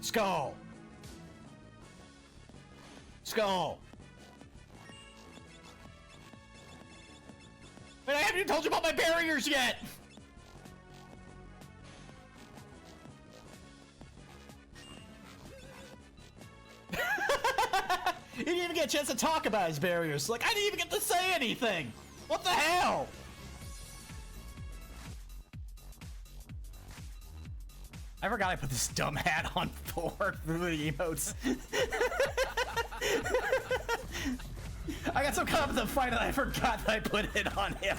Skull! Skull! But I haven't even told you about my barriers yet! He didn't even get a chance to talk about his barriers. Like, I didn't even get to say anything! What the hell? I forgot I put this dumb hat on for the emotes. I got so caught up in the fight that I forgot that I put it on him.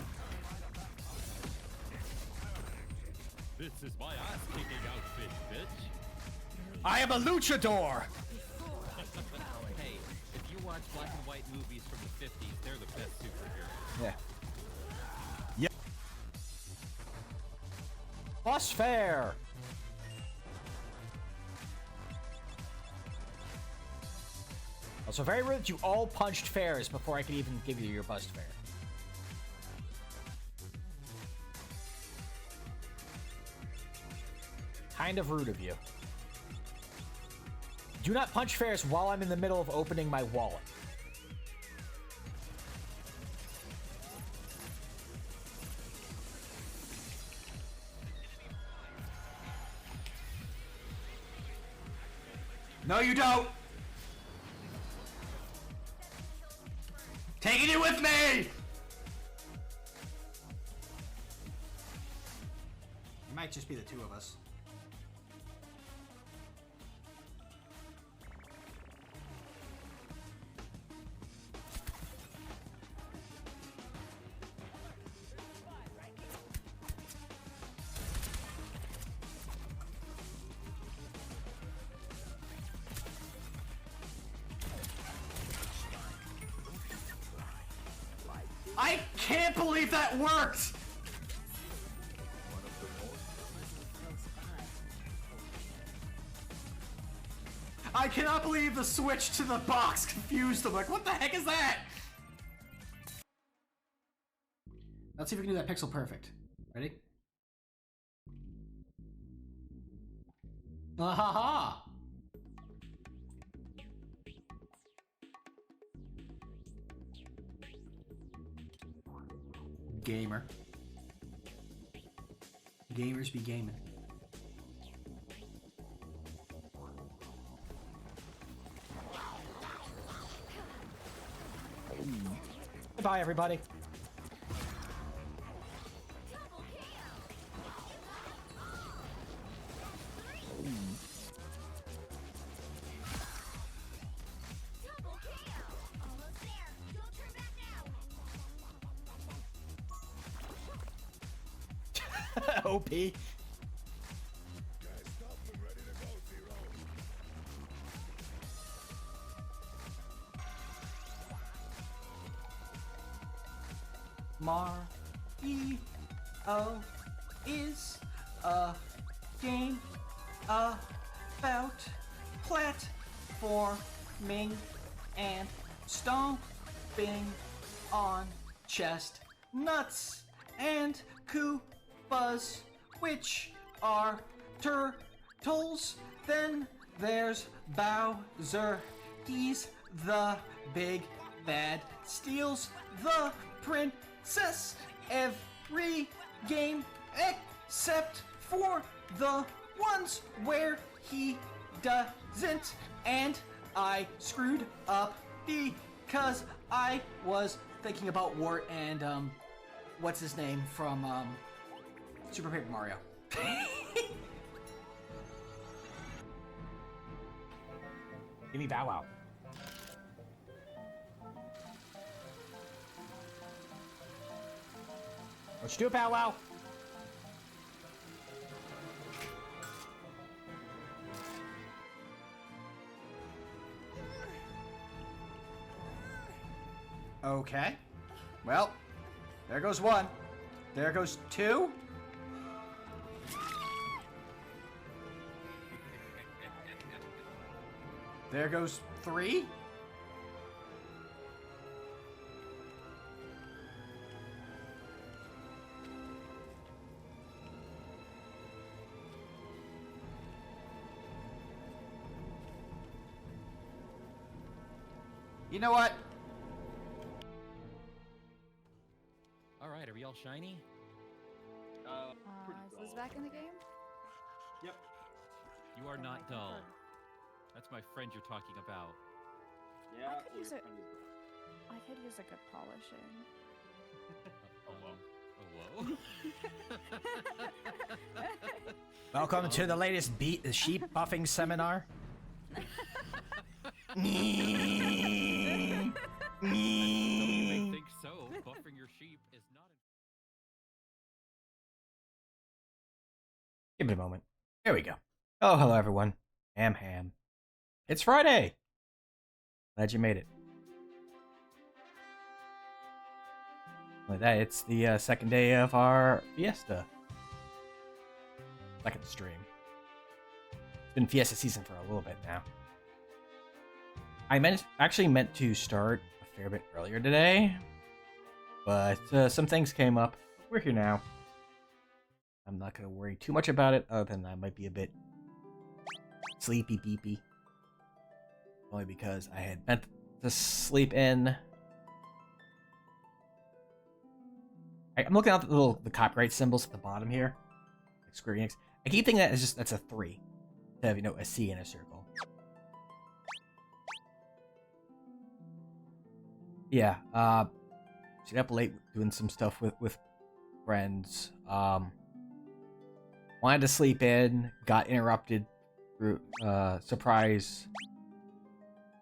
This is my ass-kicking outfit, bitch. I am a luchador! Hey, if you watch black and white movies from the 50s, they're the best superheroes. Yeah. Yep. Bus fare! Also, very rude that you all punched fares before I could even give you your bus fare. Kind of rude of you. Do not punch fares while I'm in the middle of opening my wallet. No, you don't! Taking you with me! It might just be the two of us. I can't believe that worked! I cannot believe the switch to the box confused them. Like, what the heck is that? Let's see if we can do that pixel perfect. Ready? Ah ha ha! Gamer. Gamers be gaming. Goodbye, everybody. OP. Mario is a game about platforming and stomping on chestnuts and Koopas, which are turtles. Then there's Bowser. He's the big bad, steals the princess every game except for the ones where he doesn't. And I screwed up because I was thinking about Wart and what's his name from Super Paper Mario. Give me Bow Wow. What you do, Bow Wow? Okay. Well, there goes one. There goes two. There goes three. You know what? All right, are we all shiny? Is Liz back in the game? Yep. You are Then not I dull. concur. That's my friend you're talking about. Yeah. I could or use your it. friend is- I could use a good polishing. Oh, whoa. Welcome to the latest sheep buffing seminar. Some of you may think so. Buffering your sheep is not. Give it a moment. There we go. Oh, hello everyone. Ham. It's Friday. Glad you made it. Like that, it's the second day of our Fiesta. Second stream. It's been Fiesta season for a little bit now. I actually meant to start a fair bit earlier today, but some things came up. We're here now. I'm not going to worry too much about it, other than I might be a bit sleepy beepy. Only because I had meant to sleep in. I'm looking at the copyright symbols at the bottom here, like Square Enix. I keep thinking that's a 3, to have, a C in a circle. Yeah, stayed up late doing some stuff with friends. Wanted to sleep in, got interrupted through surprise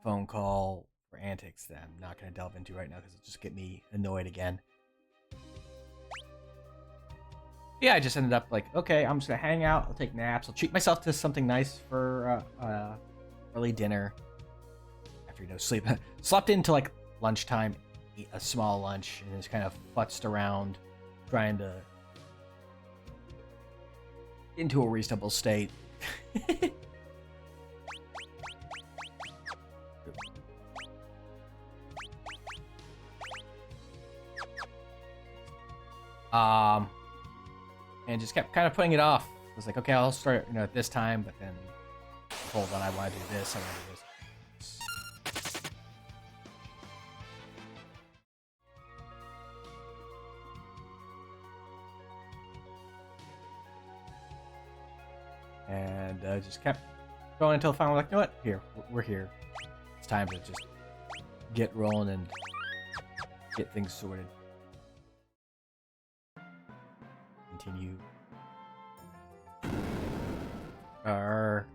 phone call for antics that I'm not going to delve into right now because it'll just get me annoyed again. Yeah, I just ended up like, okay, I'm just going to hang out, I'll take naps, I'll treat myself to something nice for early dinner. After, sleep. Slept into like lunchtime, ate a small lunch, and just kind of futzed around trying to get into a reasonable state. And just kept kind of putting it off. I was like, okay, I'll start, at this time, but then, hold on, I want to do this, I want to do this. And just kept going until finally, like, you know what? Here, we're here. It's time to just get rolling and get things sorted. Continue our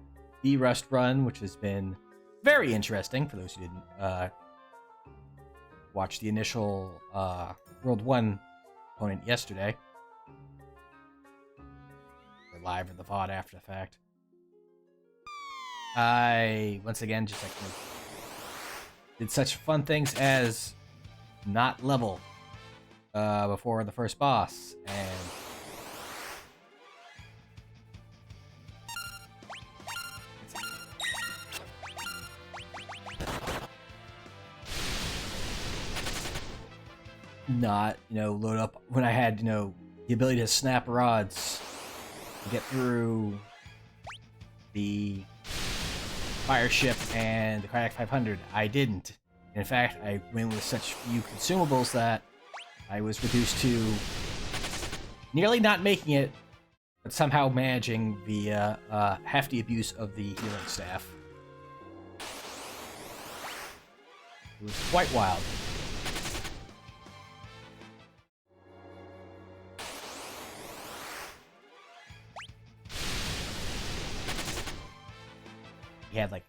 E-Rust run, which has been very interesting for those who didn't watch the initial World 1 opponent yesterday. We're live in the VOD after the fact. I, once again, just did such fun things as not level before the first boss, and not, load up when I had, the ability to snap rods to get through the fire ship and the Kayak 500. I didn't. In fact, I went with such few consumables that I was reduced to nearly not making it, but somehow managing the hefty abuse of the healing staff. It was quite wild. He had like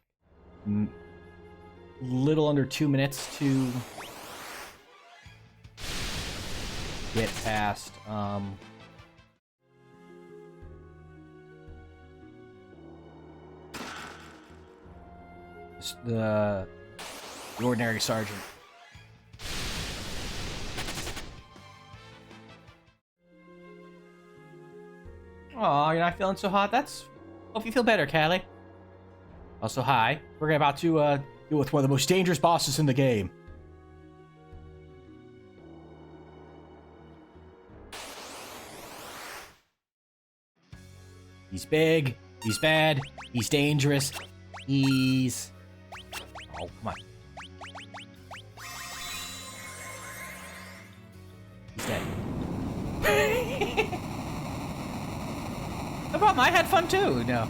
little under 2 minutes to get past the ordinary sergeant. Aw, you're not feeling so hot? Hope you feel better, Callie. Also, hi. We're about to deal with one of the most dangerous bosses in the game. He's big, he's bad, he's dangerous, he's... Oh, come on. He's dead. No problem. I had fun too. No.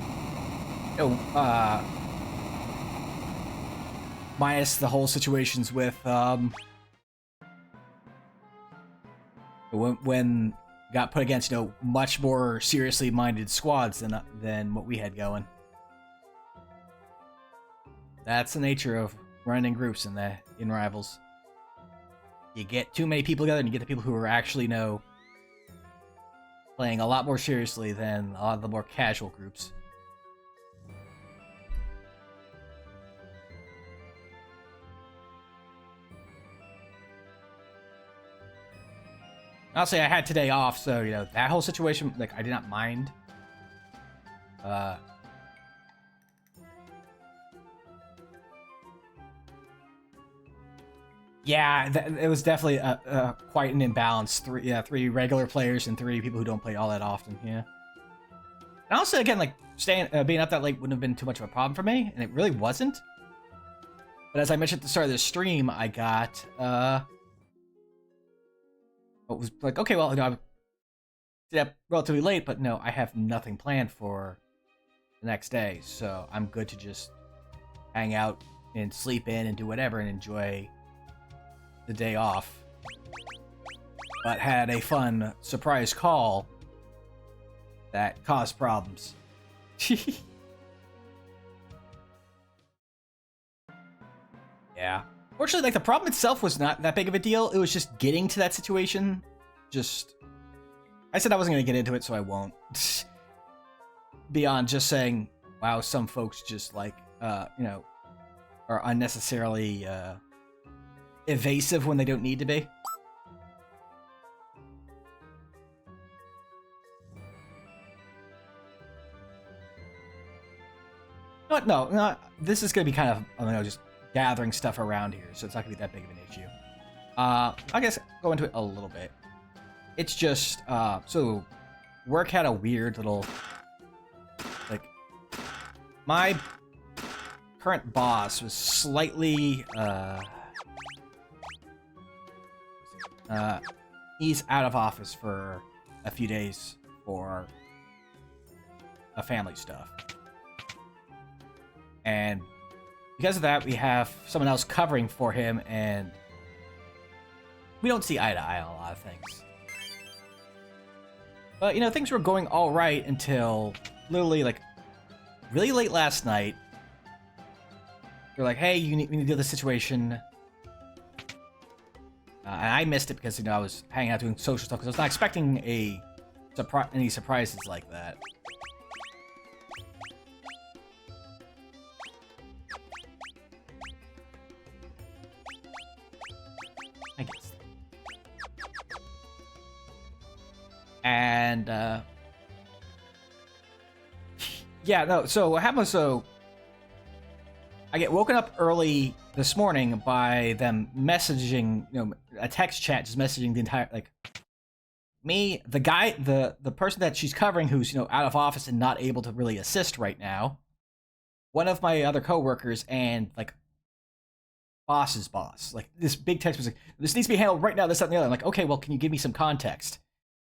Minus the whole situations with when got put against much more seriously minded squads than what we had going. That's the nature of running in groups in Rivals. You get too many people together, and you get the people who are actually playing a lot more seriously than a lot of the more casual groups. Honestly, I had today off, so that whole situation, I did not mind. Yeah, it was definitely quite an imbalance. Three regular players and 3 people who don't play all that often. Yeah. And also, again, being up that late wouldn't have been too much of a problem for me, and it really wasn't. But as I mentioned at the start of the stream, I got it was like, okay, well, I did up relatively late, but no, I have nothing planned for the next day, so I'm good to just hang out and sleep in and do whatever and enjoy the day off. But had a fun surprise call that caused problems. Yeah. Fortunately, the problem itself was not that big of a deal. It was just getting to that situation. I said I wasn't going to get into it, so I won't. Beyond just saying, wow, some folks just are unnecessarily evasive when they don't need to be. But no, this is going to be kind of, just gathering stuff around here, so it's not going to be that big of an issue. I guess go into it a little bit. It's just, so work had a weird little, my current boss was slightly, he's out of office for a few days for a family stuff. And because of that, we have someone else covering for him, and we don't see eye to eye on a lot of things. But, things were going all right until literally, really late last night. They're like, hey, we need to deal with this situation. And I missed it because, I was hanging out doing social stuff because I was not expecting any surprises like that. I guess. And, yeah, no, so what happened was, I get woken up early this morning by them messaging, a text chat, just messaging the entire, me, the guy, the person that she's covering who's, out of office and not able to really assist right now, one of my other coworkers, and, boss's boss. This big text was like, this needs to be handled right now, this, that, and the other. I'm like, okay, well, can you give me some context?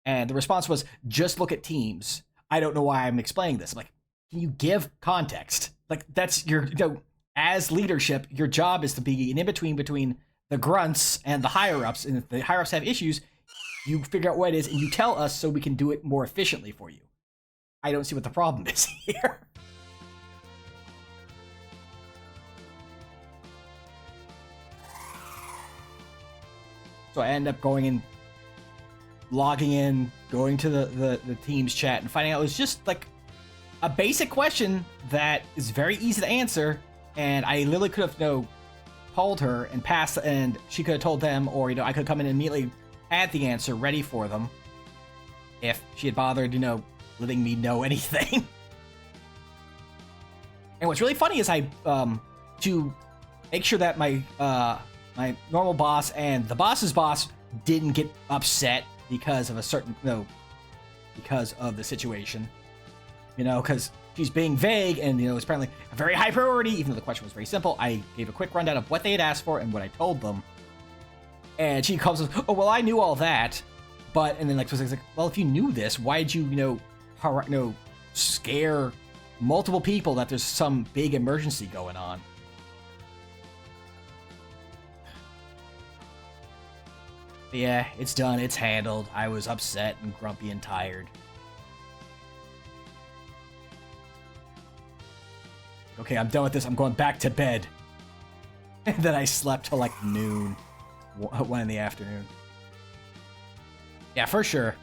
And the response was, just look at Teams. I don't know why I'm explaining this. I'm like, can you give context? That's your, as leadership, your job is to be an in-between between the grunts and the higher-ups. And if the higher-ups have issues, you figure out what it is and you tell us so we can do it more efficiently for you. I don't see what the problem is here. So I end up going in, logging in, going to the Teams chat, and finding out it was just a basic question that is very easy to answer, and I literally could have told her and passed, and she could have told them, or I could come in and immediately had the answer ready for them if she had bothered letting me know anything. And what's really funny is I to make sure that my my normal boss and the boss's boss didn't get upset because of because of the situation. Because she's being vague and, it's apparently a very high priority, even though the question was very simple. I gave a quick rundown of what they had asked for and what I told them. And she comes with, oh, well, I knew all that. But, and then like, Twizzling's like, well, if you knew this, why did you, scare multiple people that there's some big emergency going on? But yeah, it's done, it's handled. I was upset and grumpy and tired. Okay, I'm done with this. I'm going back to bed. And then I slept till like noon. 1 in the afternoon. Yeah, for sure.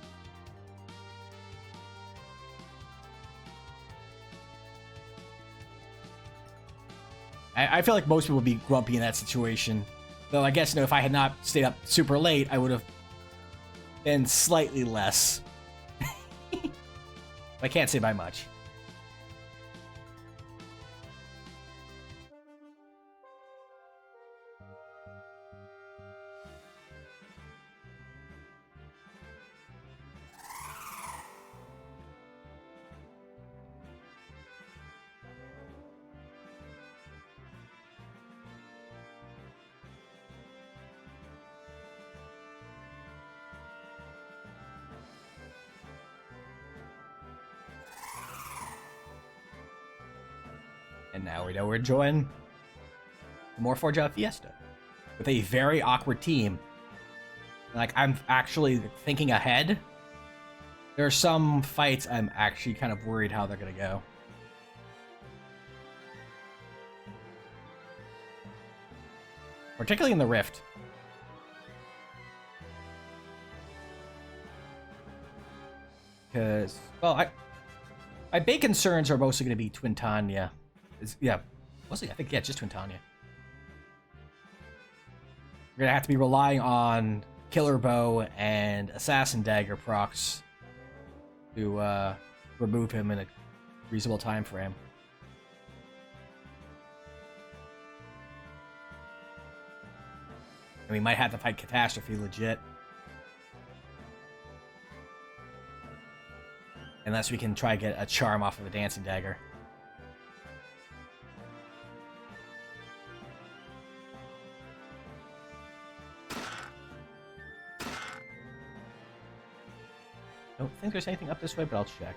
I feel like most people would be grumpy in that situation. Though I guess, if I had not stayed up super late, I would have been slightly less. I can't say by much. And now we know we're enjoying more Forge Out Fiesta with a very awkward team. Like, I'm actually thinking ahead. There are some fights I'm actually kind of worried how they're gonna go. Particularly in the Rift. Because, well, my big concerns are mostly going to be Twintania. Yeah, mostly, I think, yeah, just Twintania. We're going to have to be relying on Killer Bow and Assassin Dagger procs to remove him in a reasonable time frame. And we might have to fight Catastrophe legit. Unless we can try to get a charm off of a Dancing Dagger. Don't think there's anything up this way, but I'll check.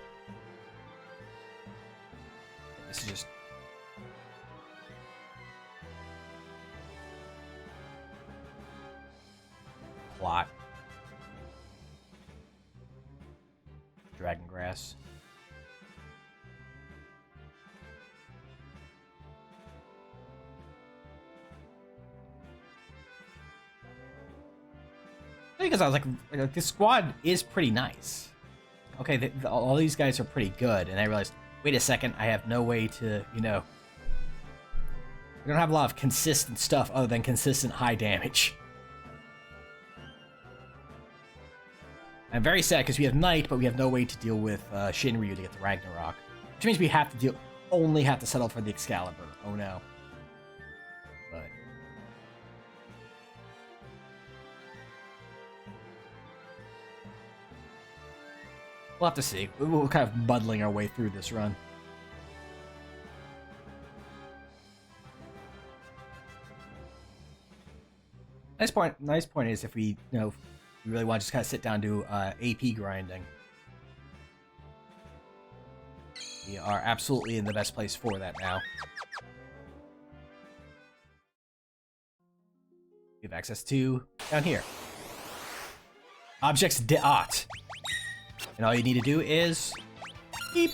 This is just... plot. Dragon grass. Because I was like, this squad is pretty nice. Okay, all these guys are pretty good, and I realized, wait a second, I have no way to, we don't have a lot of consistent stuff other than consistent high damage. I'm very sad because we have Knight, but we have no way to deal with Shinryu to get the Ragnarok. Which means we have to only have to settle for the Excalibur. Oh no. But... we'll have to see. We're kind of muddling our way through this run. Nice point is if we, we really want to just kind of sit down and do AP grinding. We are absolutely in the best place for that now. We have access to down here. Objects de art. And all you need to do is beep.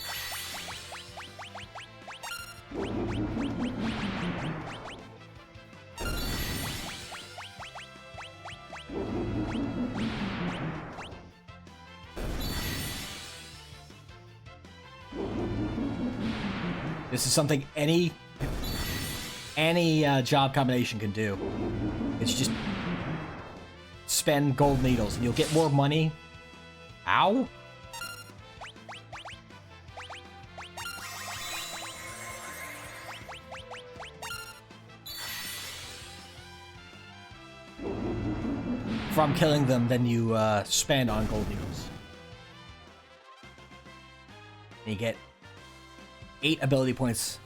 This is something any job combination can do. It's just spend gold needles and you'll get more money. Ow! From killing them than you spend on gold needles. And you get 8 ability points.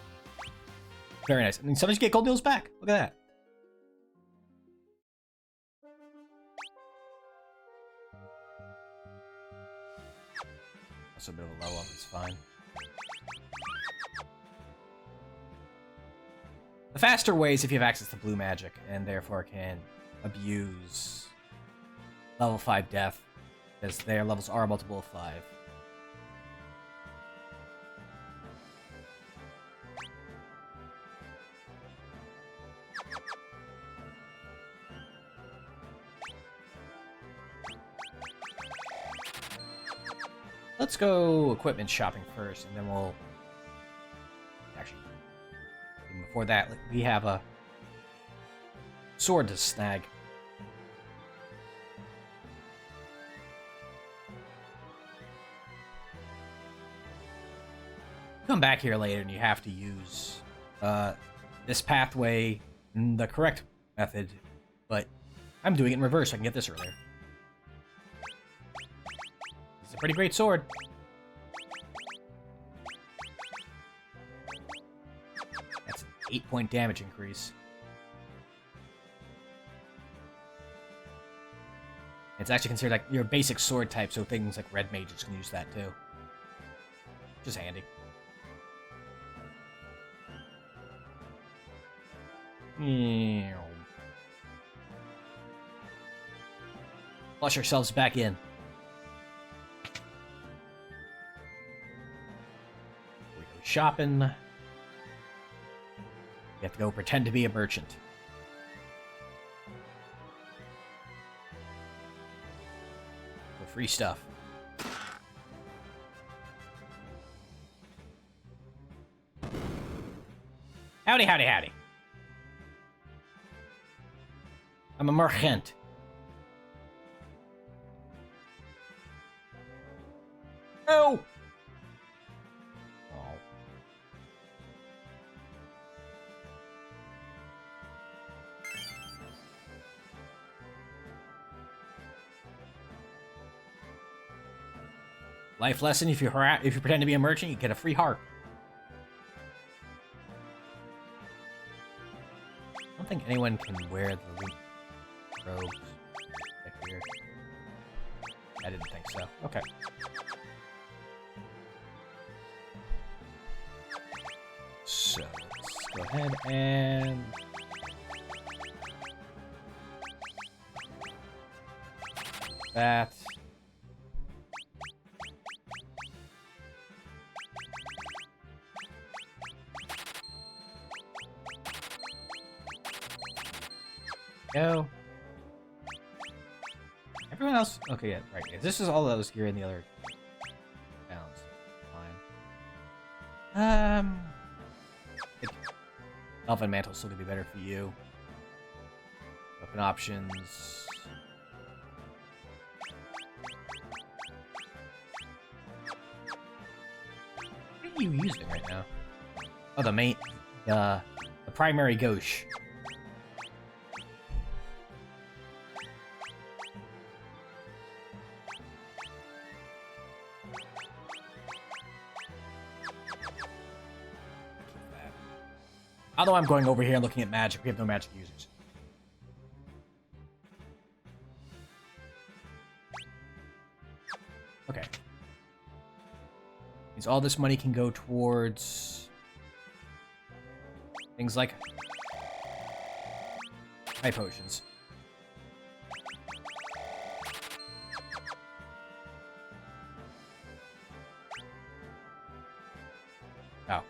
Very nice. I mean, sometimes you get gold needles back. Look at that. Also a bit of a level up, it's fine. The faster way is if you have access to blue magic, and therefore can abuse level 5 death, because their levels are a multiple of 5. Let's go equipment shopping first, and then we'll... Actually, even before that, we have a sword to snag. Come back here later and you have to use this pathway in the correct method, but I'm doing it in reverse so I can get this earlier. It's a pretty great sword. That's an 8-point damage increase. It's actually considered like your basic sword type, so things like red mages can use that too. Which is handy. Flush ourselves back in. We go shopping. You have to go pretend to be a merchant. For free stuff. Howdy, howdy, howdy. I'm a merchant. Oh! Oh. Life lesson: if you pretend to be a merchant, you get a free heart. I don't think anyone can wear the robes back here. I didn't think so. Okay. So let's go ahead and that. Go. Everyone else. Okay, yeah, right. Yeah, this is all that was here in the other towns. Fine. I think Elven Mantle's still gonna be better for you. Weapon options. What are you using right now? Oh, the primary gauche. Although I'm going over here and looking at magic, we have no magic users. Okay. Means all this money can go towards things like high potions. Oh.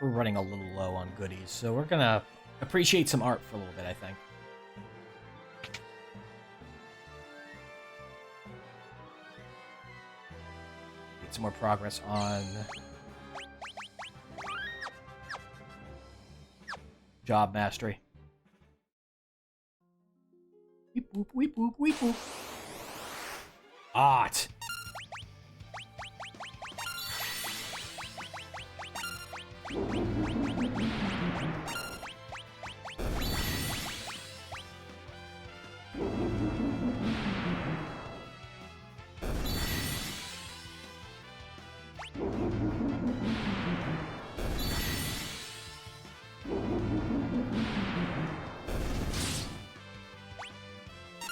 We're running a little low on goodies, so we're gonna appreciate some art for a little bit, I think. Get some more progress on job mastery. Weep whoop, weep whoop, weep whoop. Art!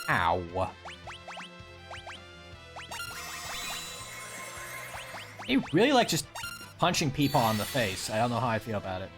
Ow. He really like just punching people on the face. I don't know how I feel about it.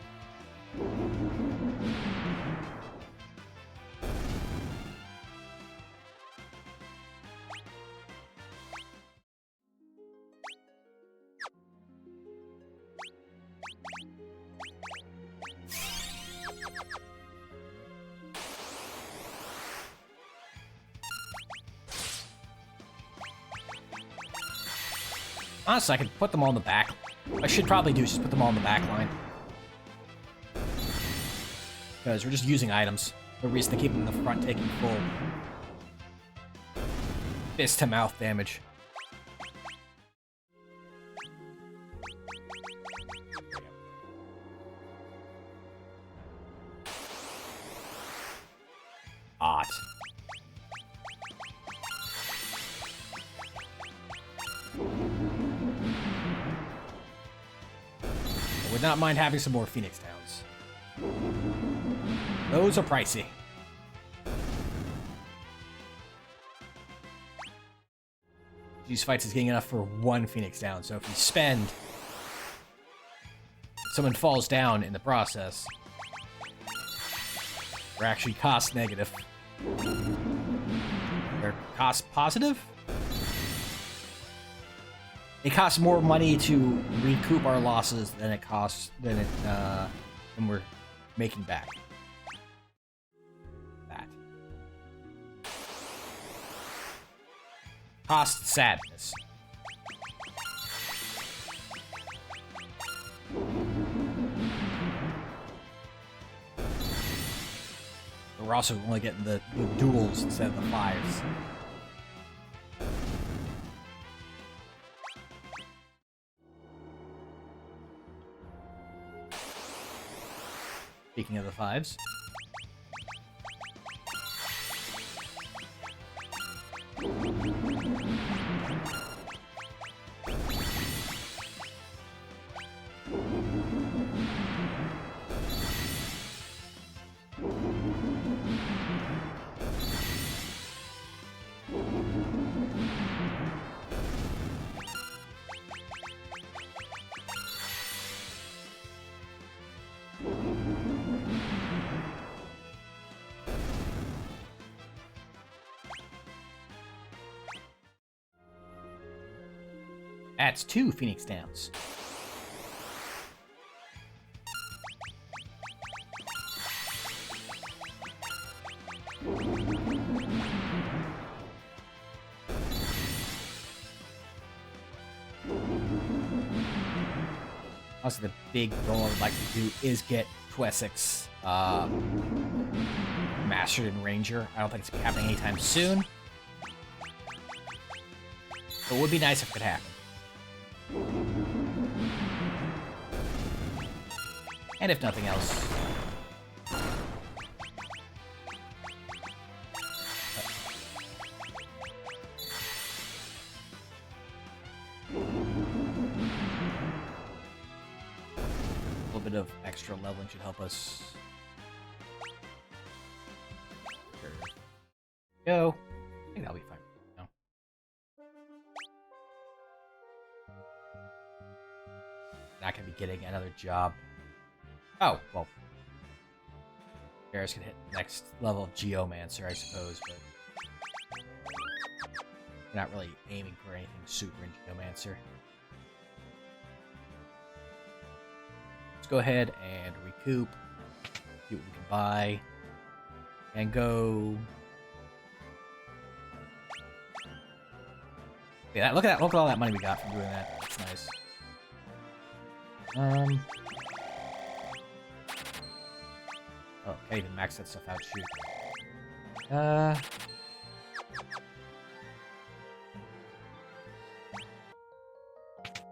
Honestly, I could put them all in the back. I should probably do is just put them all in the back line. Because we're just using items. No reason to keep them in the front taking full fist to mouth damage. Hot. I would not mind having some more Phoenix Downs. Those are pricey. These fights is getting enough for one Phoenix Down, so if you spend... someone falls down in the process, we're actually cost negative. They're cost positive? It costs more money to recoup our losses than it costs than we're making back. That cost sadness. But we're also only getting the duels instead of the fives. Speaking of the fives. That's 2 Phoenix Downs. Also, the big goal I would like to do is get Twessex mastered in Ranger. I don't think it's happening anytime soon. But it would be nice if it could happen. And if nothing else. A little bit of extra leveling should help us. There we go. I think that'll be fine. No. Not gonna be getting another job. Oh, well. Paris can hit the next level of Geomancer, I suppose, but we're not really aiming for anything super in Geomancer. Let's go ahead and recoup, see what we can buy, and go. Yeah, look at all that money we got from doing that. That's nice. Oh, okay, then max that stuff out. Shoot.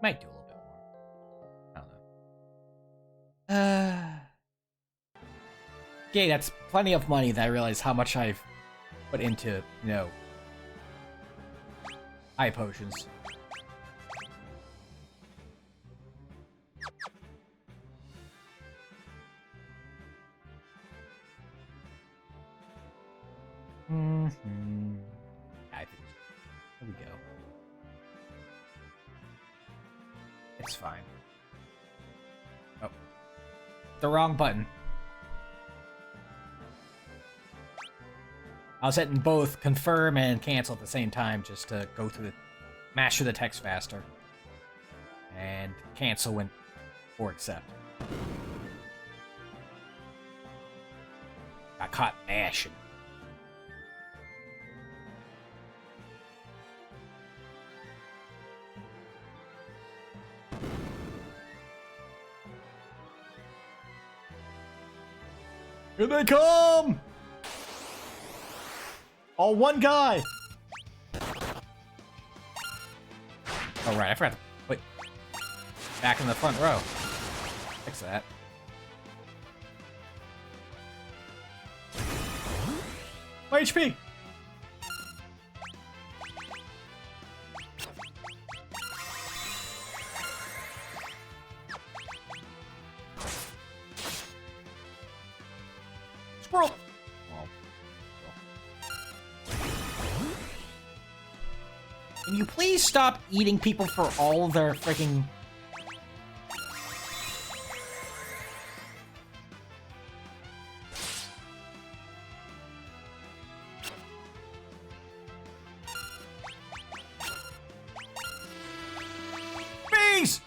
Might do a little bit more. I don't know. Okay, that's plenty of money that I realize how much I've put into, you know, eye potions. I think. Here we go. It's fine. Oh. The wrong button. I was hitting both confirm and cancel at the same time just to go through the... mash through the text faster. And cancel went or accept. Got caught mashing. Here they come! All one guy! Oh, right, I forgot to put back in the front row. Fix that. My HP! Squirrel! Oh. Can you please stop eating people for all their freaking... Bees!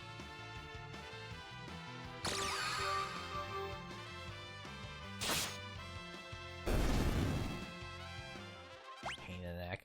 Pain in the neck.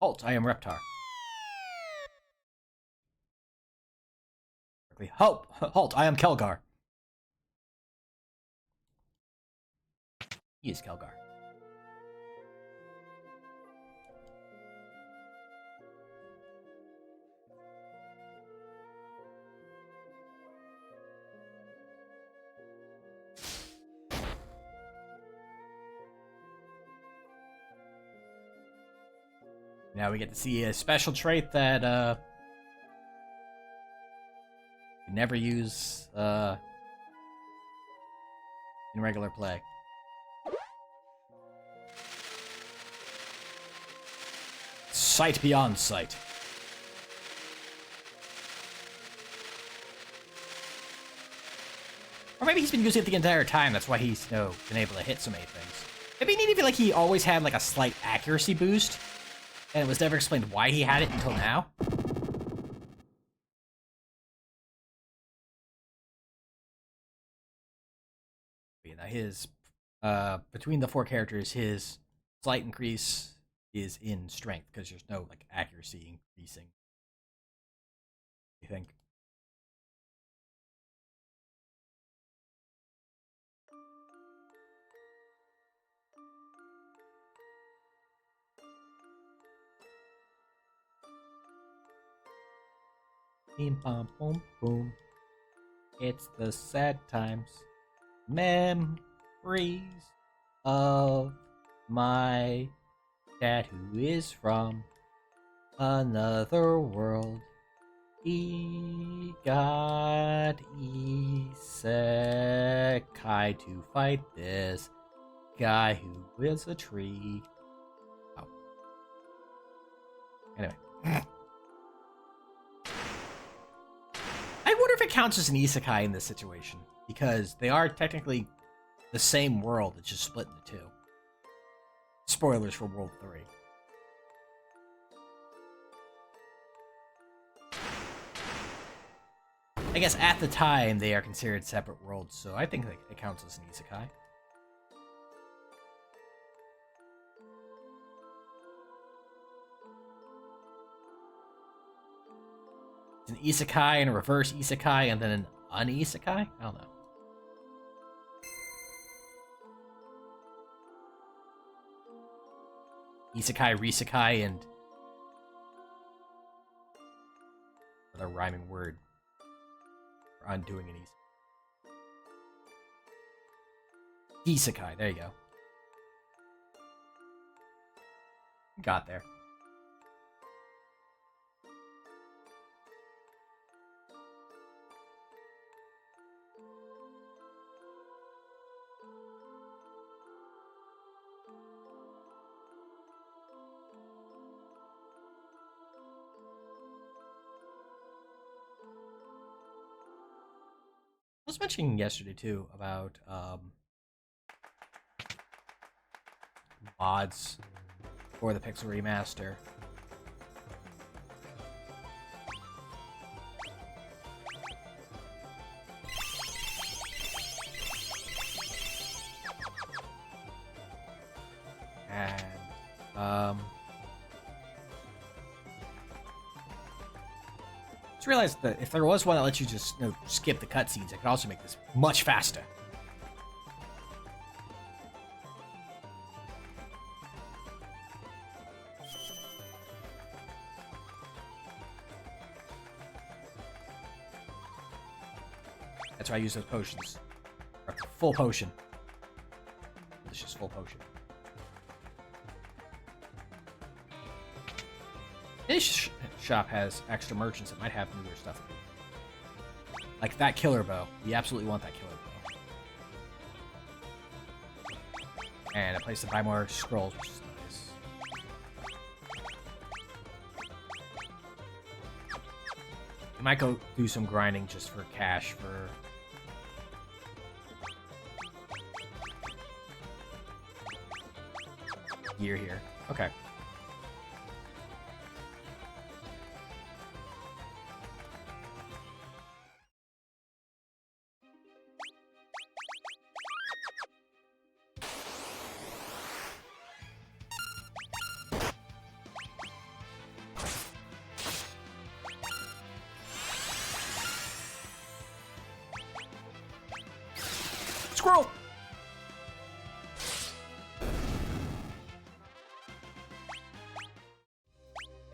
Halt, I am Reptar. Halt, I am Kelgar. He is Kelgar. Now we get to see a special trait that you never use in regular play. Sight beyond sight. Or maybe he's been using it the entire time, that's why he's been able to hit so many things. Maybe maybe like he always had like a slight accuracy boost, and it was never explained why he had it until now. You know, his between the four characters, his slight increase is in strength because there's no like accuracy increasing. You think? Beam pom boom boom. It's the sad times. Memories of my dad who is from another world. He got Isekai to fight this guy who is a tree. Oh. Anyway. I wonder if it counts as an isekai in this situation, because they are technically the same world, it's just split into two. Spoilers for World 3. I guess at the time they are considered separate worlds, so I think it counts as an isekai. An isekai and a reverse isekai and then an un-isekai? I don't know. Isekai, resekai, and a rhyming word for undoing an Isekai. There you go. Got there. I was mentioning yesterday too about mods for the Pixel Remaster. And just realized that if there was one that lets you just skip the cutscenes, it could also make this much faster. That's why I use those potions. Or full potion. It's just full potion. This shop has extra merchants that might have newer stuff. Like that killer bow. We absolutely want that killer bow. And a place to buy more scrolls, which is nice. I might go do some grinding just for cash for... gear here. Okay. Squirrel!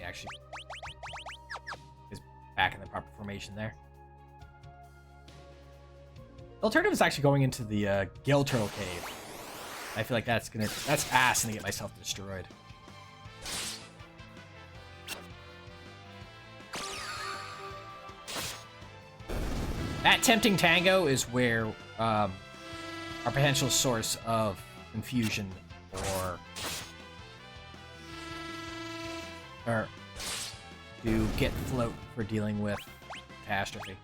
Actually is back in the proper formation there. The alternative is actually going into the Gill Turtle Cave. I feel like that's ass and to get myself destroyed. That Tempting Tango is where our potential source of confusion or to get float for dealing with catastrophe.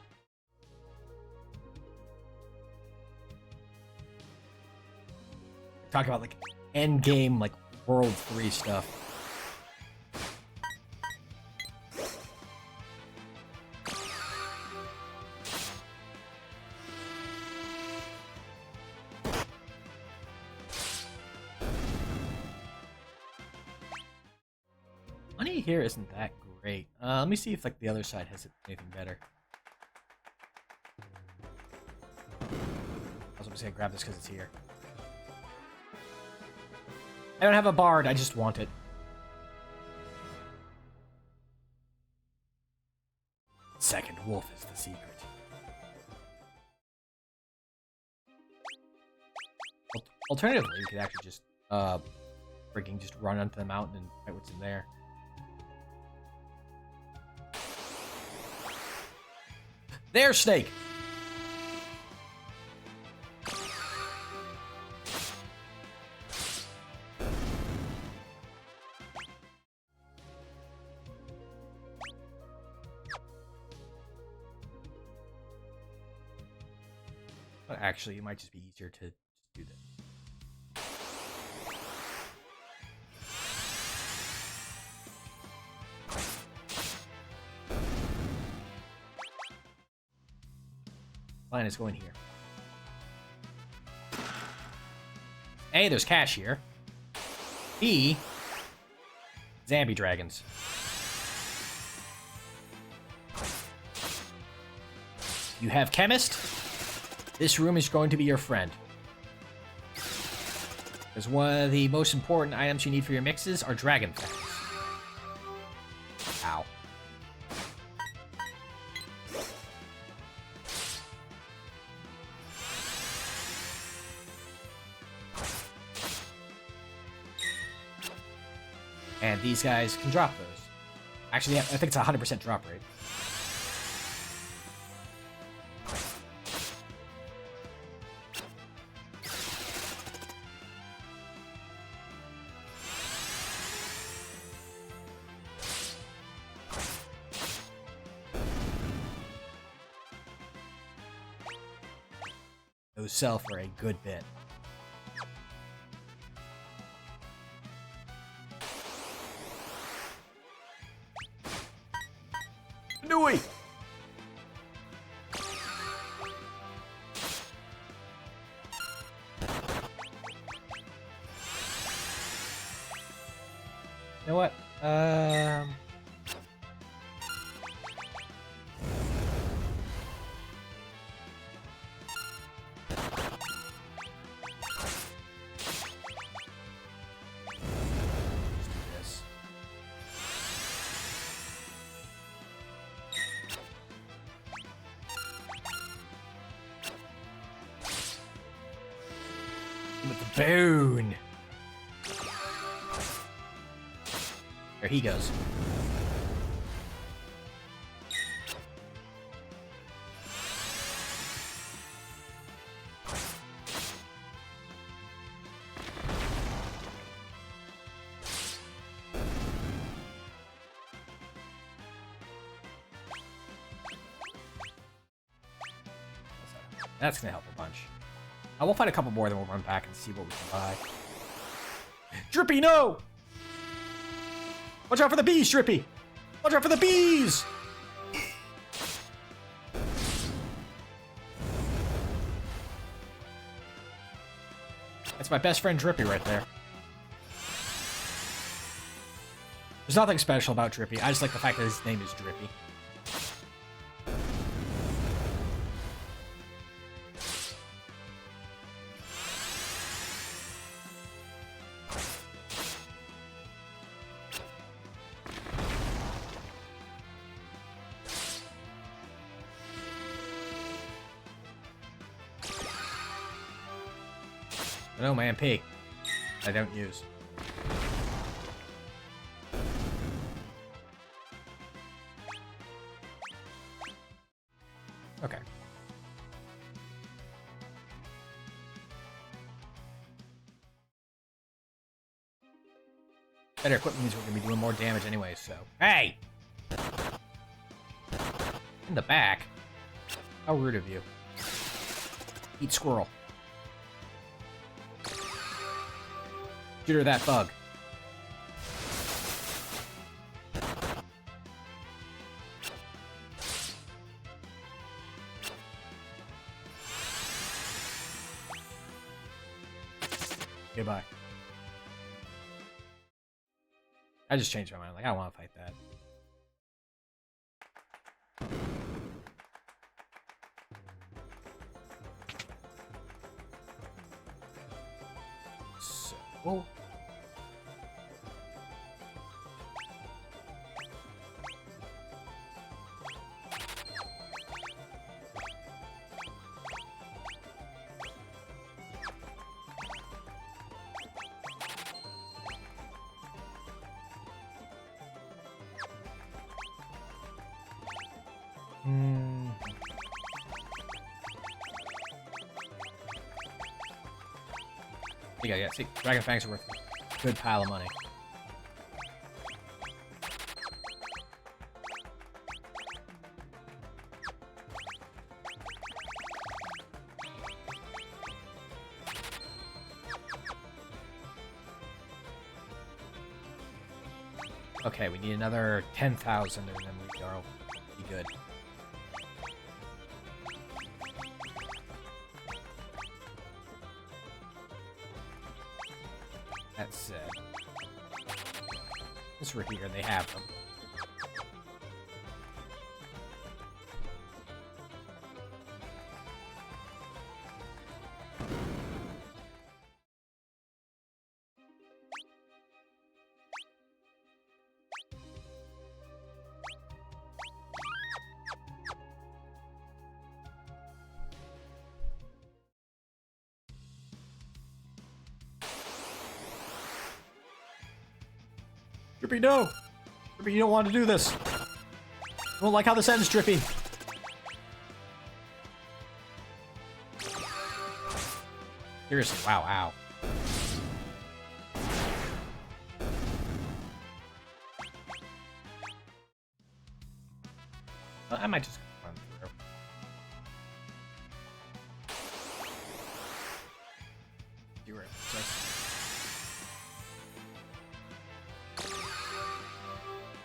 Talk about like end game, like World 3 stuff. Money here isn't that great. Let me see if like the other side has anything better. I was gonna grab this because it's here. I don't have a bard, I just want it. Second wolf is the secret. Alternatively, you could actually just freaking just run onto the mountain and fight what's in there. There, snake! But actually, it might just be easier to just do this. Line is going here. A, there's cash here. B, zombie dragons. You have chemist. This room is going to be your friend. Because one of the most important items you need for your mixes are dragon fangs. Ow. And these guys can drop those. Actually, I think it's a 100% drop rate. Those sell for a good bit. Nui! You know what? Let's do this. With the boon. There he goes. That's gonna help a bunch. We'll find a couple more, then we'll run back and see what we can buy. Drippy, no! Watch out for the bees, Drippy! Watch out for the bees! That's my best friend Drippy right there. There's nothing special about Drippy. I just like the fact that his name is Drippy. No, my MP. I don't use. Okay. Better equipment means we're gonna be doing more damage anyway, so. Hey! In the back? How rude of you. Eat squirrel. Shoot her that bug. Goodbye. I just changed my mind. Like, I don't want to fight that. So... Yeah, see, Dragon Fangs are worth a good pile of money. Okay, we need another 10,000 and then we are be good. That said, this right here, they have them. Drippy, no! Drippy, you don't want to do this. I don't like how this ends, Drippy. Seriously, wow, ow. I might just run through. You were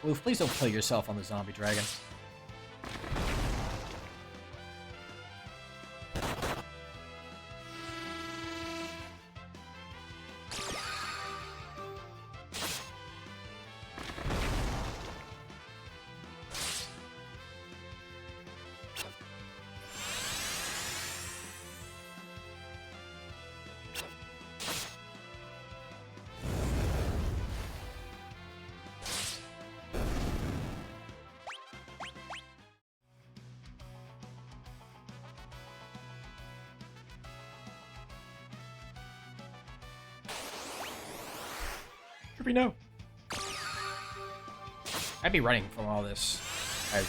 Wolf, please don't kill yourself on the zombie dragon. Drippy, no! I'd be running from all this. I,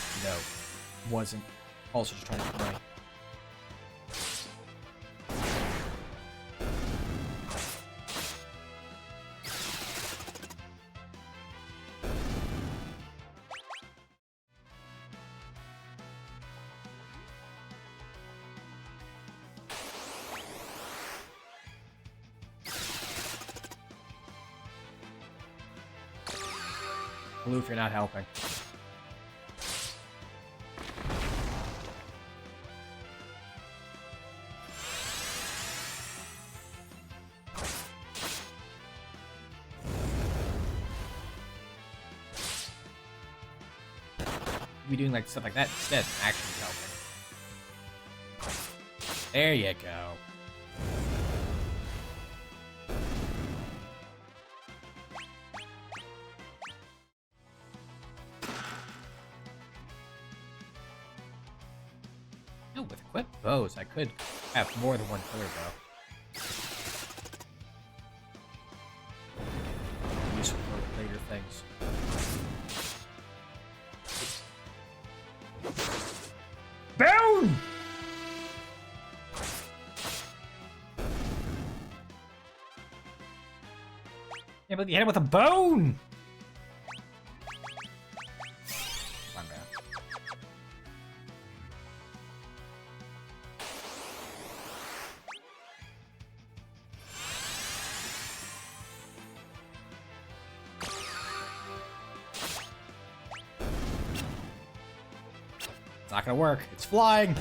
wasn't also just trying to get money. Blue, if you're not helping. Be doing like stuff like that instead of actually helping. There you go. No, with equipped bows, I could have more than one killer bow. Useful for later things. Boom! Yeah, but you hit him with a bone! Come on, man. It's not gonna work. It's flying!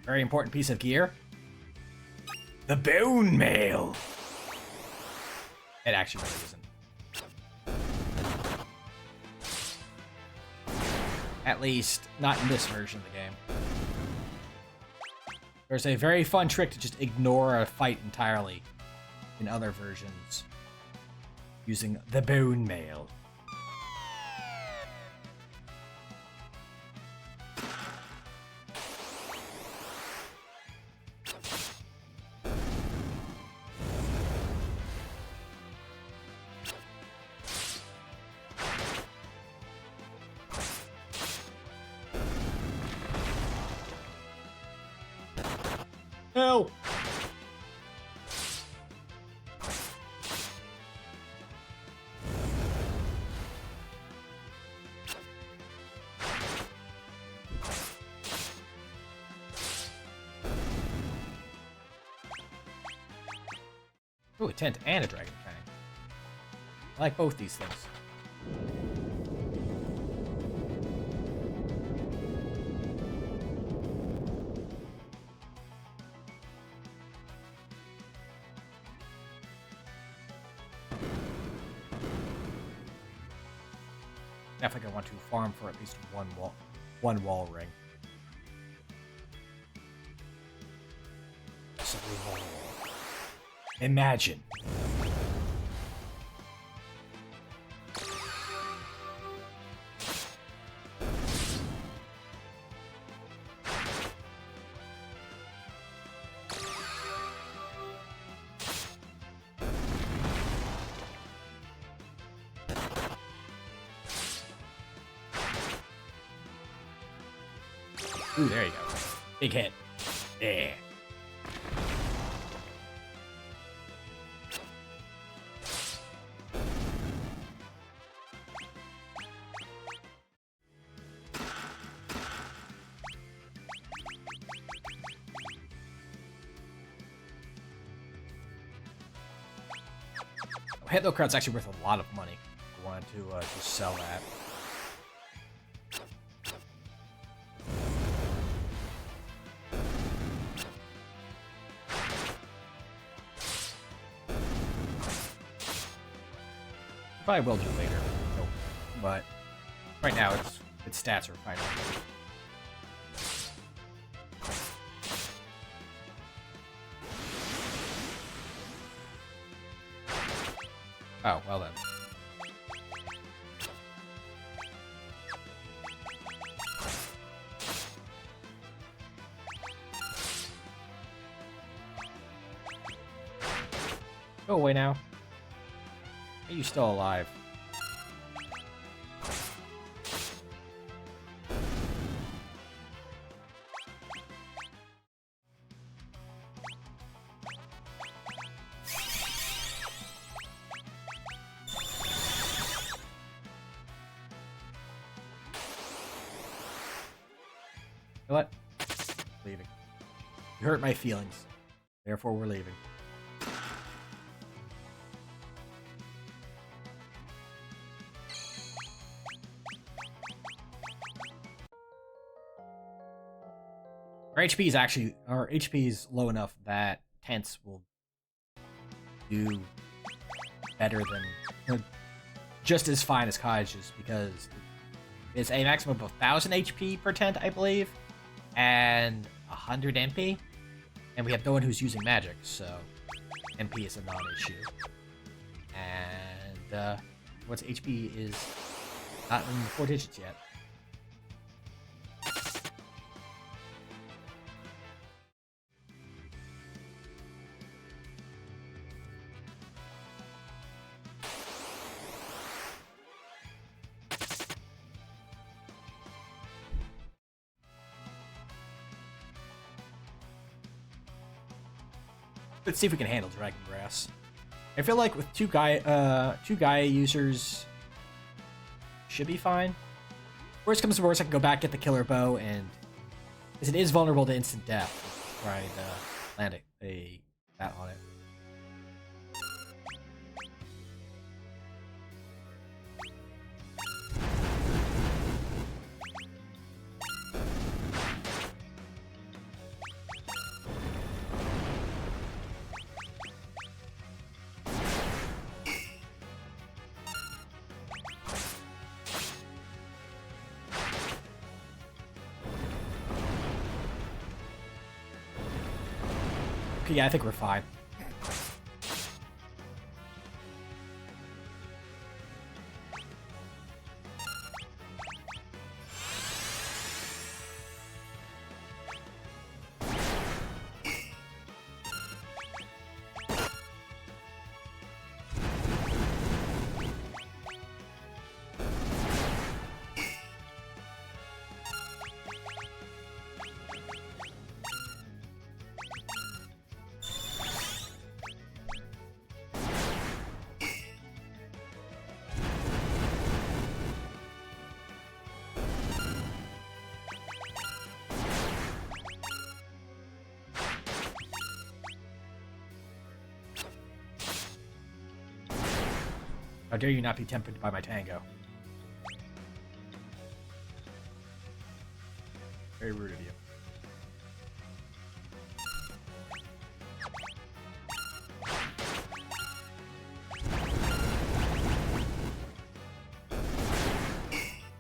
Very important piece of gear. The bone mail. It actually really isn't. At least, not in this version of the game. There's a very fun trick to just ignore a fight entirely in other versions using the bone mail. Help! Ooh, a tent and a dragon fang. I like both these things. Definitely gonna want to farm for at least one wall ring. Possibly more. Imagine Ooh, there you go. Big hit. Yeah. Halo Crowd's actually worth a lot of money. I wanted to just sell that. Probably will do later, nope. But right now its stats are fine. Oh, well then. Go away now. Are you still alive? You know what? Leaving. You hurt my feelings. Therefore, we're leaving. Our HP is low enough that Tense will do better than, just as fine as Kaiju's, because it's a maximum of 1,000 HP per Tent, I believe, and 100 MP, and we have no one who's using magic, so MP is a non-issue. And what's HP is not in the 4 digits yet. Let's see if we can handle Dragon Grass. I feel like with two Gaia users should be fine. Worst comes to worst, I can go back, get the killer bow, and because it is vulnerable to instant death, try and land a bat on it. Okay, yeah, I think we're fine. How dare you not be tempted by my tango? Very rude of you.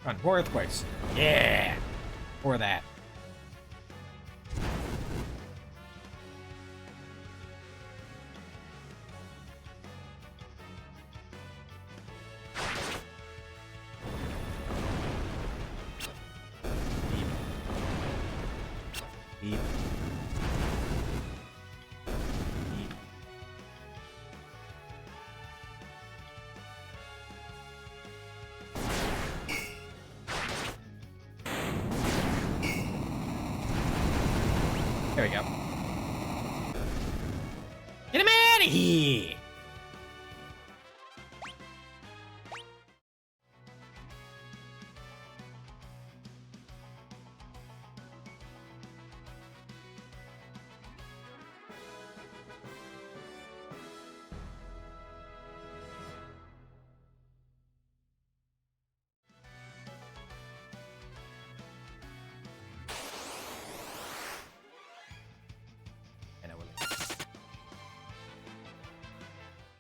Come on, more earthquakes. Yeah! Or that. Beep. Beep. There we go. Get him out of here!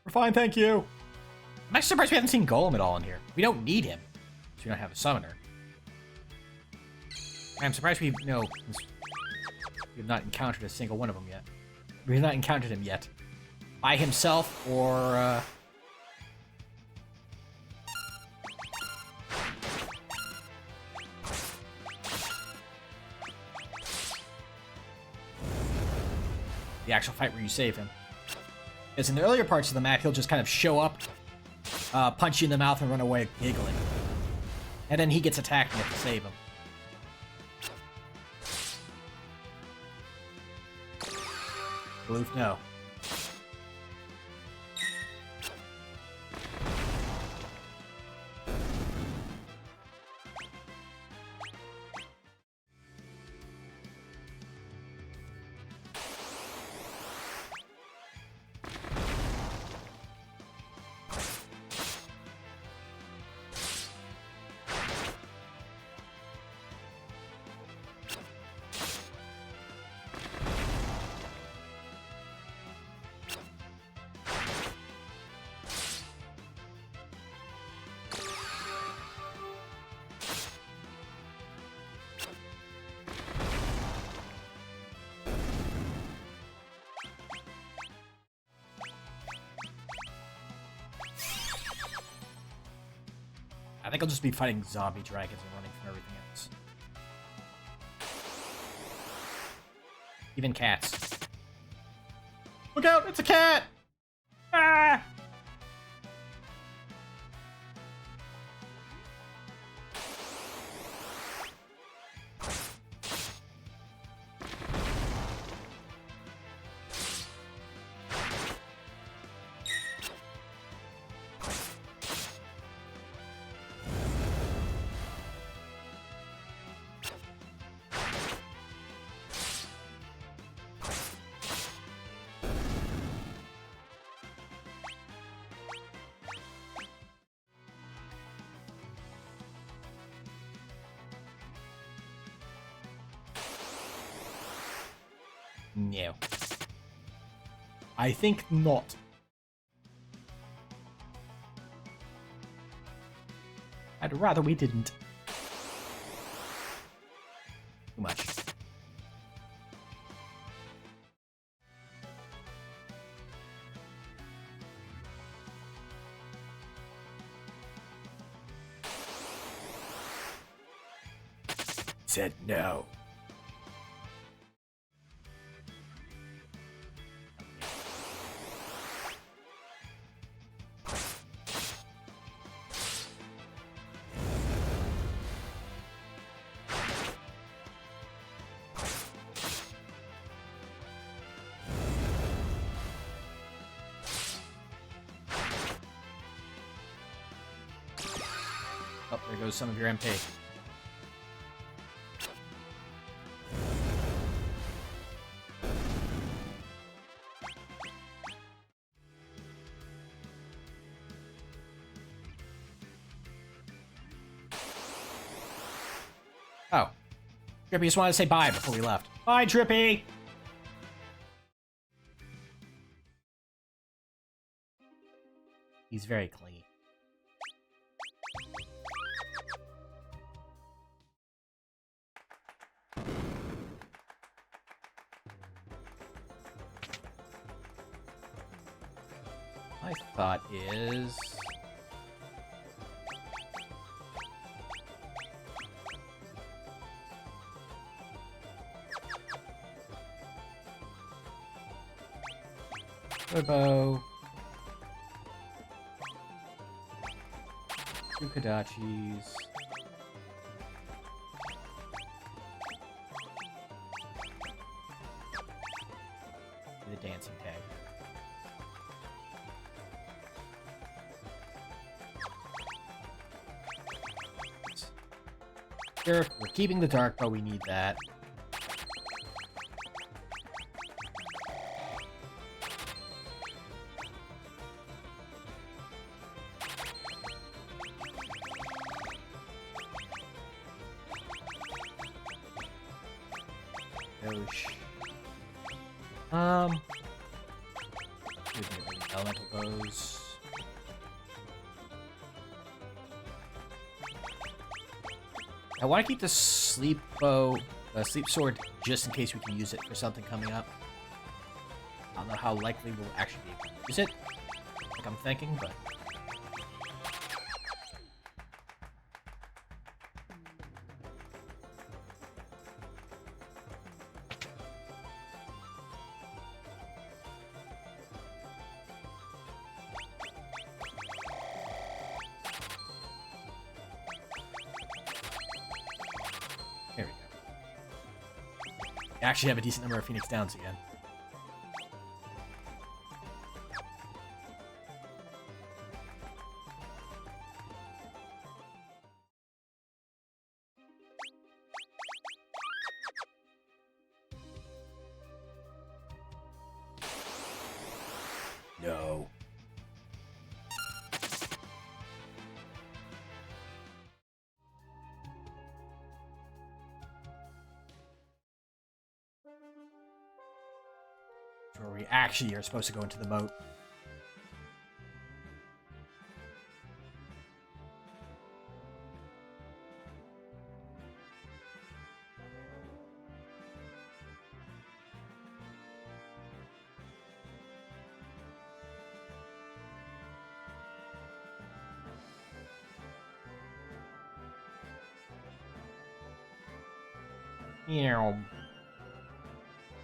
We're fine, thank you. I'm actually surprised we haven't seen Golem at all in here. We don't need him, so we don't have a summoner. I'm surprised we've not encountered a single one of them yet. We've not encountered him yet. By himself, or, the actual fight where you save him. Because in the earlier parts of the map, he'll just kind of show up, punch you in the mouth, and run away giggling. And then he gets attacked and you have to save him. Aloof, no. I think I'll just be fighting zombie dragons and running from everything else. Even cats. Look out! It's a cat! Ah! No. I think not. I'd rather we didn't. Too much. Said no. Oh, there goes some of your MP. Oh. Drippy just wanted to say bye before we left. Bye, Drippy! He's very clean. My thought is... Turbo. 2 Kodachis. dancing tag. Sure, we're keeping the dark, but we need that. Elemental bows. I want to keep the sleep bow, sleep sword, just in case we can use it for something coming up. I don't know how likely we'll actually be able to use it, like I'm thinking, but... There we go. Actually have a decent number of Phoenix Downs again. No. Where we actually are supposed to go into the moat.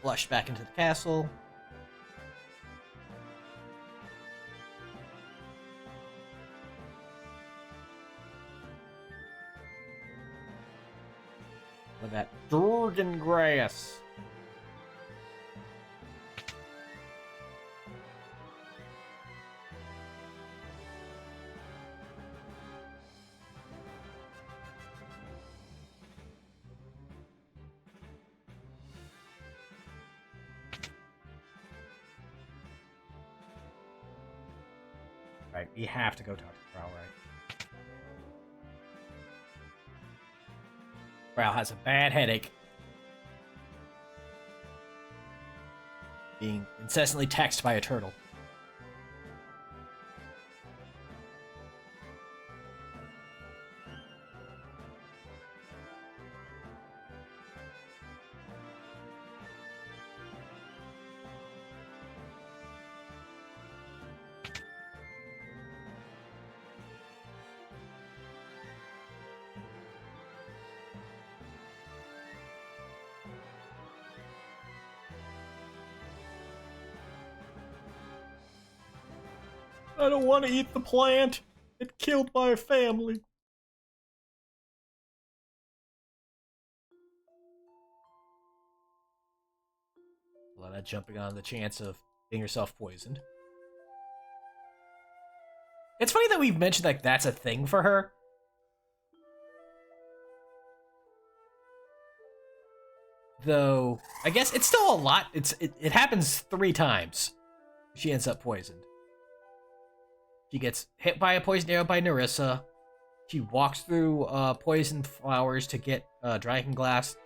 Flush back into the castle. Look at that Dragon grass. Right, we have to go talk to Prowl, right? Prowl has a bad headache. Being incessantly texted by a turtle. I don't want to eat the plant. It killed my family. A lot of jumping on the chance of getting yourself poisoned. It's funny that we've mentioned like that's a thing for her. Though, I guess it's still a lot. It happens 3 times. She ends up poisoned. She gets hit by a poison arrow by Narissa. She walks through poisoned flowers to get dragon glass.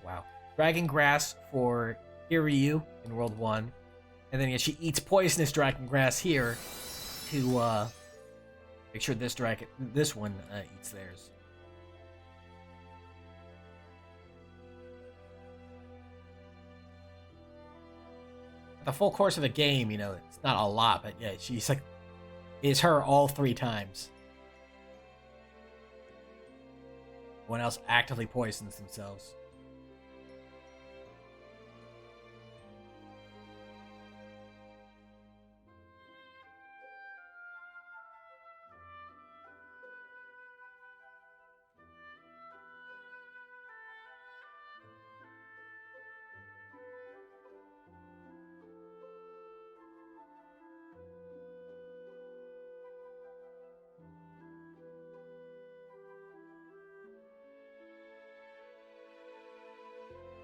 Wow. Dragon grass for Kiryu in World 1. And then she eats poisonous dragon grass here to make sure this one eats theirs. The full course of the game, you know, it's not a lot, but yeah, she's like, it's her all 3 times. Everyone else actively poisons themselves.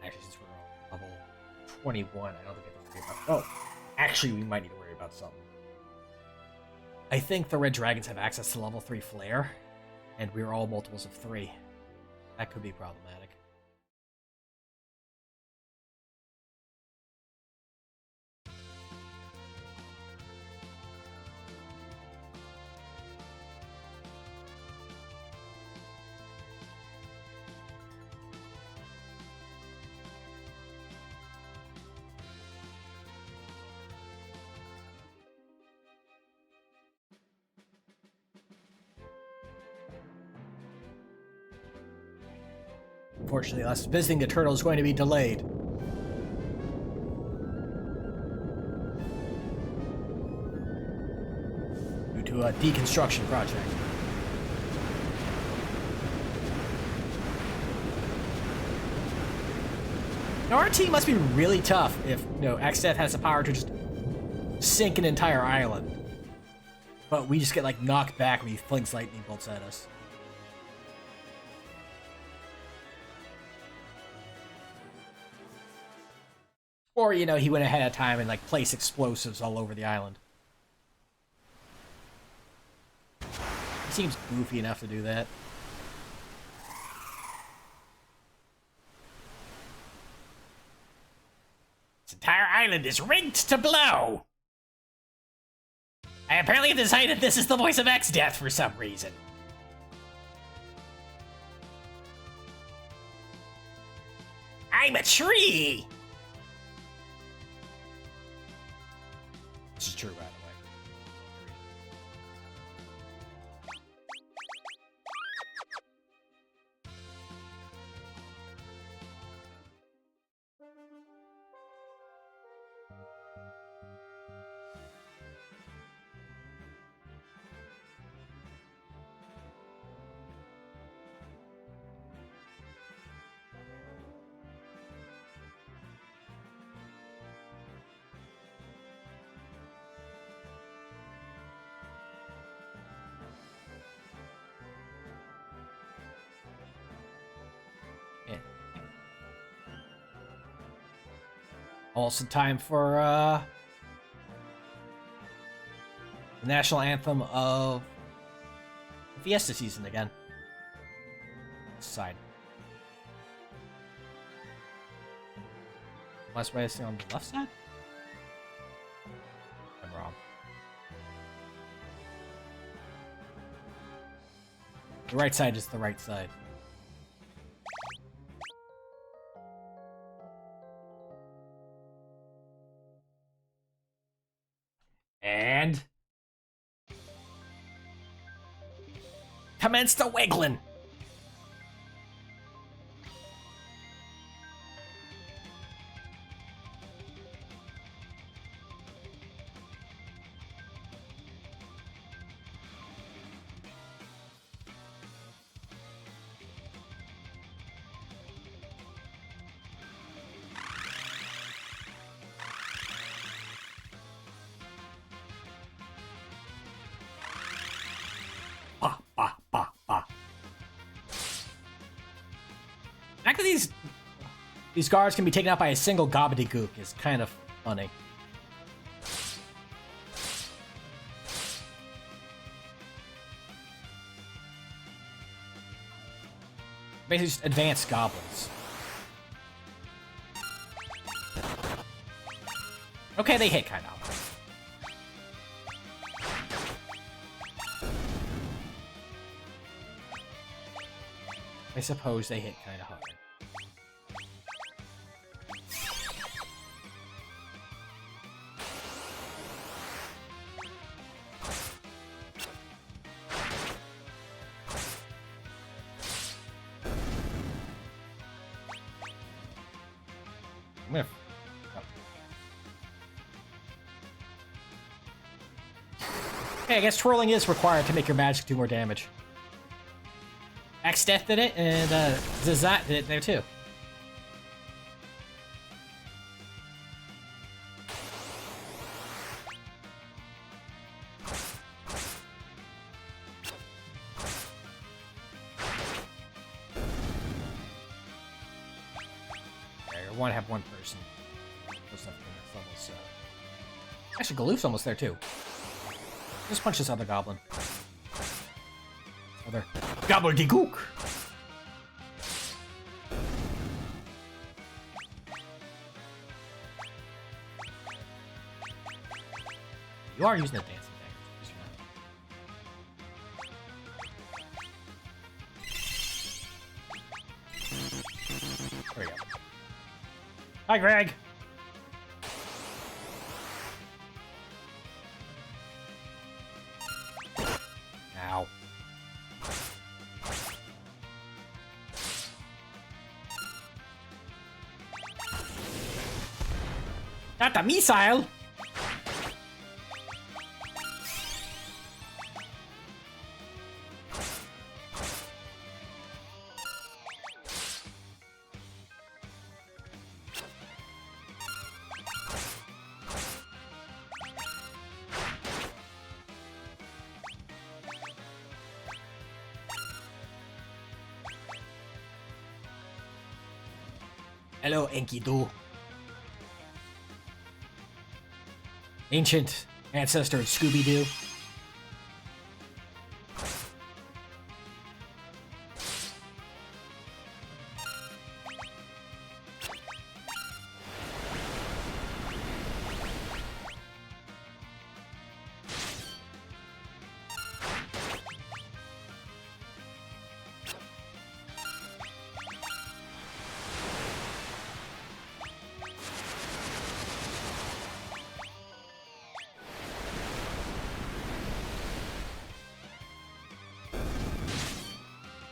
Actually, since we're on level 21, I don't think I have to worry about... Oh, actually, we might need to worry about something. I think the red dragons have access to level 3 flare, and we're all multiples of 3. That could be problematic. Unfortunately, us visiting the turtle is going to be delayed. Due to a deconstruction project. Now, our team must be really tough if, X-Death has the power to just sink an entire island. But we just get, like, knocked back when he flings lightning bolts at us. Or, he went ahead of time and, like, placed explosives all over the island. He seems goofy enough to do that. This entire island is rigged to blow! I apparently decided this is the voice of X-Death for some reason. I'm a tree! This is true, by the way. Also time for the national anthem of the Fiesta season again. Side. Unless I see on the left side? I'm wrong. The right side is the right side. And commence the wiggling. Actually, these guards can be taken out by a single gobbledygook is kind of funny. Basically just advanced goblins. Okay, they hit kind of. I suppose they hit kind of hard. Okay, I guess twirling is required to make your magic do more damage. X-Death did it, and Zazat did it there too. I want to have one person. Close enough to the next level, so. Actually, Galoof's almost there too. Just punch this other goblin. Other gobbledygook! You are using the dancing daggers. There we go. Hi, Greg! Ow. Not the missile! Hello, Enkidu. Ancient ancestor of Scooby-Doo.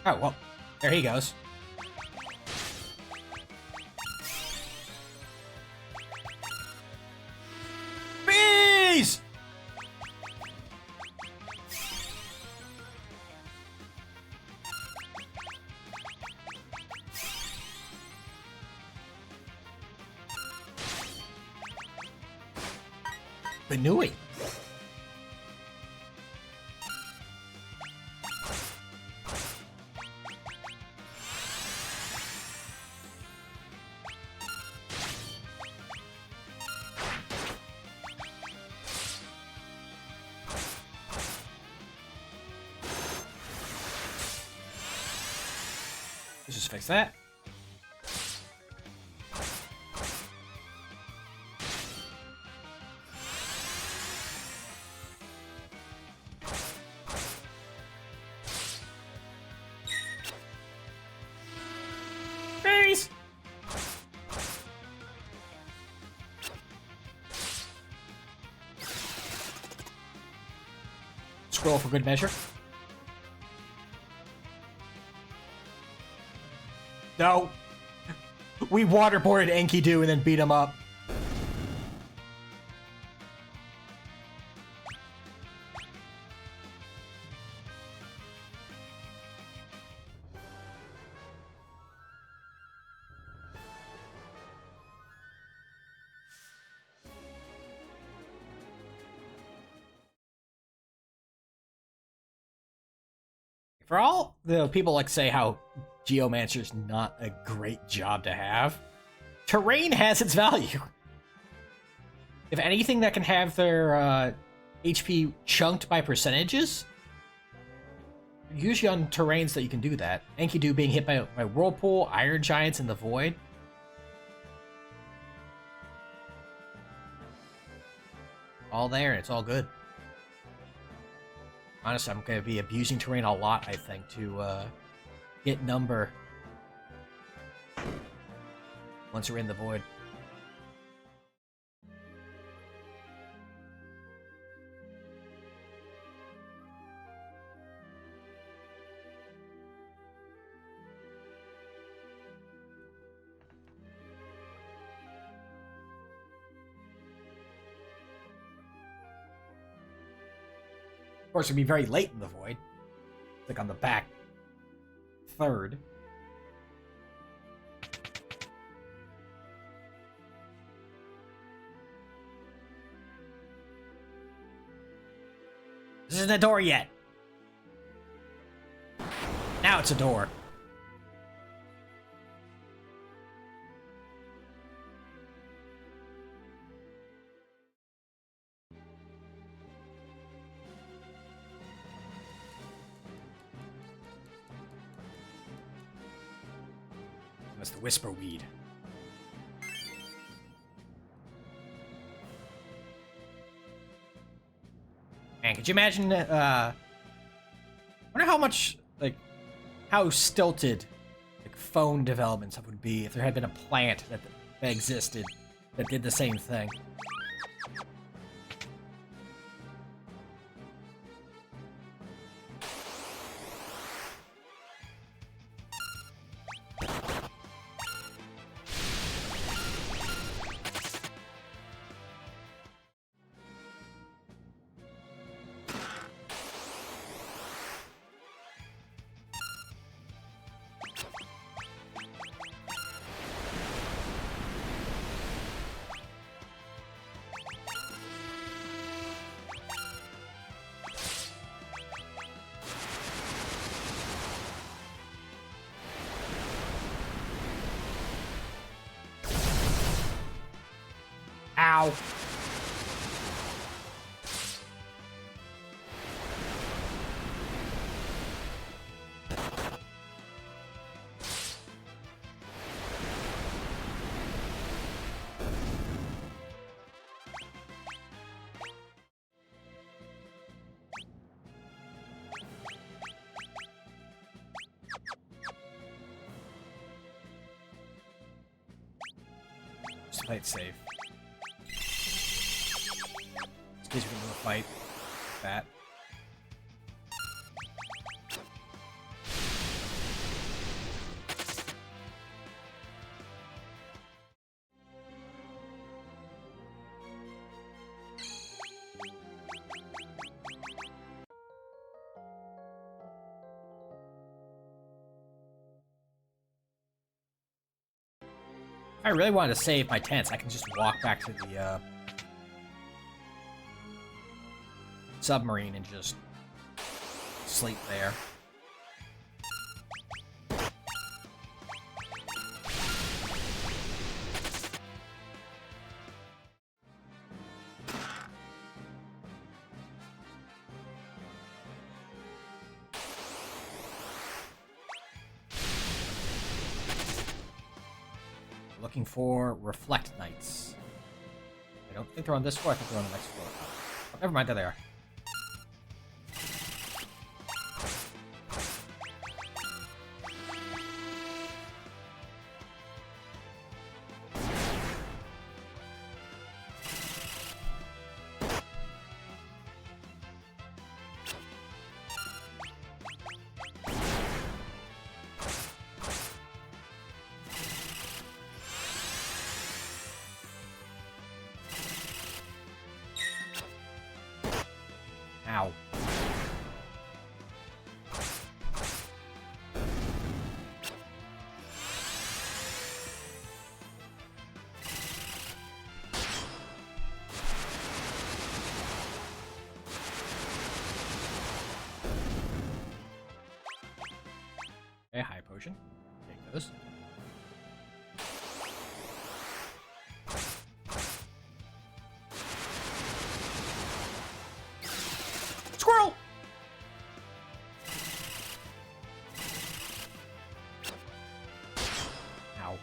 Oh, well, there he goes. Bees! Benui. Let's just fix that. Berries! Scroll for good measure. No. We waterboarded Enkidu and then beat him up. For all the people like say how Geomancer's not a great job to have, terrain has its value. If anything that can have their HP chunked by percentages, usually on terrains that you can do that. Enkidu being hit by Whirlpool, Iron Giants, and the Void. All there, and it's all good. Honestly, I'm going to be abusing terrain a lot, I think, to get number once we're in the Void. Of course, it'd be very late in the Void. Like on the back third. This isn't a door yet. Now it's a door. That's the whisper weed. Man, could you imagine? I wonder how much, like, how stilted, like, phone development stuff would be if there had been a plant that existed that did the same thing. Ow. Just play it safe. In case we can do a fight like that. If I really wanted to save my tents, I can just walk back to the submarine and just sleep there. Looking for Reflect Knights. I don't think they're on this floor, I think they're on the next floor. Oh, never mind, there they are. Ow. Okay, high potion. Take those. Squirrel! Ow.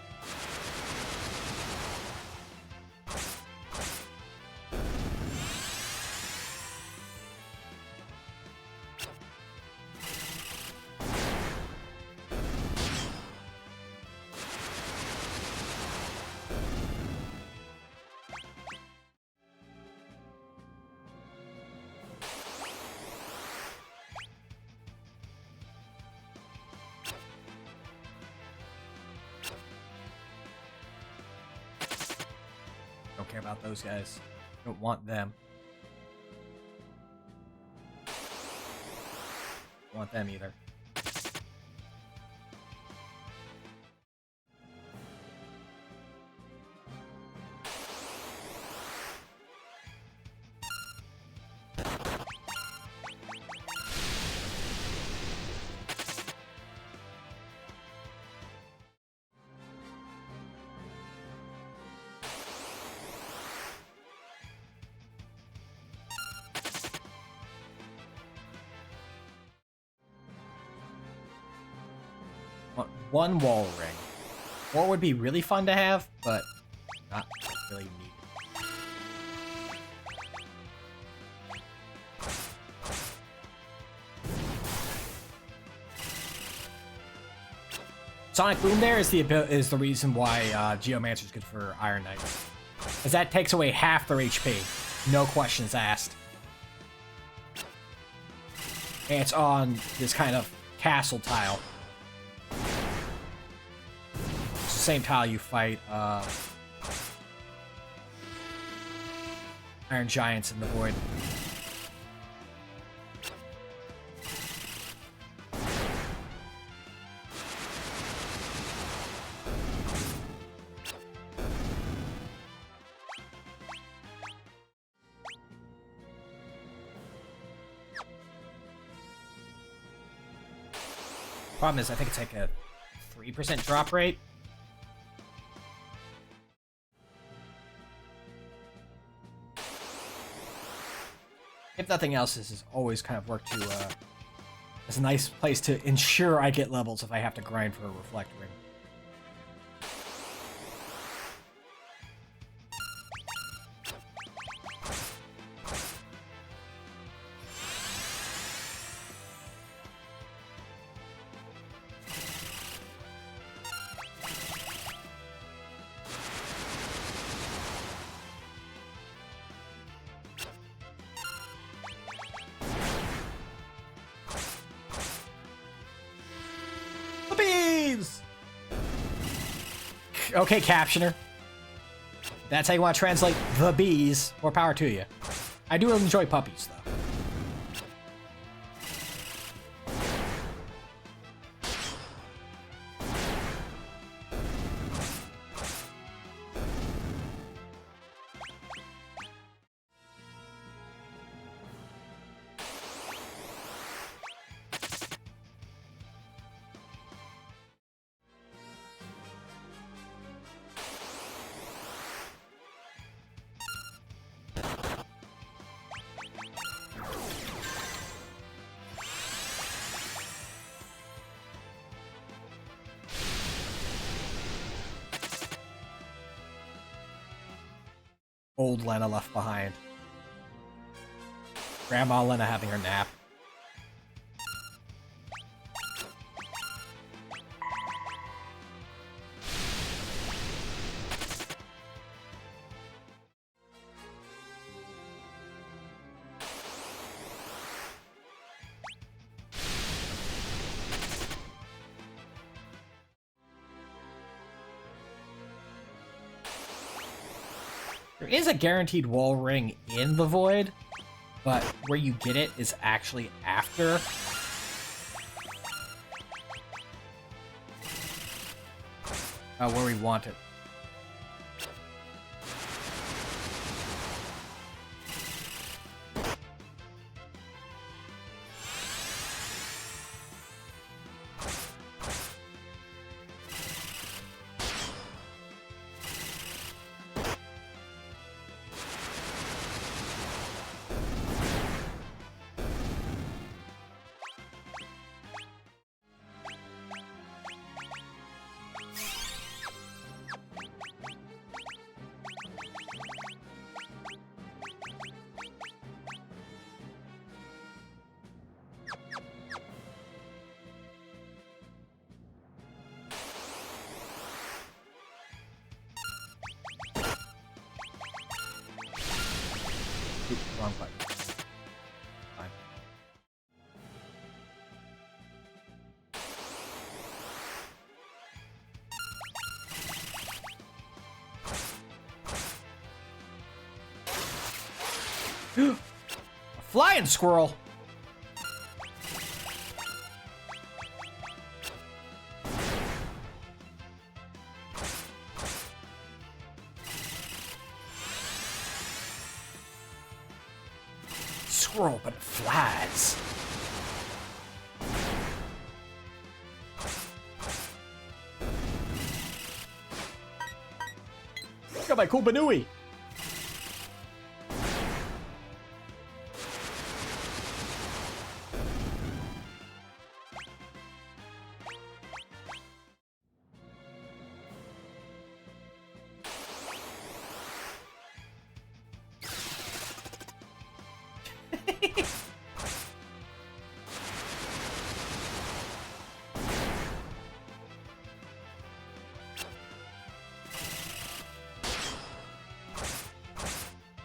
Don't care about those guys. Don't want them. Don't want them either. Want one wall ring. Or would be really fun to have, but not really needed. Sonic Boom there is the reason why Geomancer's good for Iron Knights. As that takes away half their HP. No questions asked. And it's on this kind of castle tile. It's the same tile you fight Iron Giants in the Void. Problem is, I think it's like a 3% drop rate. If nothing else, this has always kind of worked to, as a nice place to ensure I get levels if I have to grind for a Reflect Ring. Okay, Captioner. That's how you want to translate the bees. More power to you. I do enjoy puppies, though. Old Lena left behind. Grandma Lena having her nap. There is a guaranteed wall ring in the Void, but where you get it is actually after. Where we want it. Oops, wrong button. Fine. A flying squirrel! Squirrel, but it flies. Got my cool Banui.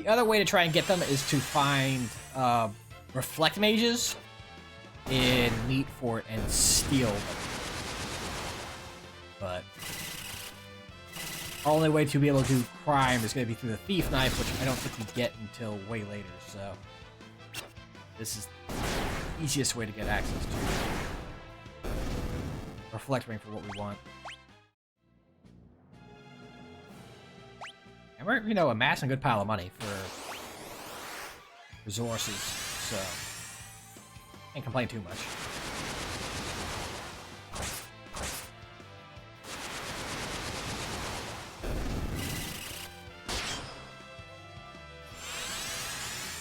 The other way to try and get them is to find reflect mages in Neat Fort and steal them. But our only way to be able to do crime is going to be through the thief knife, which I don't think we get until way later. So this is the easiest way to get access to reflect ring for what we want. And we're, you know, amassing a good pile of money for resources, so can't complain too much.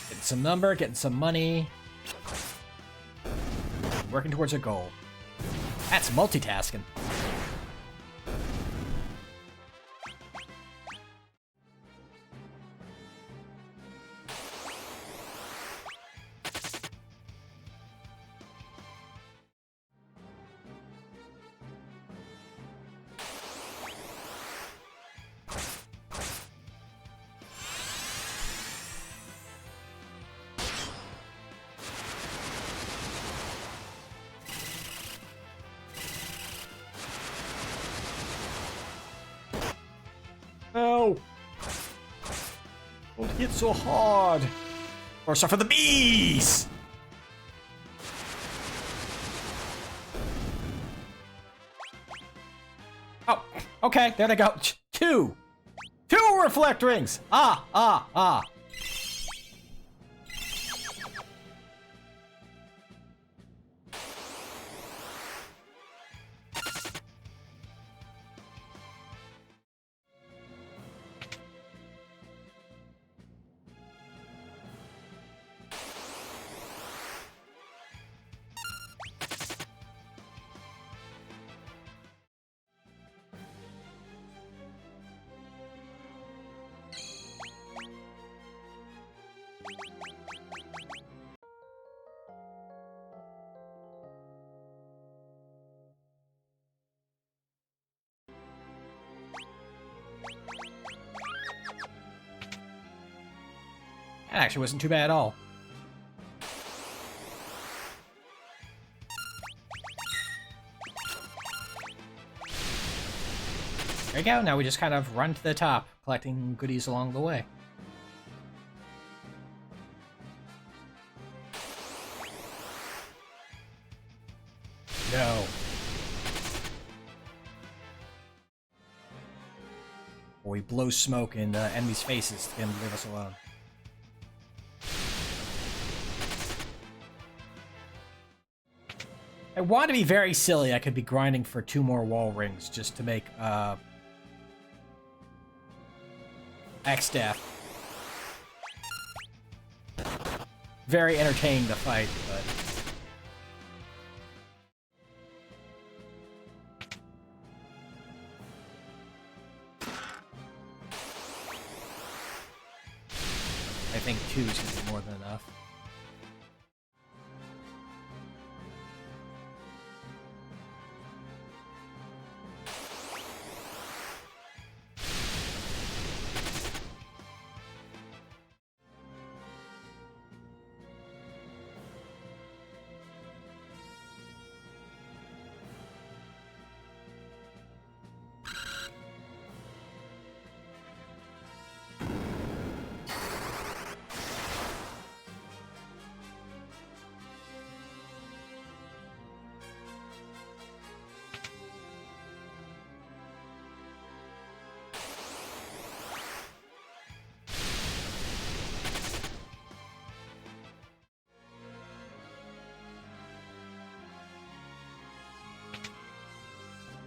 Getting some number, getting some money. Working towards a goal. That's multitasking. No! Don't hit so hard! Or suffer the bees! Oh, okay, there they go. Two! Two reflect rings! Ah! That actually wasn't too bad at all. There you go, now we just kind of run to the top, collecting goodies along the way. No. Or we blow smoke in enemies' faces to get them to leave us alone. I want to be very silly. I could be grinding for 2 more wall rings just to make X-Staff very entertaining to fight, but I think 2 is going to be more than enough.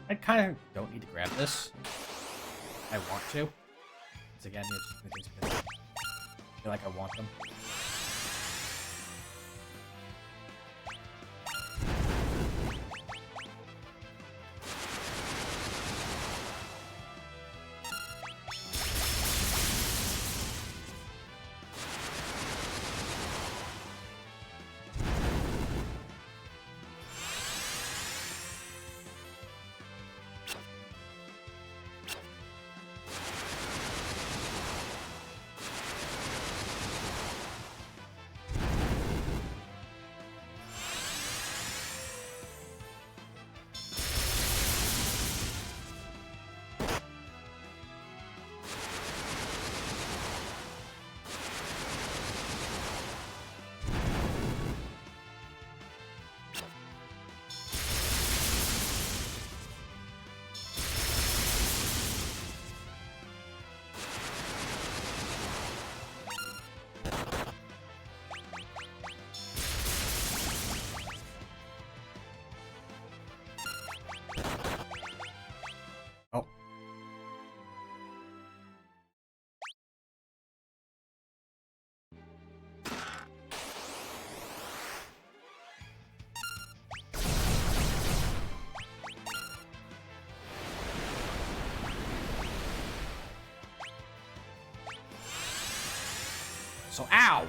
I kind of don't need to grab this. I want to. Because again, it's just things because I feel like I want them. So, ow!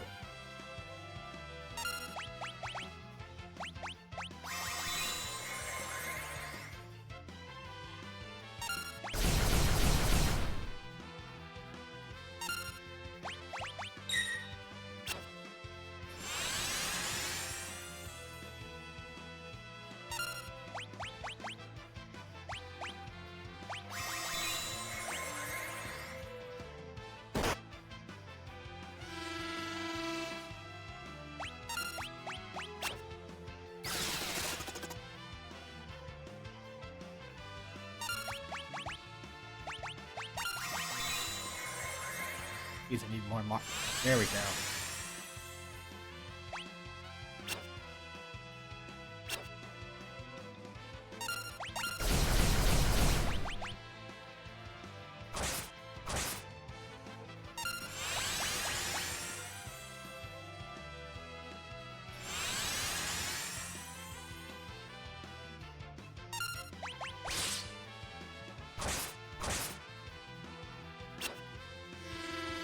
Geez, I need more mark. There we go.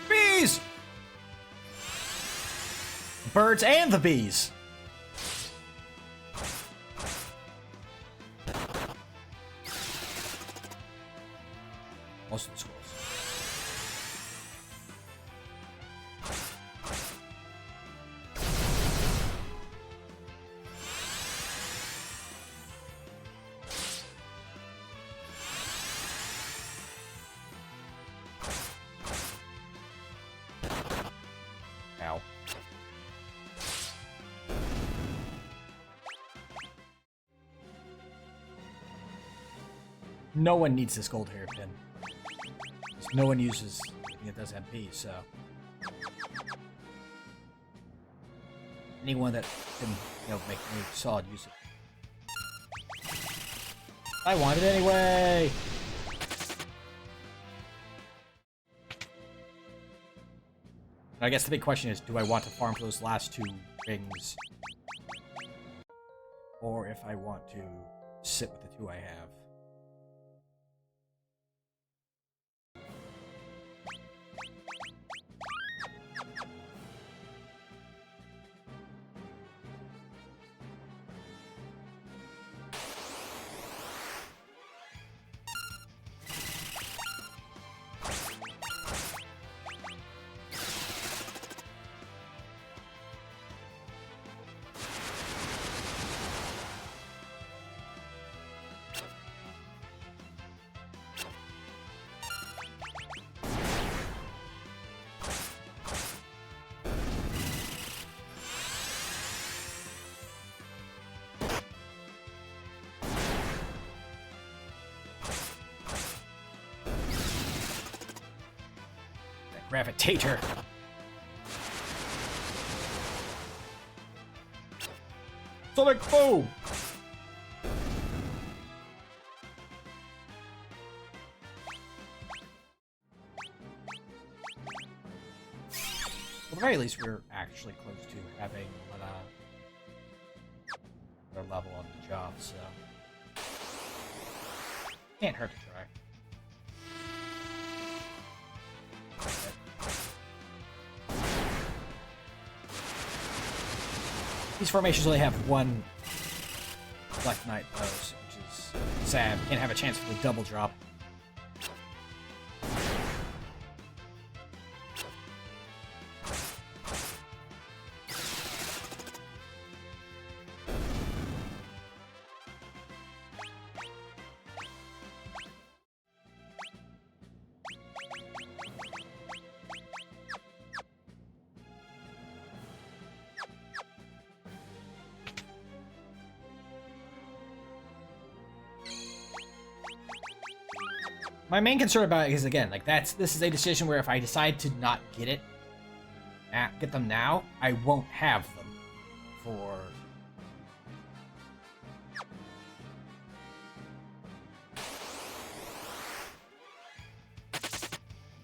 Bees! Birds and the bees! Most of the schools. Ow. No one needs this gold hairpin. Because no one uses anything that does MP, so. Anyone that can, make any solid use of it. I want it anyway! I guess the big question is, do I want to farm for those last 2 rings? Or if I want to sit with the 2 I have. Gravitator. Sonic boom! At the very least, we're actually close to having another level on the job, so can't hurt to try. These formations only have 1 Black Knight pose, which is sad. We can't have a chance for the double drop. My main concern about it is, again, like this is a decision where if I decide to not get them now, I won't have them for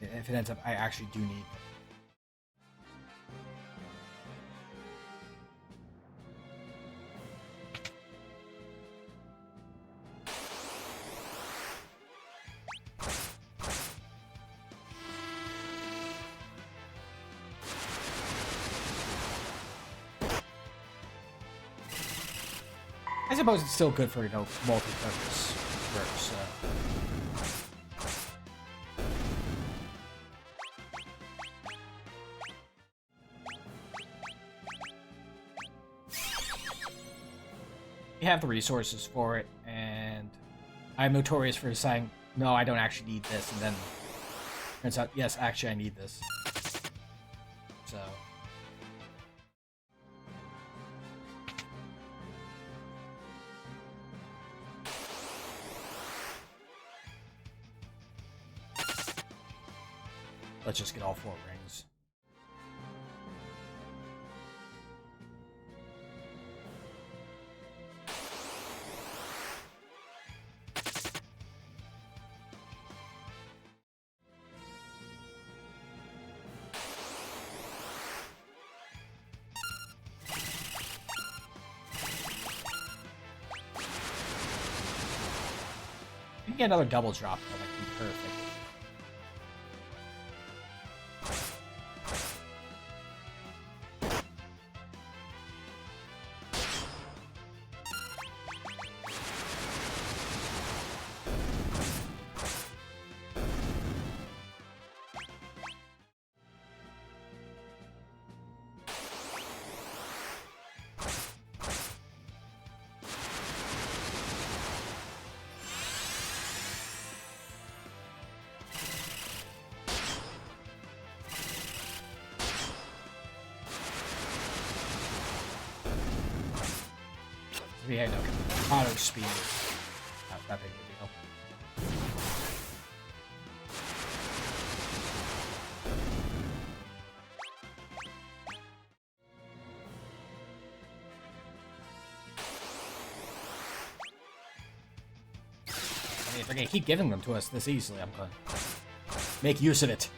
if it ends up I actually do need them. suppose it's still good for, you know, multi-purpose work, so. You have the resources for it, and I'm notorious for saying, no, I don't actually need this, and then turns out, yes, actually I need this. So. Let's just get all 4 rings. You can get another double drop, though, that would be perfect. Yeah, no, auto speed is not that big of a deal. I mean, if they're gonna keep giving them to us this easily, I'm gonna make use of it.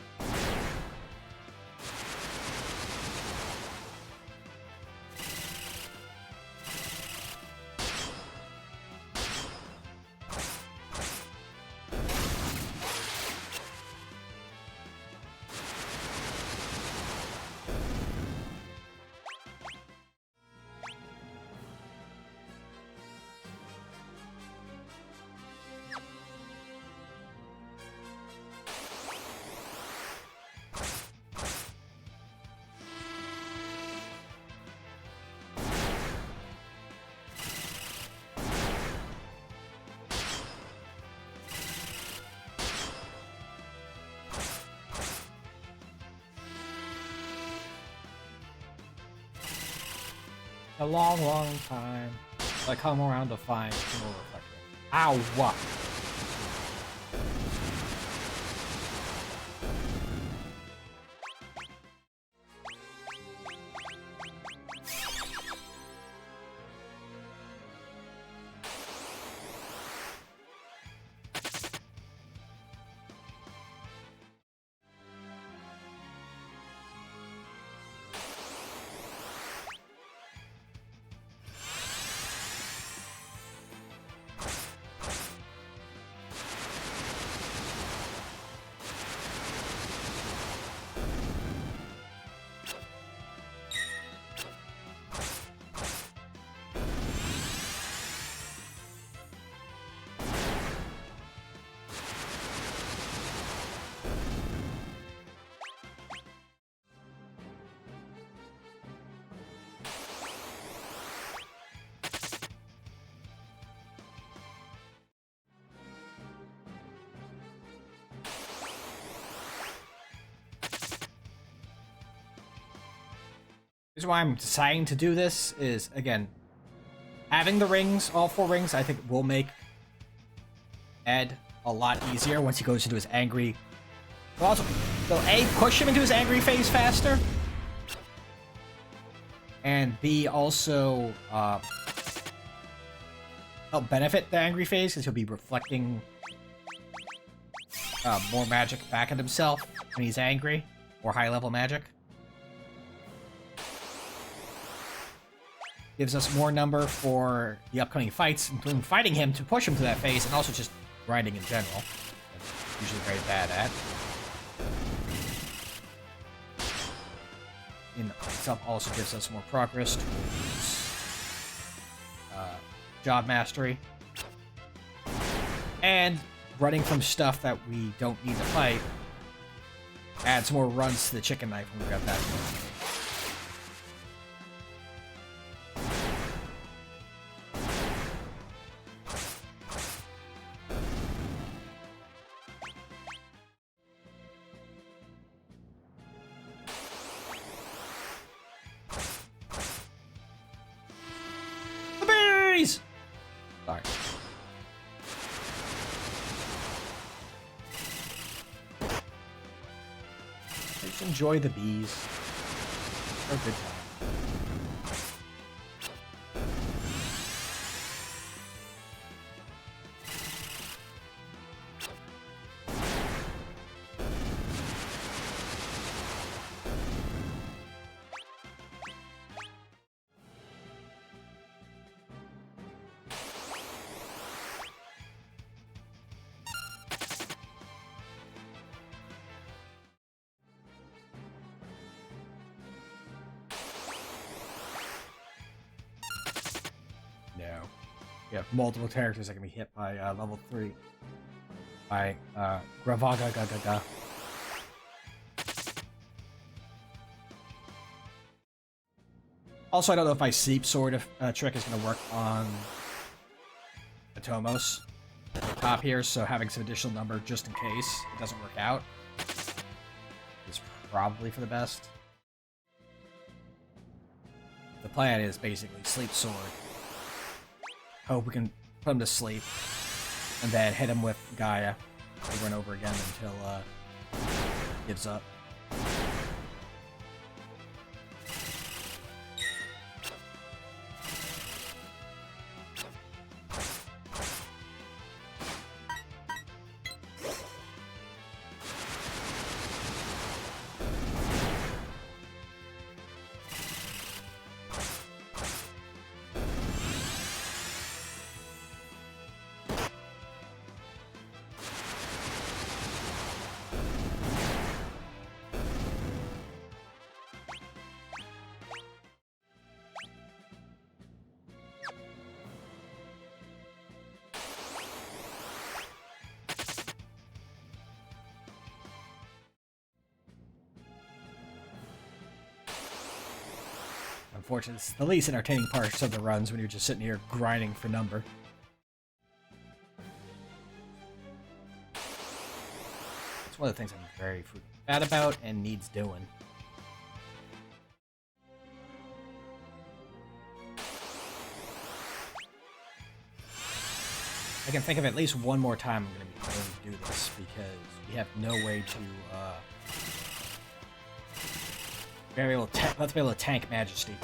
A long, long time. I come around to find more reflector. Ow, what? The reason why I'm deciding to do this is, again, having the rings, all 4 rings, I think will make Ed a lot easier once he goes into his angry. But also, they'll A, push him into his angry phase faster, and B, also help benefit the angry phase because he'll be reflecting more magic back at himself when he's angry, or high-level magic. Gives us more number for the upcoming fights, including fighting him to push him to that phase, and also just grinding in general. I'm usually very bad at. In itself also gives us more progress towards job mastery. And running from stuff that we don't need to fight adds more runs to the chicken knife when we got that one. The berries! Sorry. Just enjoy the bees. They're a good time. No. You have multiple characters that can be hit by level 3. By Gravagagaga. Also, I don't know if my sleep sword trick is going to work on Atomos at the top here, so having some additional number just in case it doesn't work out is probably for the best. The plan is basically sleep sword. Hope we can put him to sleep, and then hit him with Gaia over and over again until he gives up. Unfortunately, it's the least entertaining parts of the runs when you're just sitting here grinding for number. It's one of the things I'm very bad about and needs doing. I can think of at least one more time I'm going to do this because we have no way to let's be able to tank Majesty.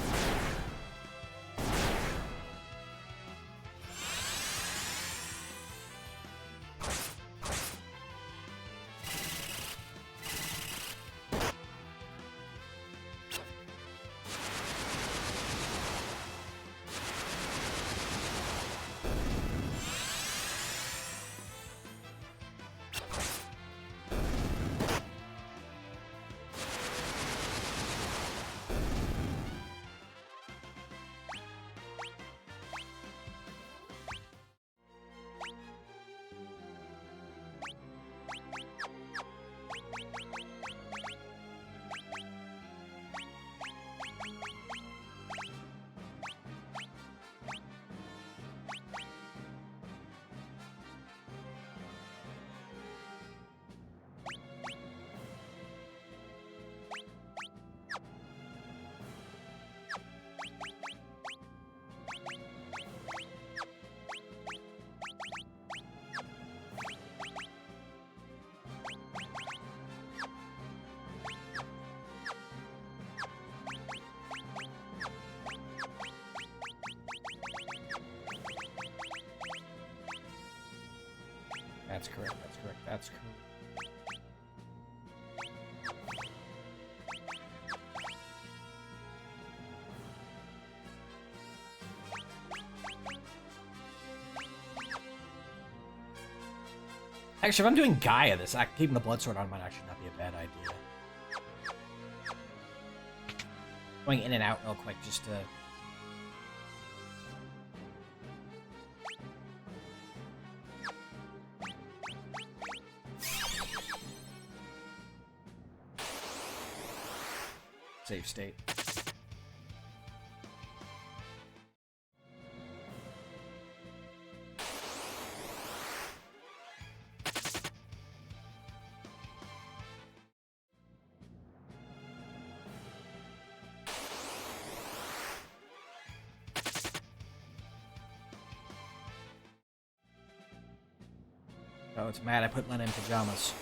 That's correct, that's correct, that's correct. Actually, if I'm doing Gaia, keeping the Blood Sword on might actually not be a bad idea. Going in and out real quick just to save state. Oh, it's mad I put Len in pajamas.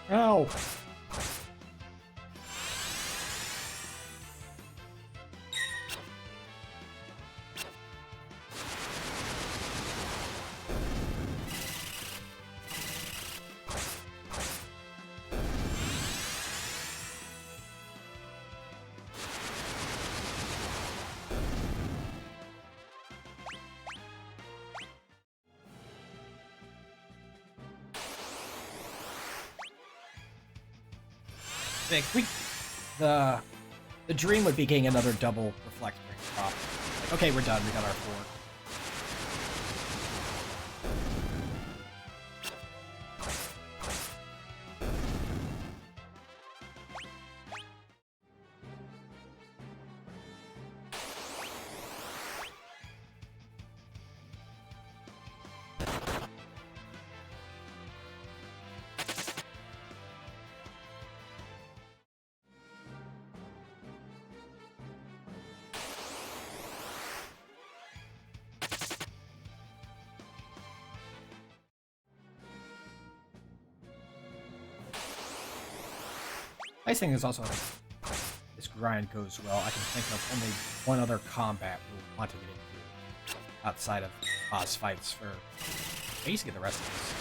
Ow! The dream would be getting another double reflect ring drop. Like, okay, we're done. We got our 4. Nice thing is also, if this grind goes well, I can think of only one other combat we'll want to get into outside of boss fights for basically the rest of this.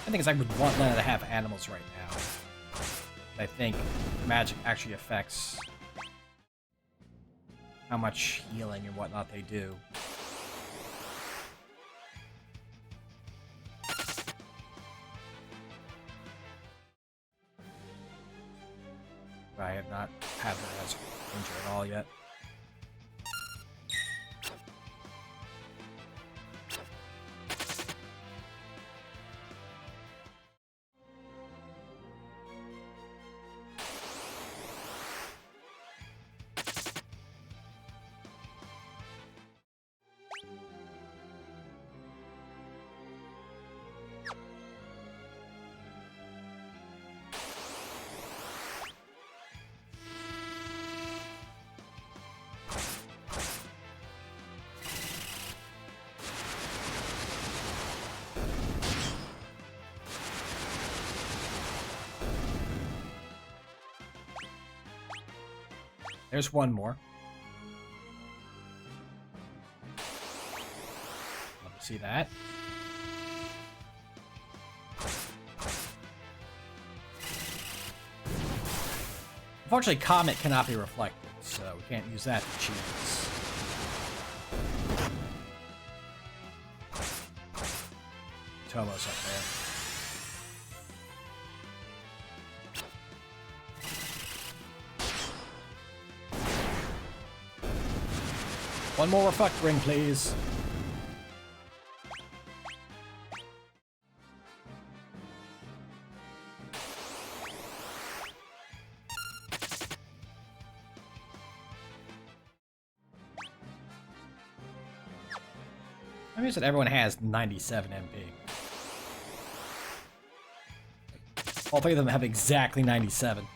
I think I would want Lena to have animals right now. I think magic actually affects how much healing and whatnot they do. But I have not had her as injured at all yet. There's one more. Love to see that. Unfortunately, Comet cannot be reflected, so we can't use that to cheat us. Tomo's up there. One more reflect ring, please. That means that everyone has 97 MP. All three of them have exactly 97.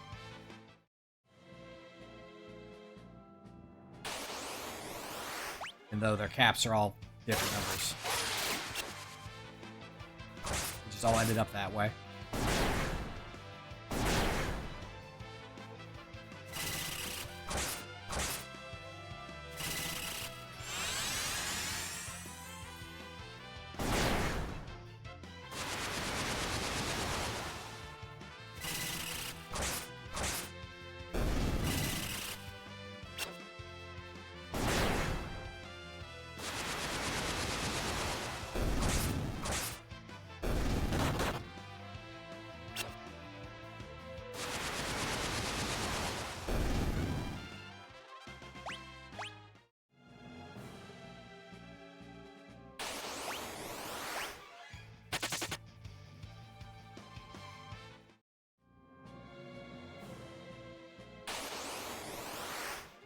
And though their caps are all different numbers. It just all ended up that way.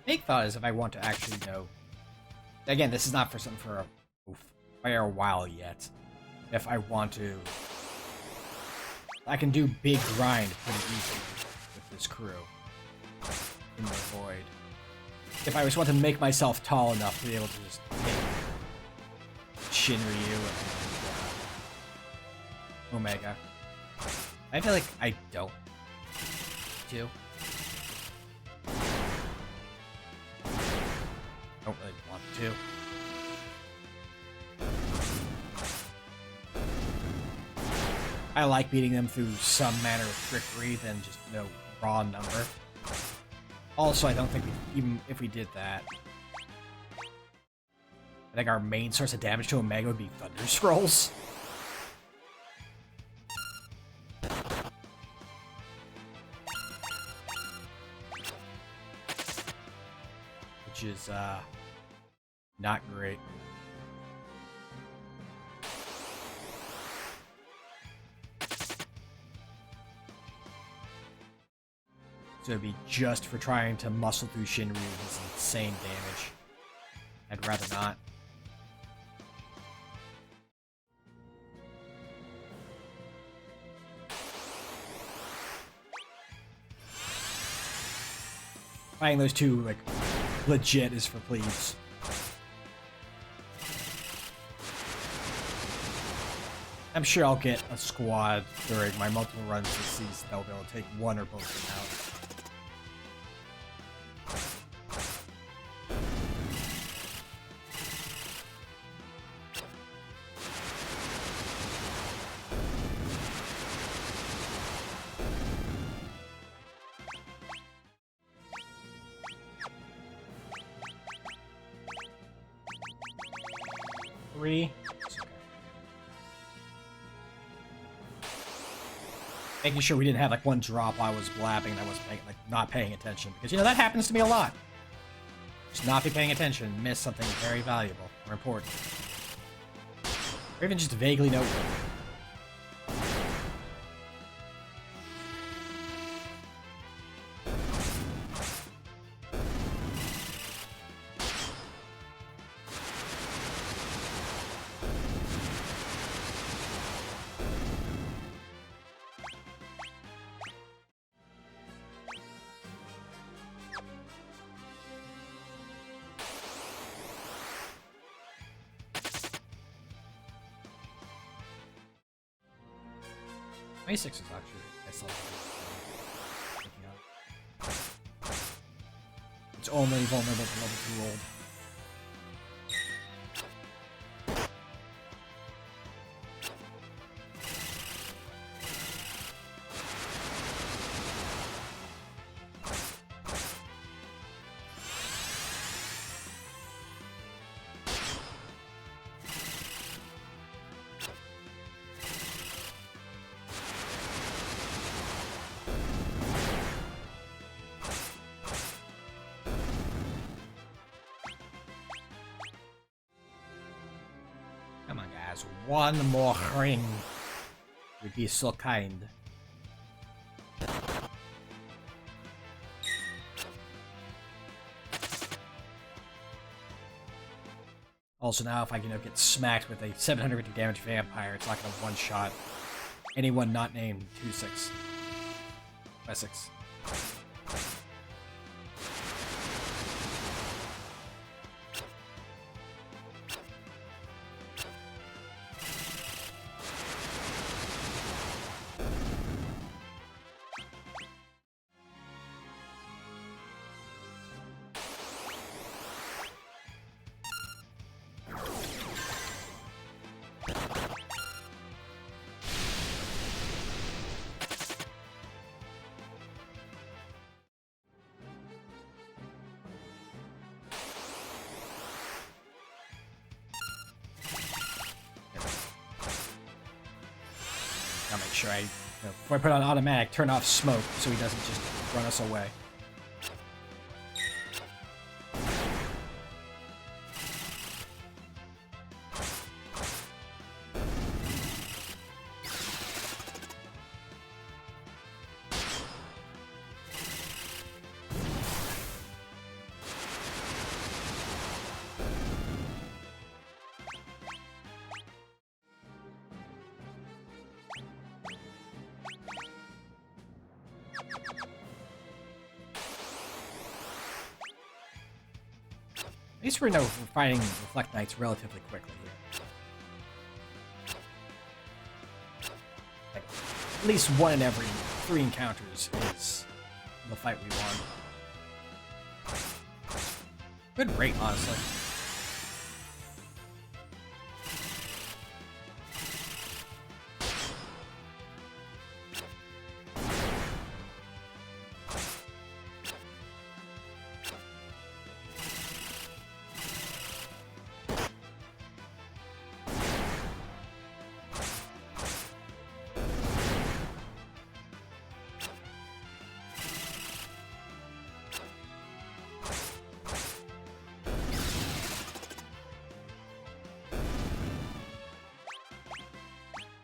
Big thought is if I want to actually know. Again, this is not for something for a fair while yet. If I want to, I can do big grind pretty easily with this crew in the void. If I just want to make myself tall enough to be able to just take Shinryu and Omega. I feel like I don't do. Don't really want to. I like beating them through some manner of trickery than just no raw number. Also, I don't think even if we did that, I think our main source of damage to Omega would be Thunder Scrolls. Which is, not great. So it'd be just for trying to muscle through Shinryu with his insane damage. I'd rather not. Fighting those two, like, legit is for plebes. I'm sure I'll get a squad during my multiple runs this season that'll be able to take one or both of them out. Three. Making sure we didn't have like one drop while I was blabbing and I wasn't paying, like not paying attention, because you know that happens to me a lot. Just not be paying attention, miss something very valuable or important, or even just vaguely noteworthy. A6 is actually I saw it. It's only vulnerable to level 2 old. Come on, guys. One more ring. You'd be so kind. Also now, if I get smacked with a 750 damage vampire, it's not gonna one-shot anyone not named 2-6. Wessex. I'll make sure before I put on automatic, turn off smoke so he doesn't just run us away. At least we're fighting Reflect Knights relatively quickly here. Like, at least one in every 3 encounters is the fight we want. Good rate, honestly.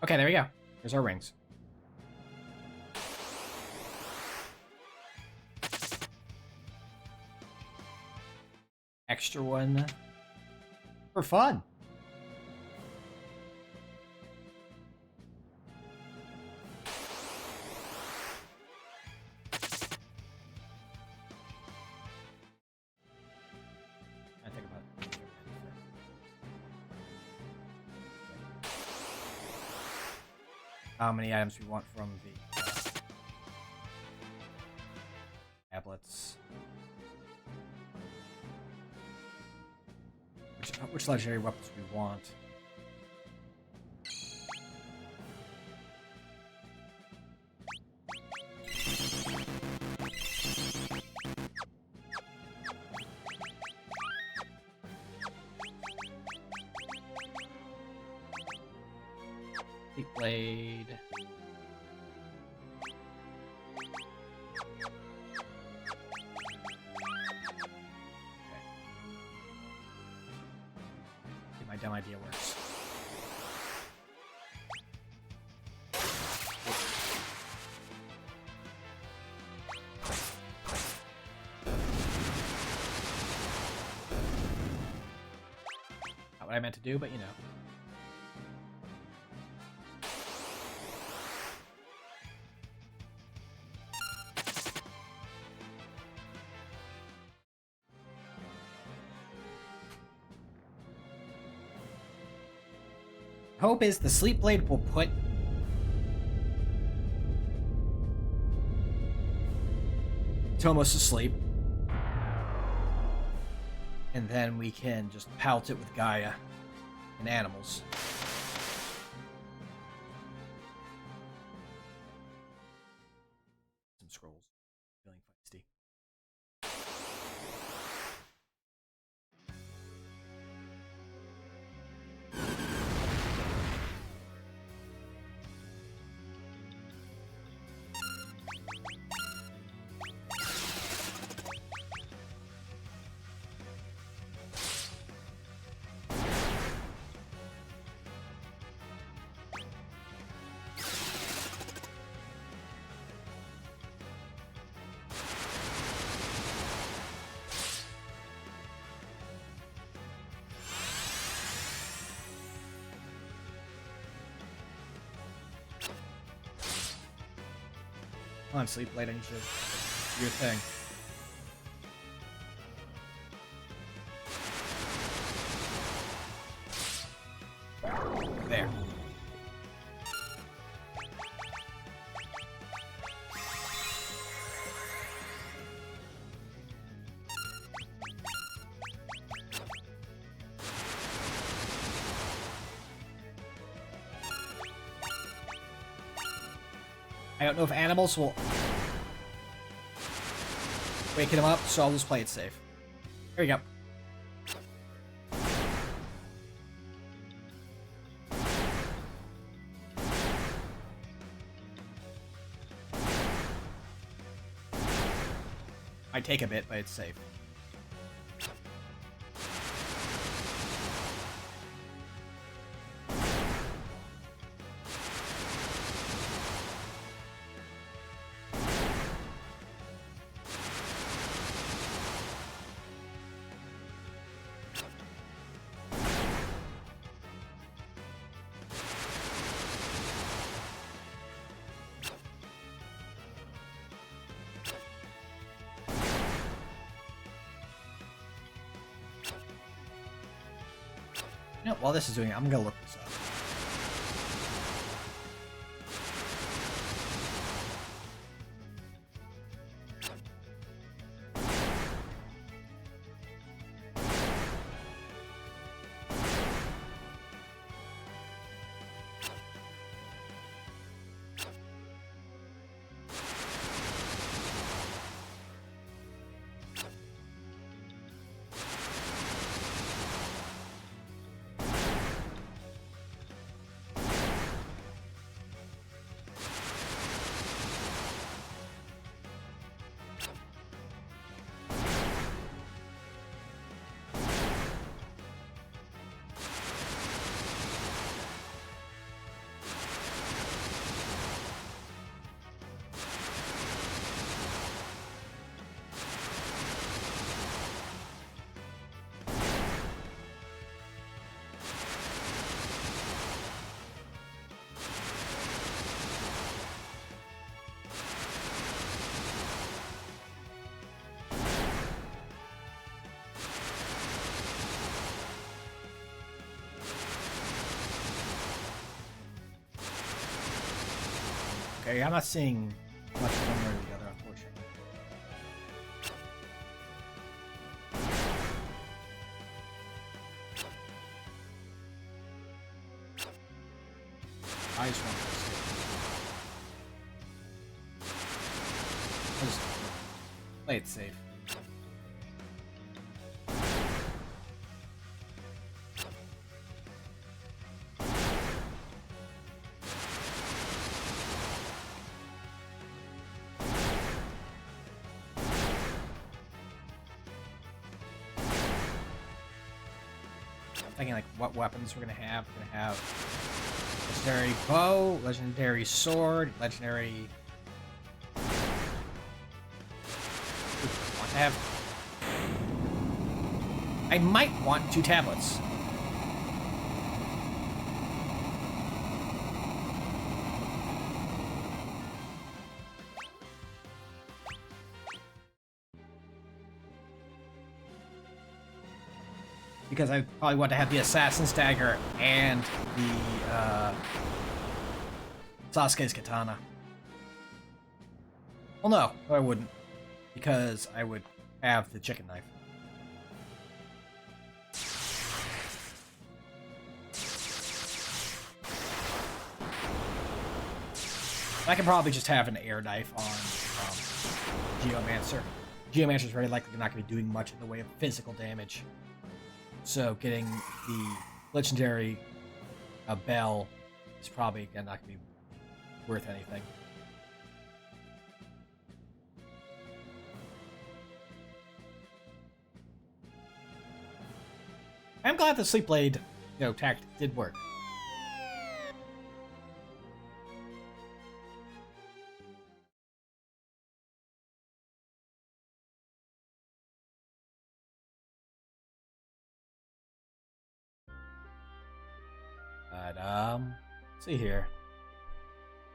Okay, there we go. Here's our rings. Extra one for fun. I think about it. How many items we want from the tablets. Which legendary weapons we want. Deep Blade. My dumb idea works. Not what I meant to do, but you know. Hope is the Sleep Blade will put Tomos to sleep. And then we can just pout it with Gaia and animals. Some scrolls. Feeling feisty. Come on, sleep late. I need you to do your thing. There. I don't know if animals will waking him up, so I'll just play it safe. There you go. Might take a bit, but it's safe. You know, while this is doing it, I'm gonna look this up. Okay, I'm not seeing much one way or the other, unfortunately. I just want to I'll just play it safe. Thinking like what weapons we're gonna have. We're gonna have legendary bow, legendary sword, legendary. Want to have? I might want 2 tablets. Because I probably want to have the Assassin's Dagger and the Sasuke's Katana. Well, no, I wouldn't. Because I would have the chicken knife. I can probably just have an air knife on Geomancer. Geomancer's very likely not going to be doing much in the way of physical damage. So getting the legendary bell is probably again not going to be worth anything. I'm glad the Sleep Blade, tactic did work. But, let's see here.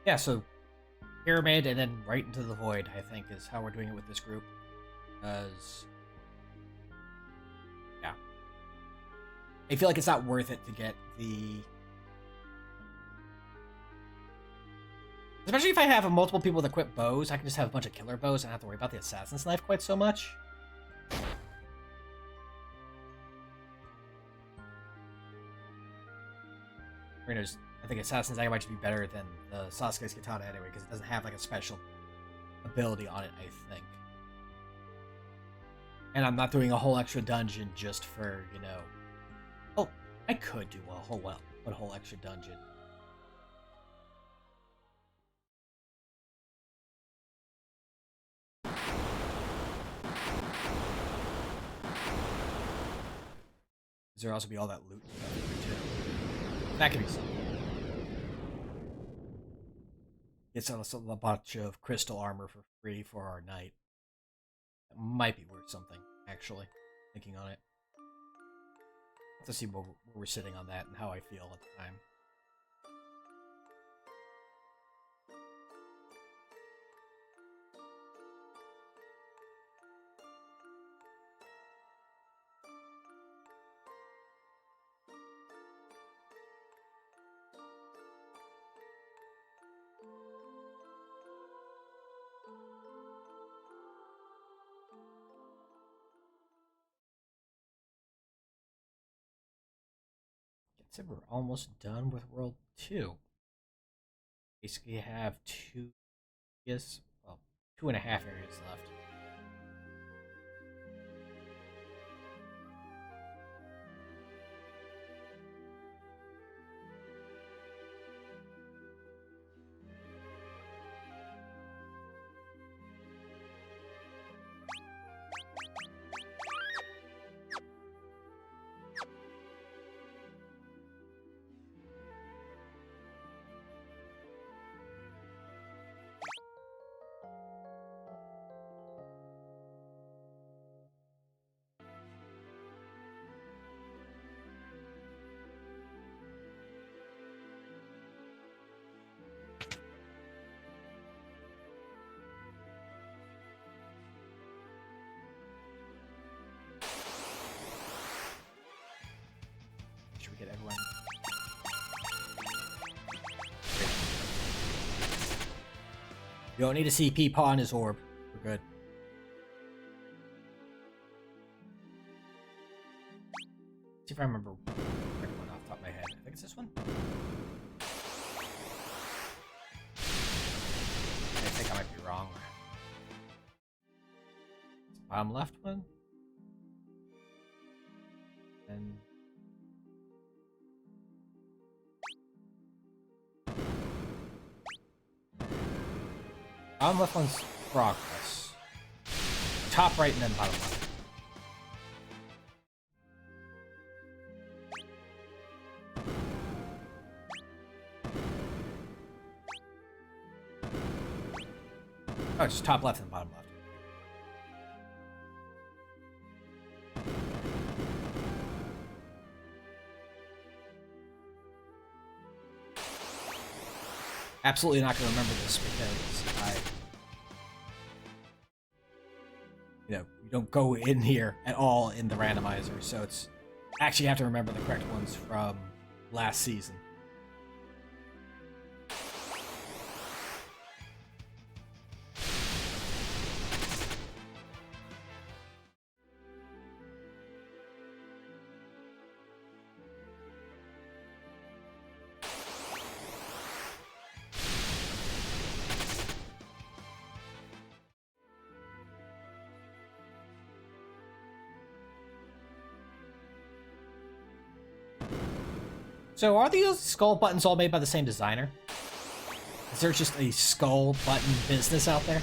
Yeah, so Pyramid and then right into the Void, I think, is how we're doing it with this group. Because, yeah. I feel like it's not worth it to get the... Especially if I have multiple people that equip bows, I can just have a bunch of killer bows and not have to worry about the Assassin's Knife quite so much. I think Assassin's Knife might just be better than the Sasuke's Katana anyway, because it doesn't have like a special ability on it, I think. And I'm not doing a whole extra dungeon just for, Oh, I could do a whole extra dungeon. Does there also be all that loot stuff too? That could be something. Get a bunch of crystal armor for free for our knight. That might be worth something, actually, thinking on it. Let's see where we're sitting on that and how I feel at the time. So we're almost done with World 2. Basically have 2.5 areas left. Should we get everyone? You don't need to see Peepaw on his orb. We're good. See if I remember one off the top of my head. I think it's this one. I think I might be wrong. Bottom left one. And bottom left one's progress. Top right and then bottom left. Oh, it's top left and bottom left. Absolutely not going to remember this because you don't go in here at all in the randomizer, so it's actually have to remember the correct ones from last season. So are these skull buttons all made by the same designer? Is there just a skull button business out there?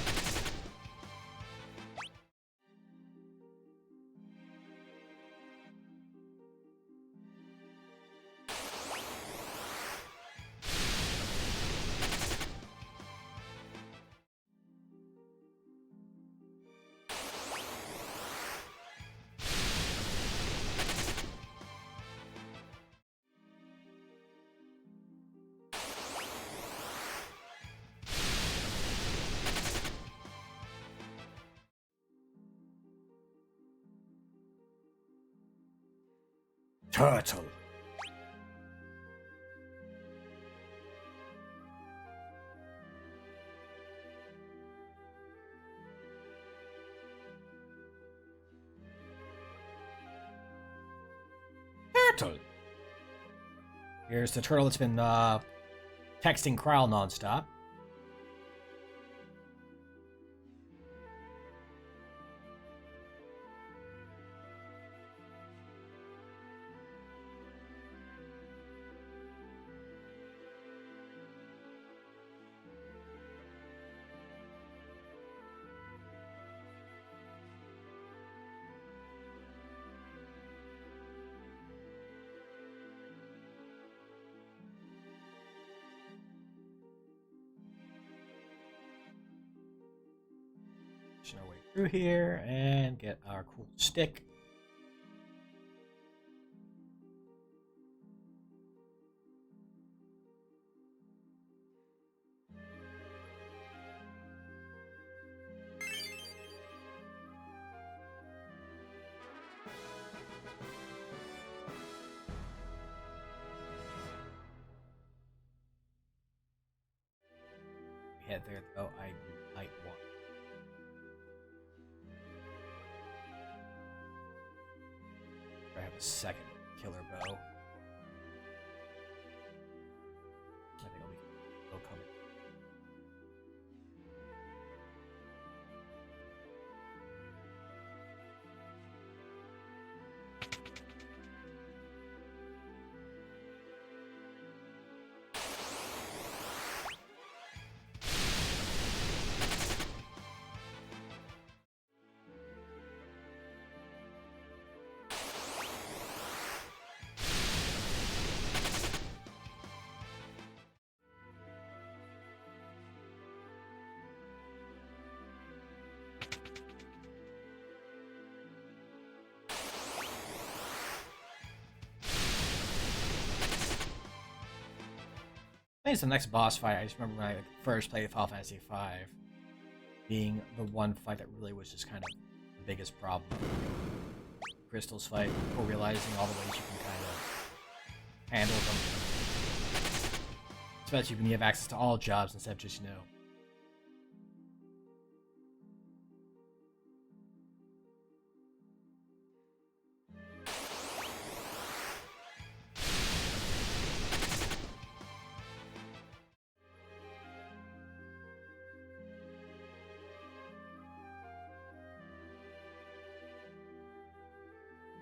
Turtle. Turtle. Here's the turtle that's been texting Kryle nonstop. Our way through here and get our cool stick. We head there though. I might want. I have a second killer bow. I think I'll come. I think it's the next boss fight. I just remember when I first played Final Fantasy V being the one fight that really was just kind of the biggest problem. Crystal's fight, before realizing all the ways you can kind of handle them. Especially when you have access to all jobs instead of just,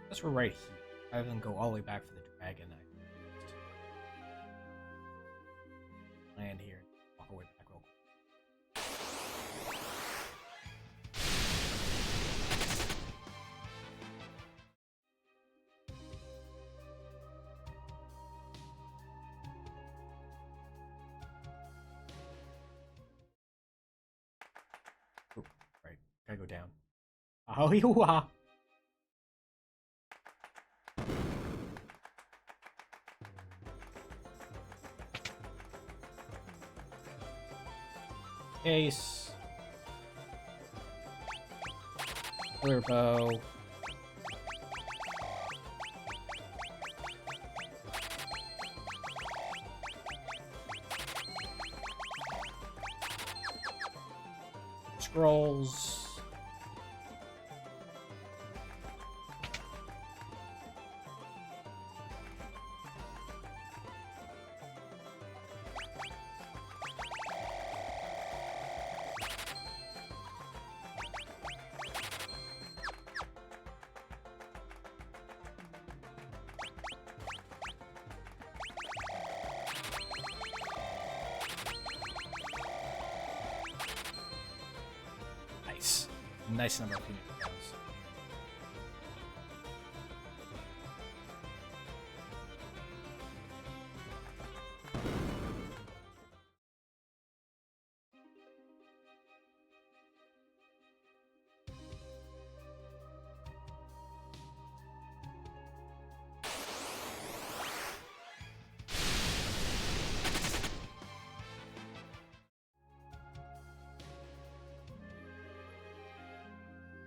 Guess we're right here, rather than go all the way back for the dragon. I land here, walk away back real quick. Oh, right, gotta go down. Oh, you Ace. Killer bow. Scrolls. nice number of Phoenix Downs.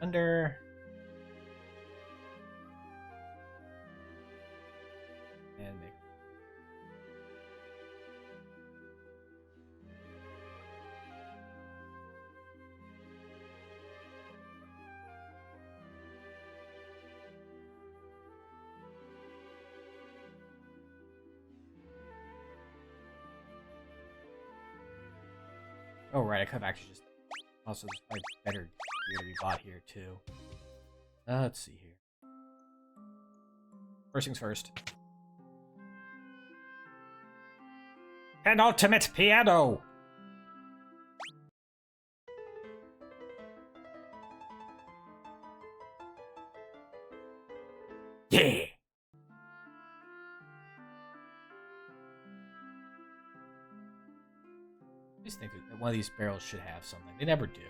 Under. And make. Oh right, I could have actually just also there's probably better gear to be bought here too. Let's see here. First things first. An ultimate piano! Yeah! I just think that one of these barrels should have something. They never do.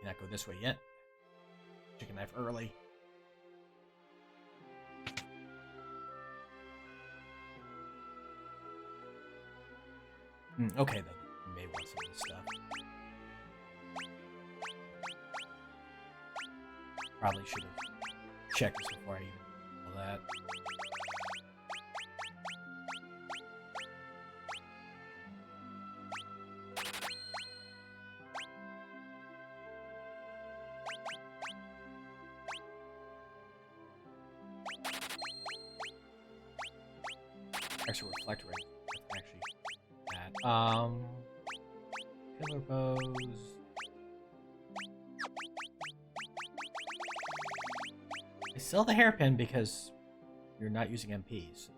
Not go this way yet. Chicken knife early. Okay, though. You may want some of this stuff. Probably should have checked this before I even did all that. Extra reflector rate. That's actually that. Pillar bows. I sell the hairpin because you're not using MPs.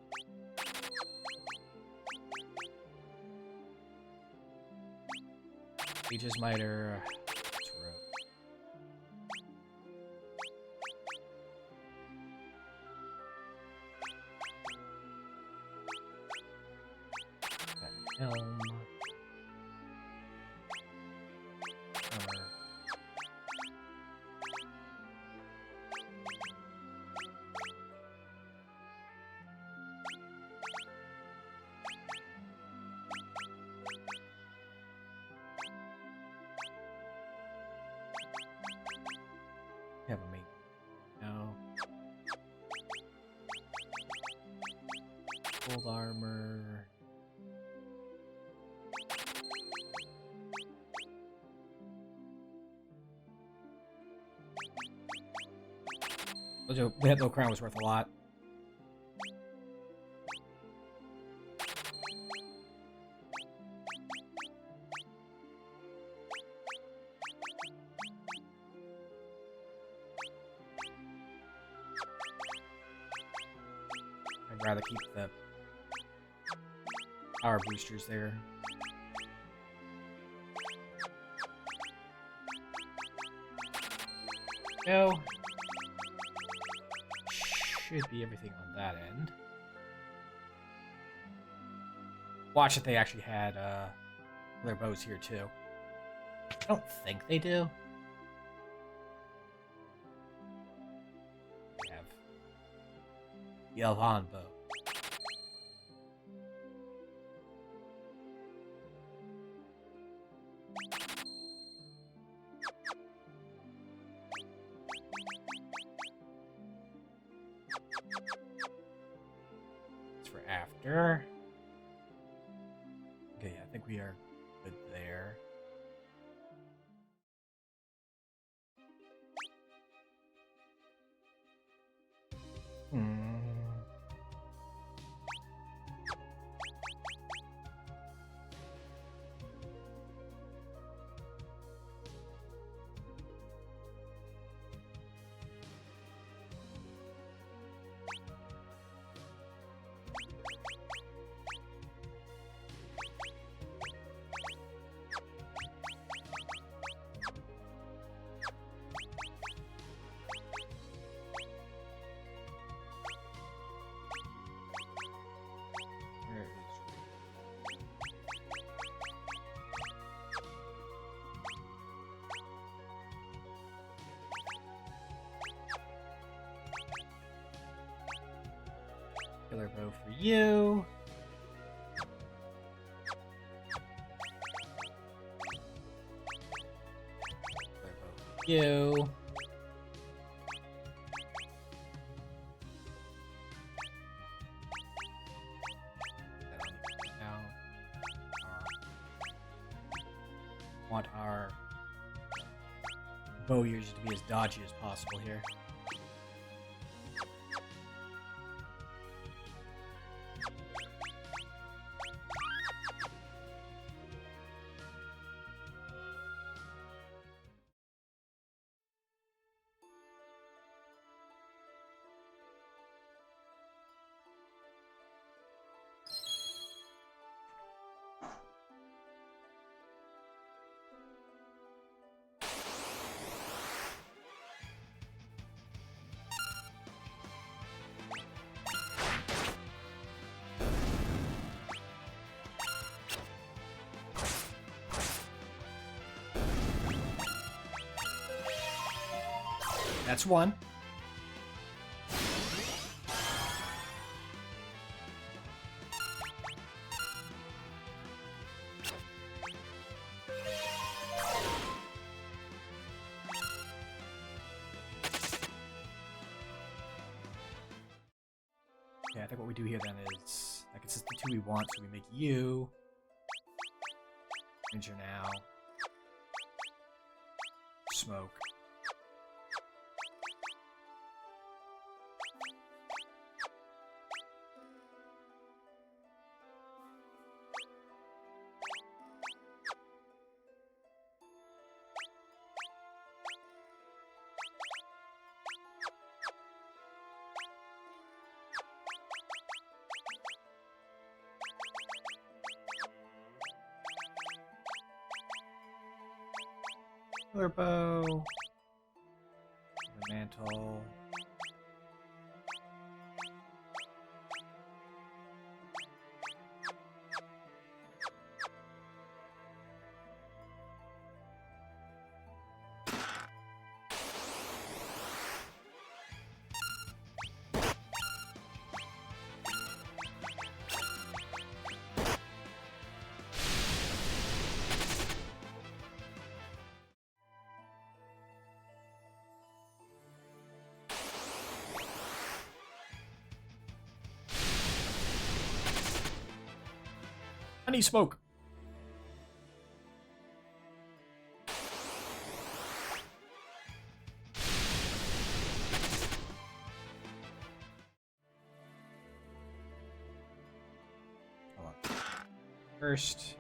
Aegis Miter. Helm. Armor. Have a mate. No. Gold armor. That little crown was worth a lot. I'd rather keep the power boosters there. Go. Should be everything on that end. Watch if they actually had their bows here too. I don't think they do. They have the Elvan bow. After. Okay, I think we are good there. Another bow for you. Another bow for you. Want our bow users to be as dodgy as possible here. That's one. Yeah, I think what we do here then is, like, it's just the two we want, so we make you Ranger now. Smoke. Another bow. The mantle. I need smoke. Hold on. First.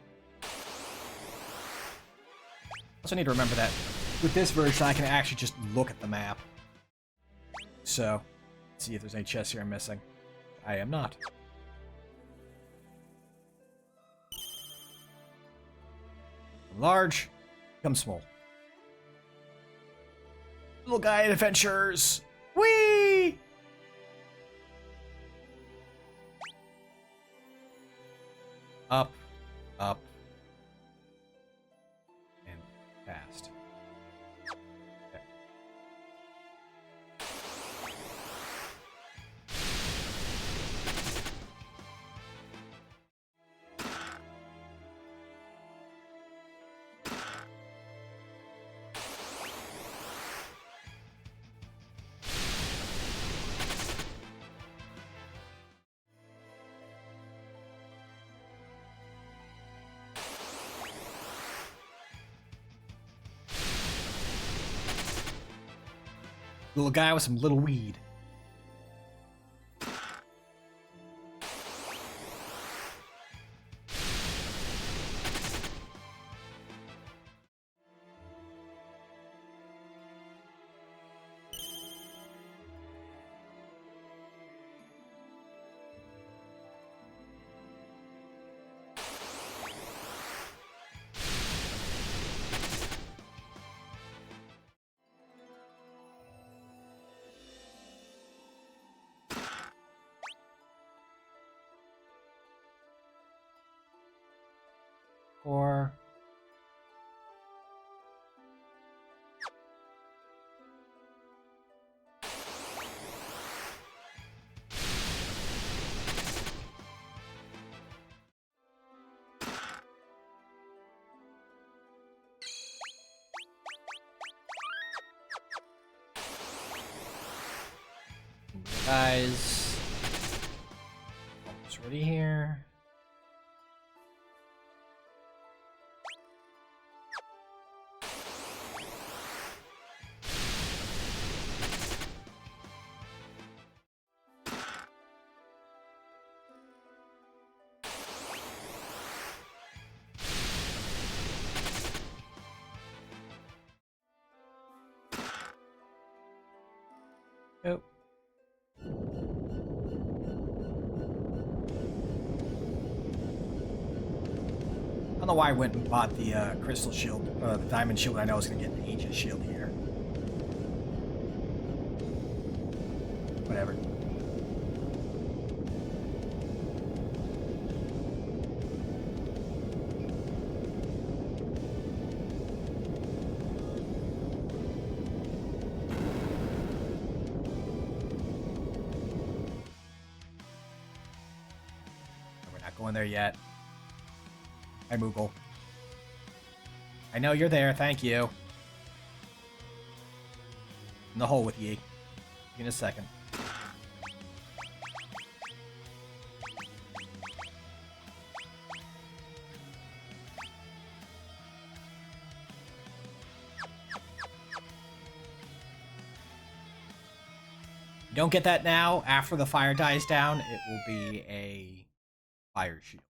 Also need to remember that with this version I can actually just look at the map. So, let's see if there's any chests here I'm missing. I am not. Large, become small. Little guy adventures. Whee! Up, up, and fast. Okay. Little guy with some little weed. guys. Almost ready here. Oh. I don't know why I went and bought the crystal shield, the diamond shield. I know I was gonna get an Aegis shield here. Whatever. Going there yet. Hi, Moogle. I know you're there, thank you. In the hole with ye. In a second. You don't get that now. After the fire dies down, it will be a fire shield.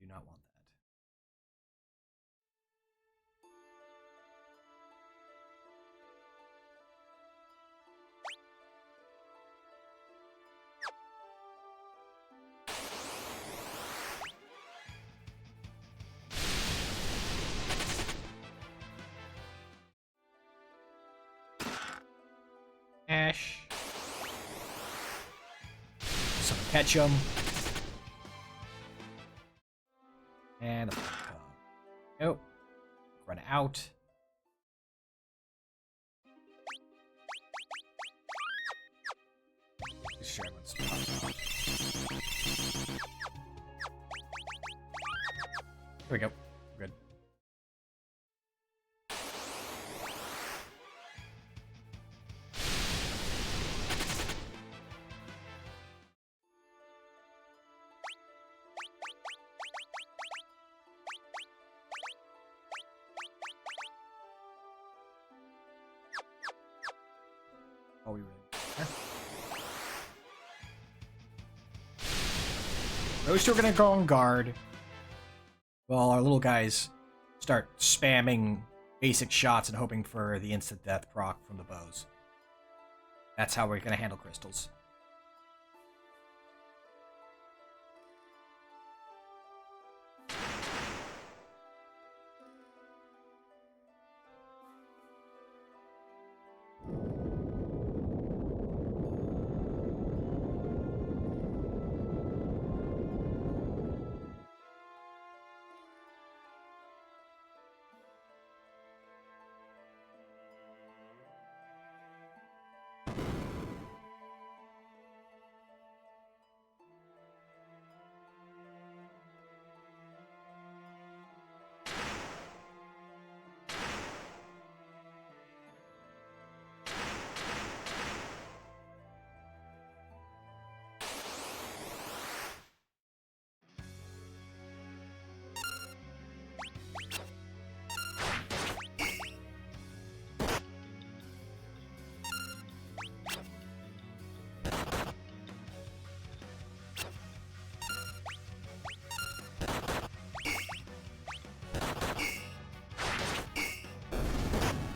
Do not want that. Ash. Some Ketchum. And a nope. Run out. Sure, here we go. Good. Are we ready? Those two are gonna go on guard. While our little guys start spamming basic shots and hoping for the instant death proc from the bows. That's how we're gonna handle crystals.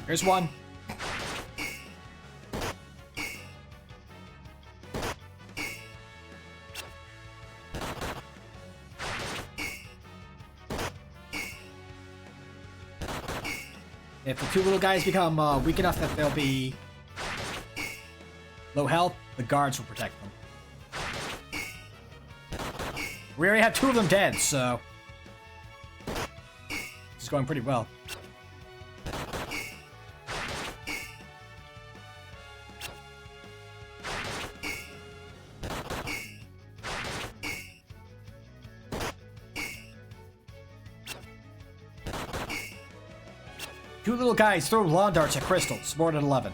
Here's one. If the two little guys become weak enough that they'll be low health, the guards will protect them. We already have two of them dead, so it's going pretty well. Two little guys throw lawn darts at crystals. More than 11.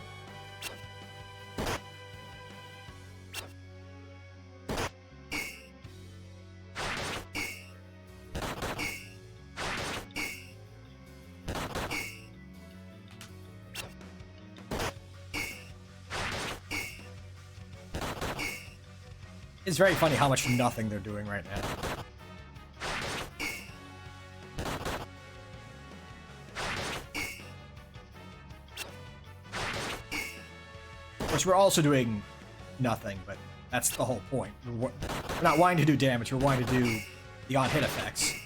It's very funny how much nothing they're doing right now. Of course, we're also doing nothing, but that's the whole point. We're not wanting to do damage, we're wanting to do the on-hit effects.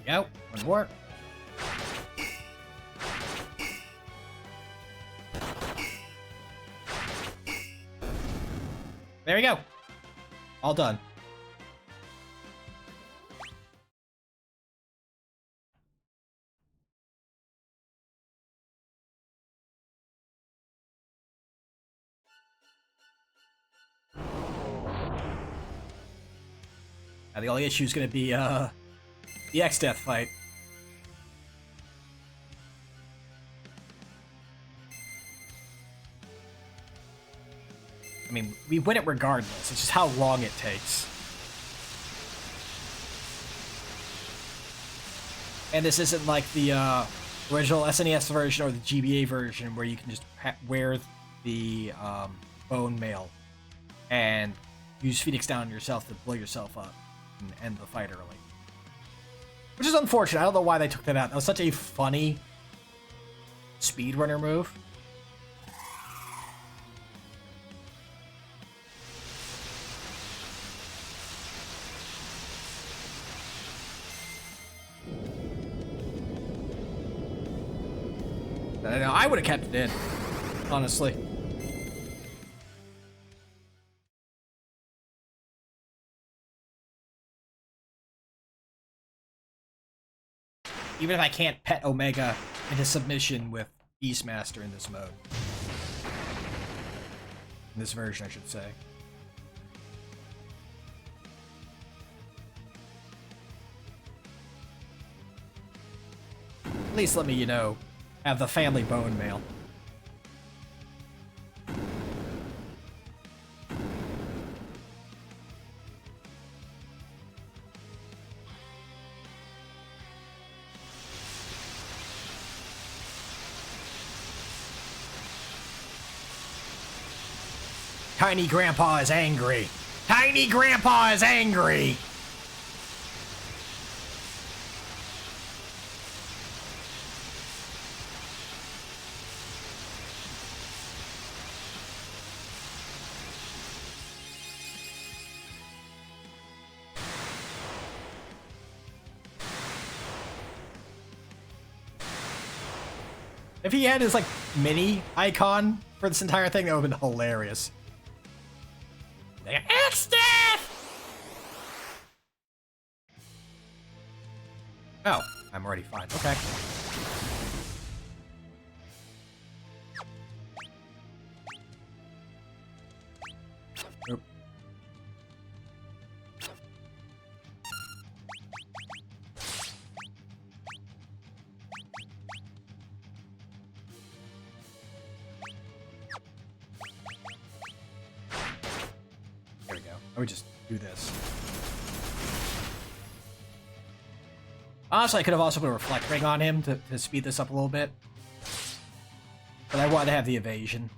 There we go. One more. There we go. All done. Now the only issue is going to be the X-Death fight. I mean, we win it regardless. It's just how long it takes. And this isn't like the original SNES version or the GBA version where you can just wear the bone mail and use Phoenix Down yourself to blow yourself up and end the fight early. Which is unfortunate. I don't know why they took that out. That was such a funny speedrunner move. I would have kept it in, honestly. Even if I can't pet Omega into submission with Beastmaster in this mode. In this version, I should say. At least let me, you know, have the family bone mail. Tiny Grandpa is angry. Tiny Grandpa is angry. If he had his, like, mini icon for this entire thing, that would have been hilarious. X-Death! Oh, I'm already fine. Okay. Oop. There we go. I would just do this. Honestly, I could have also put a reflect ring on him to speed this up a little bit. But I wanted to have the evasion.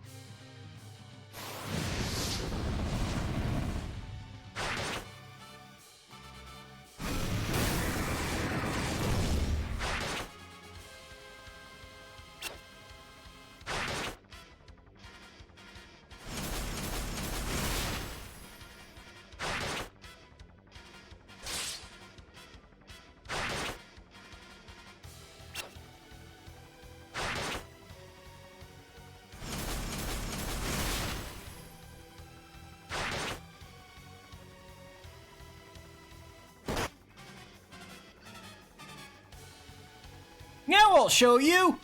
Now I'll show you!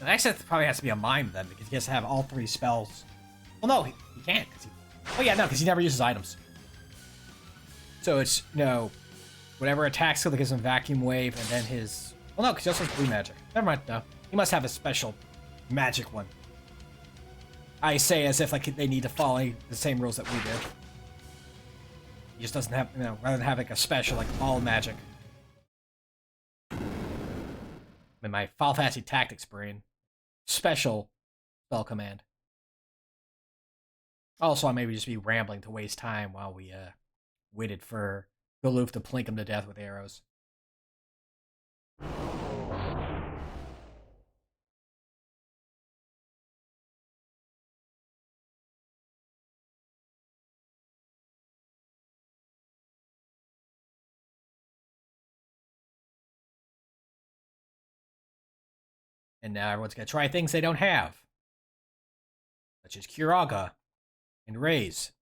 Actually, that probably has to be a mime then, because he has to have all 3 spells. Well, no, he can't. Oh yeah, no, because he never uses items. So it's, whatever attack skill that gives him Vacuum Wave, and then his... Well, no, because he also has Blue Magic. Never mind, no. He must have a special magic one. I say as if, like, they need to follow the same rules that we do. He just doesn't have, rather than have, like, a special, like, all magic. In my Final Fantasy Tactics brain. Special spell command. Also, I maybe just be rambling to waste time while we, waited for Galoof to plink him to death with arrows. And now everyone's gonna try things they don't have. Such as Curaga and Raise.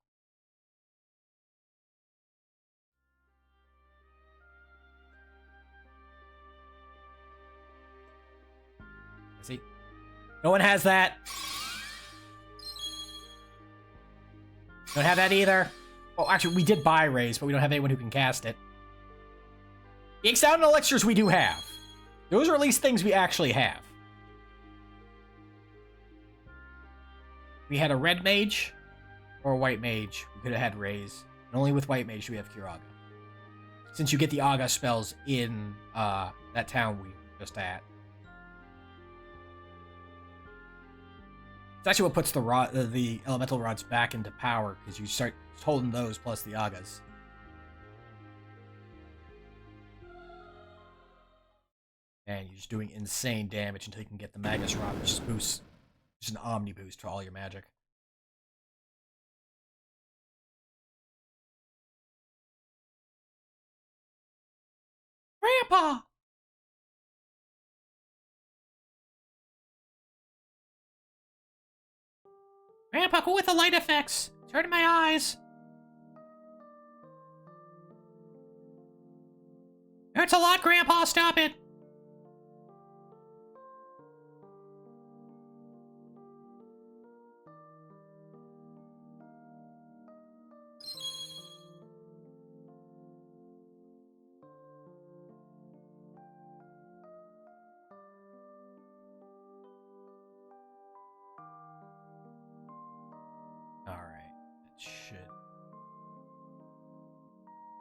See? No one has that. Don't have that either. Oh, actually, we did buy Raise, but we don't have anyone who can cast it. The Exotic Elixirs we do have. Those are at least things we actually have. We had a red mage or a white mage. We could have had Raise. And only with white mage do we have Curaga. Since you get the Aga spells in that town we were just at. It's actually what puts the elemental rods back into power, because you start holding those plus the Agas. And you're just doing insane damage until you can get the Magus Rod, which just boosts. Just an omni boost for all your magic. Grandpa! Grandpa, go with the light effects! It's hurting my eyes! Hurts a lot, Grandpa! Stop it! Shit.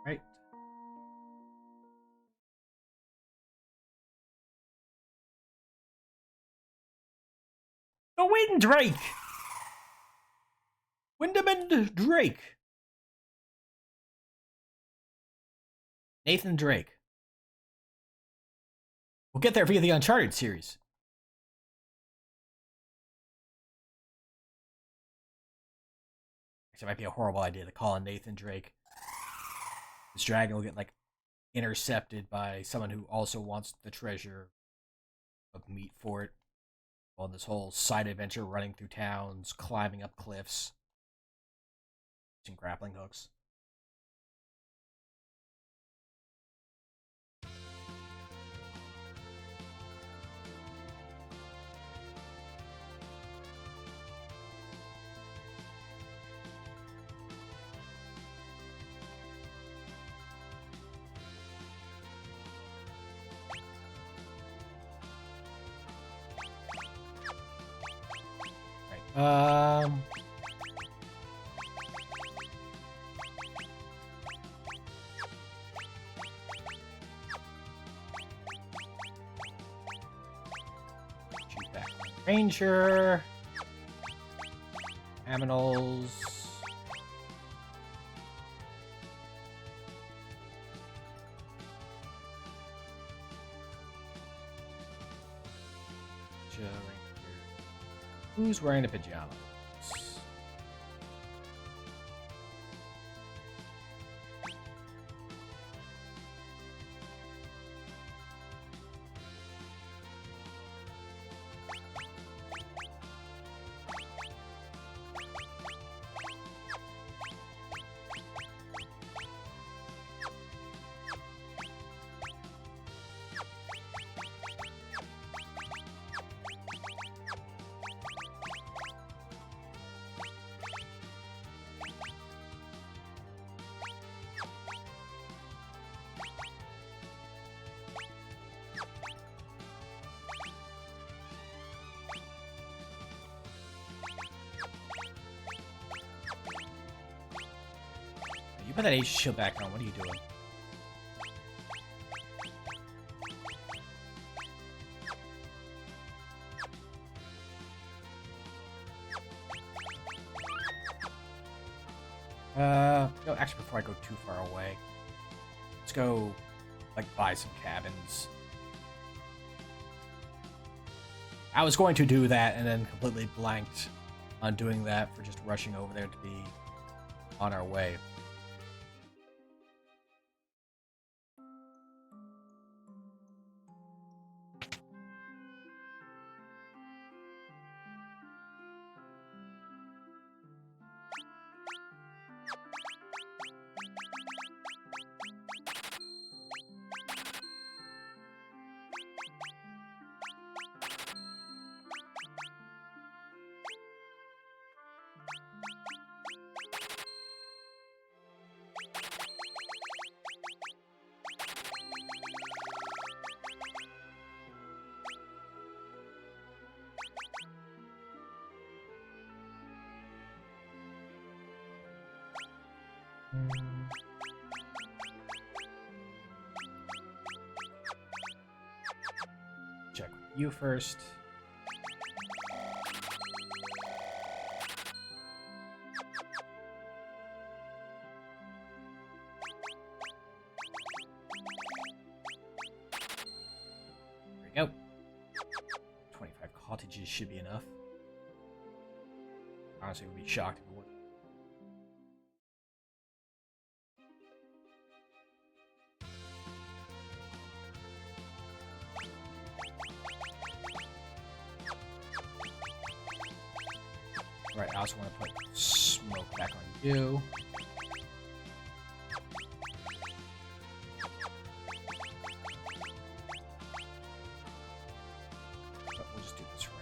Right. The Wind Drake! Windamend Drake. Nathan Drake. We'll get there via the Uncharted series. It might be a horrible idea to call on Nathan Drake. This dragon will get, like, intercepted by someone who also wants the treasure of meat for it. On this whole side adventure, running through towns, climbing up cliffs, using grappling hooks. Shoot back. Ranger. Aminals. Who's wearing a pajama? Put that Aegis shield back on. What are you doing? No, actually, before I go too far away, let's go, like, buy some cabins. I was going to do that and then completely blanked on doing that for just rushing over there to be on our way. Check with you first. There we go. 25 cottages should be enough. Honestly, we'd be shocked if it wasn't. Right, I also want to put smoke back on you. But we'll just do this right.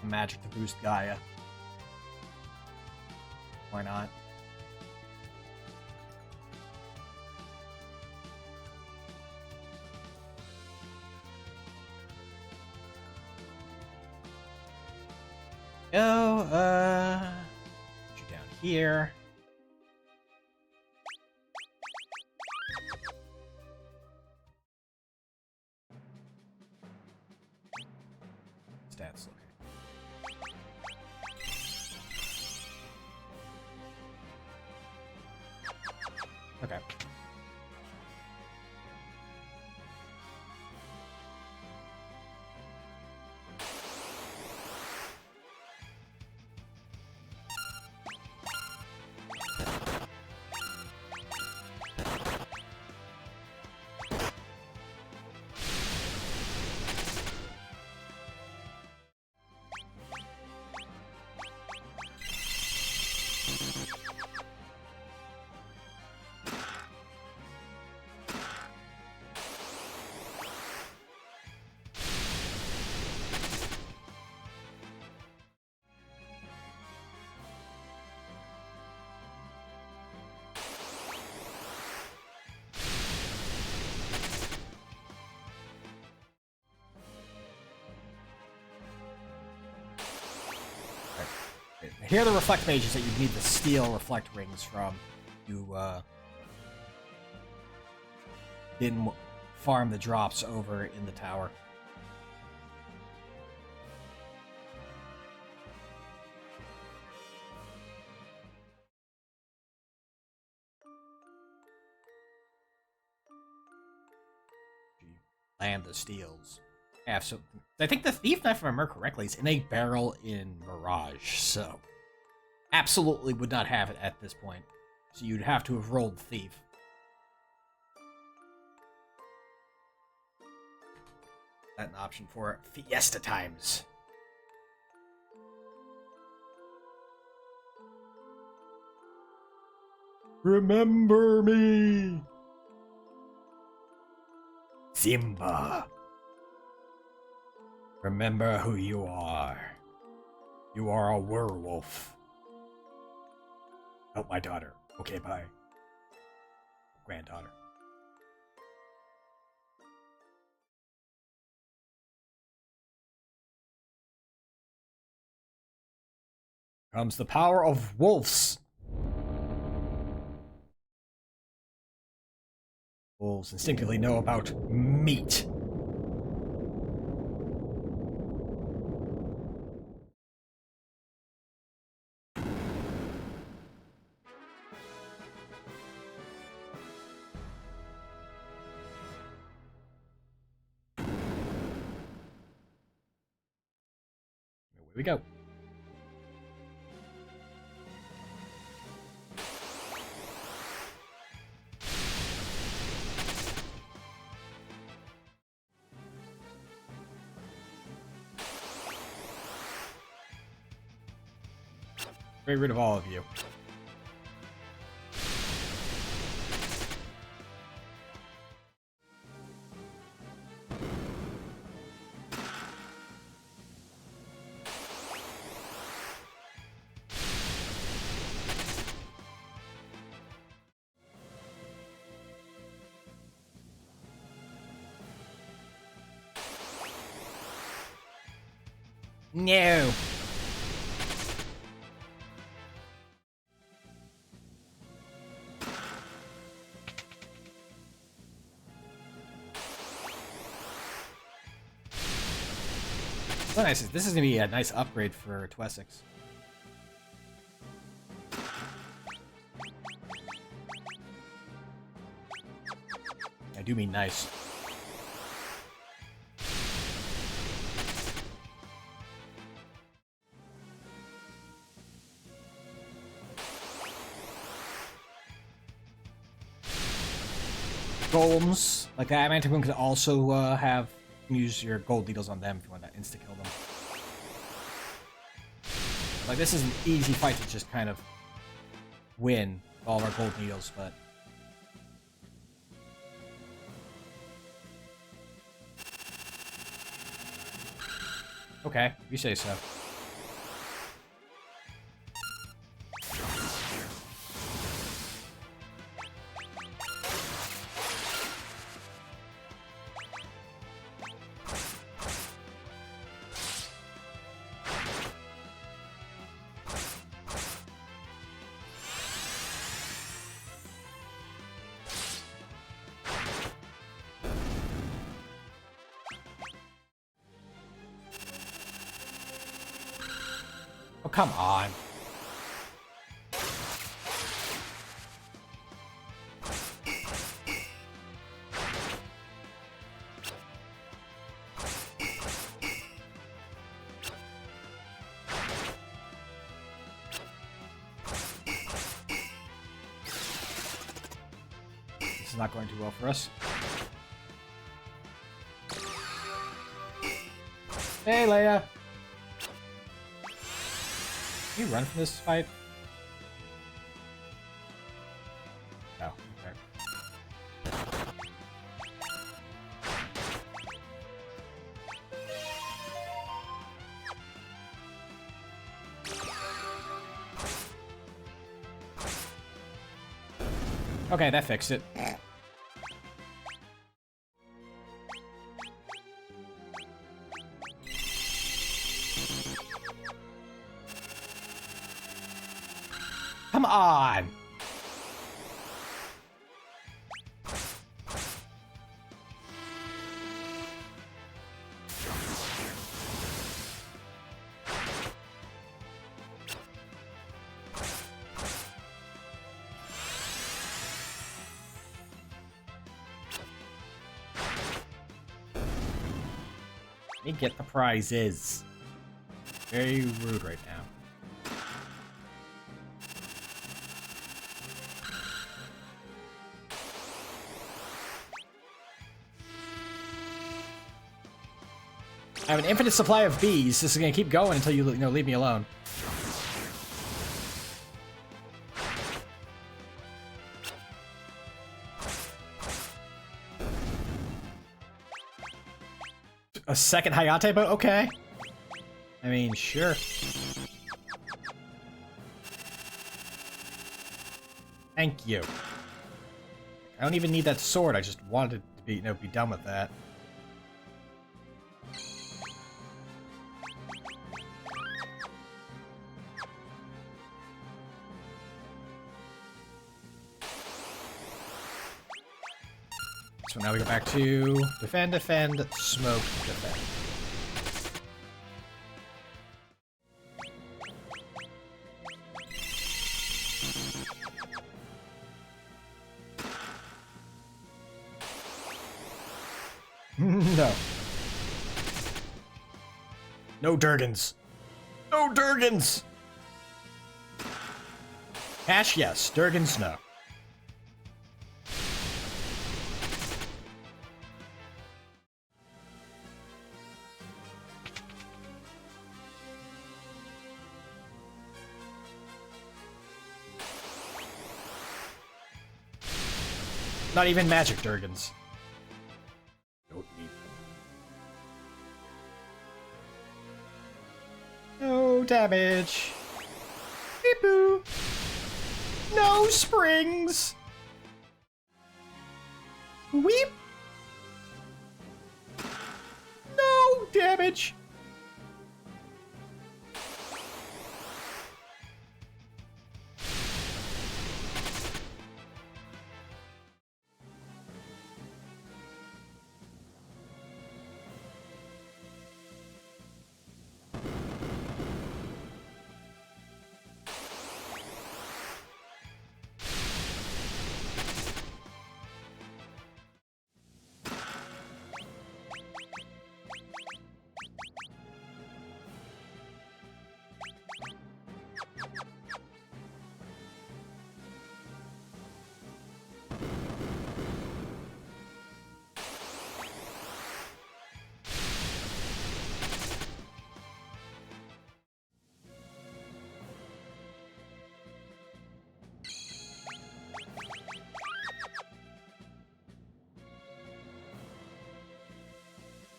Magic to boost Gaia. Why not? Go, put you down here. Stats, okay. Okay. Here are the reflect mages that you need the steel reflect rings from. You didn't farm the drops over in the tower. Land the steels. Absolutely. I think the thief, if I remember correctly, is in a barrel in Mirage, so absolutely would not have it at this point. So you'd have to have rolled thief. That an option for Fiesta times. Remember me, Simba. Remember who you are. You are a werewolf. Help my daughter. Okay, bye. Granddaughter. Comes the power of wolves. Wolves instinctively know about meat. Here we go. Get rid of all of you. No. So nice. This is gonna be a nice upgrade for Twessex. I do mean nice. Golems like that Mantic One could also use your gold needles on them if you want to insta kill them. Like this is an easy fight to just kind of win with all of our gold needles, but okay, you say so. Oh, come on. This is not going too well for us. Hey, Leia! Can you run from this fight? Oh, okay. Okay, that fixed it. Come on! Let me get the prizes. Very rude right now. I have an infinite supply of bees. This is gonna keep going until you know, leave me alone. A second Hayate boat? Okay. I mean, sure. Thank you. I don't even need that sword. I just wanted to be, be done with that. So now we go back to defend, defend, smoke, defend. No. No Durgans. No Durgans! Cash, yes. Durgans, no. Not even magic Durgans. Don't need them. No damage. Beep boo. No springs. Weep. No damage.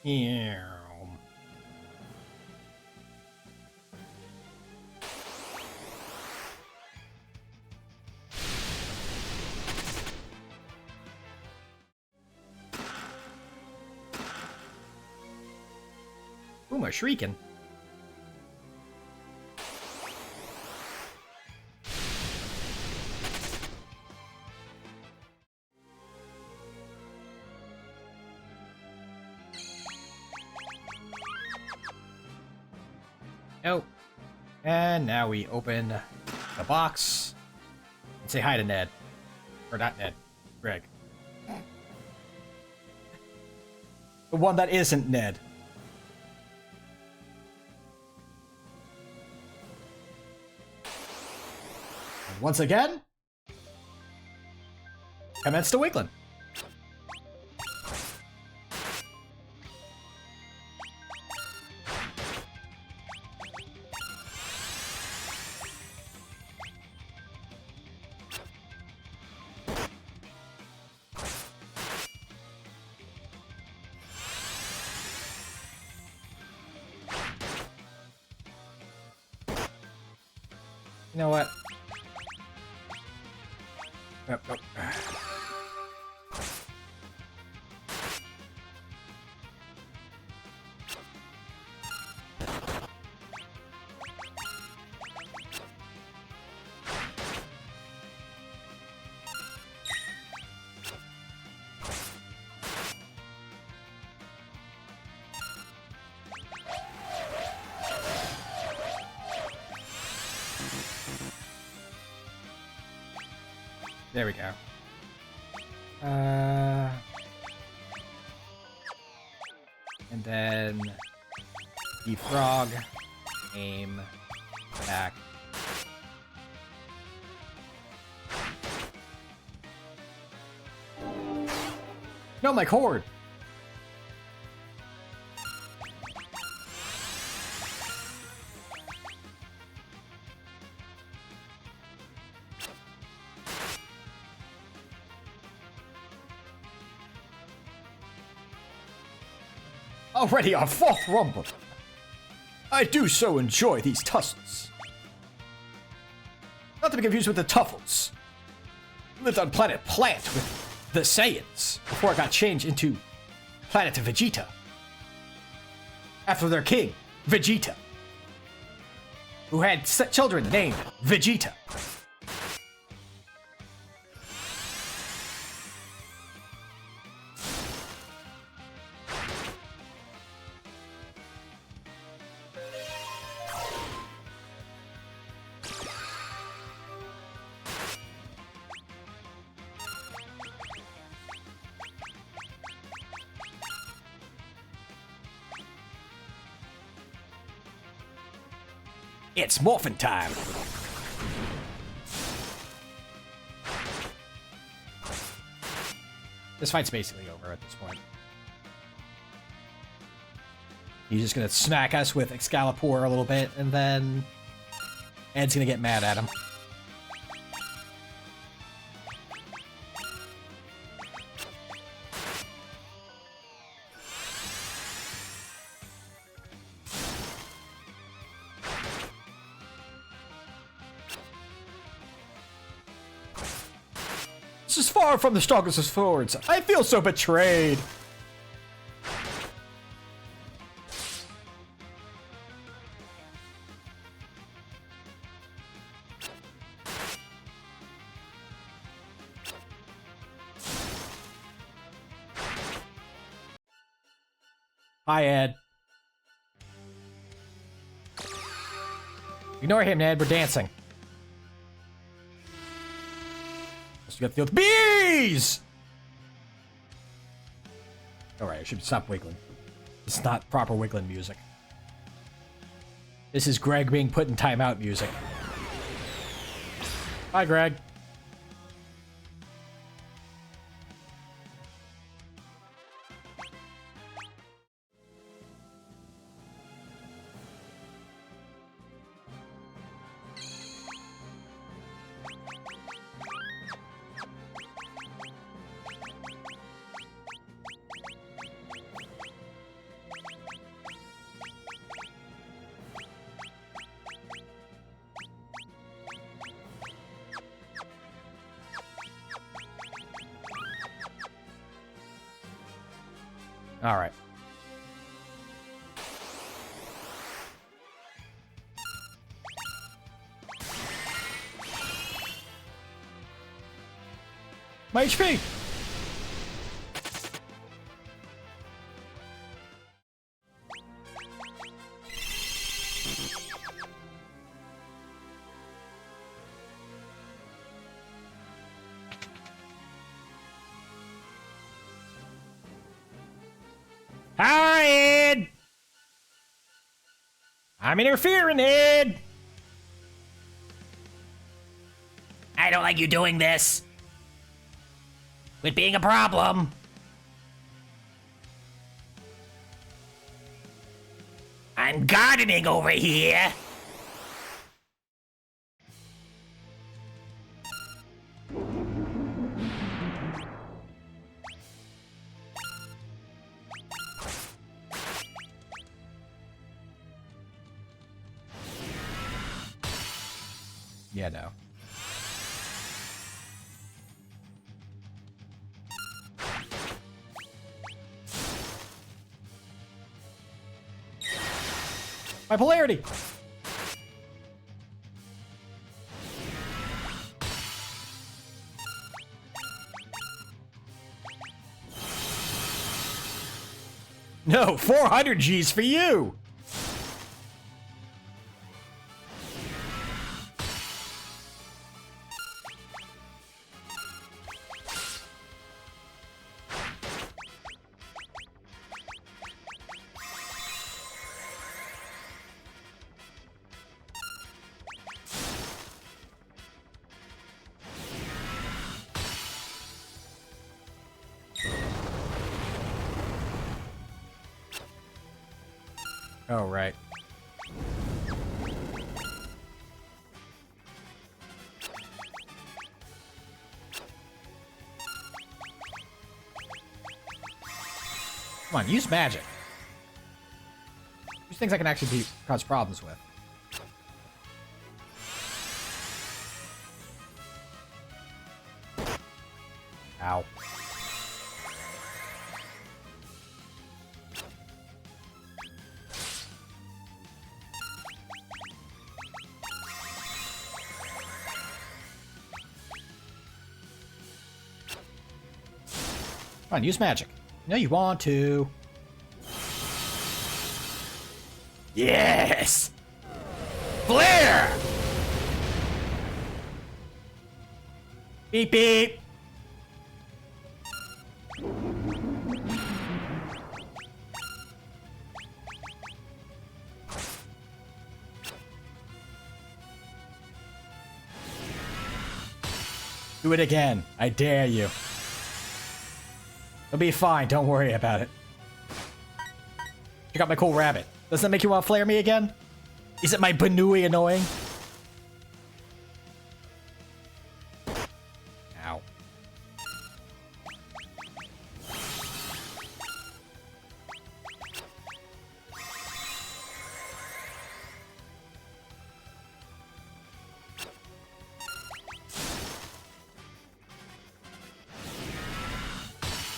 Yeah. Ooh, my shrieking. Nope. And now we open the box and say hi to Ned. Or not Ned. Greg. The one that isn't Ned. And once again, commence to Wiggling. You know what? Yep, yep. There we go. And then defrog, aim, attack. No, my cord! Already our fourth rumble. I do so enjoy these tussles. Not to be confused with the tuffles. lived on planet Plant with the Saiyans before it got changed into Planet Vegeta. After their king, Vegeta, who had children named Vegeta. It's morphin' time! This fight's basically over at this point. He's just gonna smack us with Excalibur a little bit, and then Ed's gonna get mad at him. This is far from the strongest of swords. I feel so betrayed. Hi, Ed. Ignore him, Ned. We're dancing. You got the bees! Alright, I should stop wiggling. It's not proper wiggling music. This is Greg being put in timeout music. Hi, Greg. All right. My HP! Hi, Ed! I'm interfering, Ed! I don't like you doing this. Quit being a problem. I'm gardening over here. Yeah, no. My polarity! No, 400 G's for you! Oh, right. Come on, use magic. Use things I can actually cause problems with. Ow. Come on, use magic. No, you want to. Yes! Flare! Beep beep! Do it again. I dare you. It'll be fine. Don't worry about it. Check out my cool rabbit. Doesn't that make you want to flare me again? Is it my Banui annoying? Ow.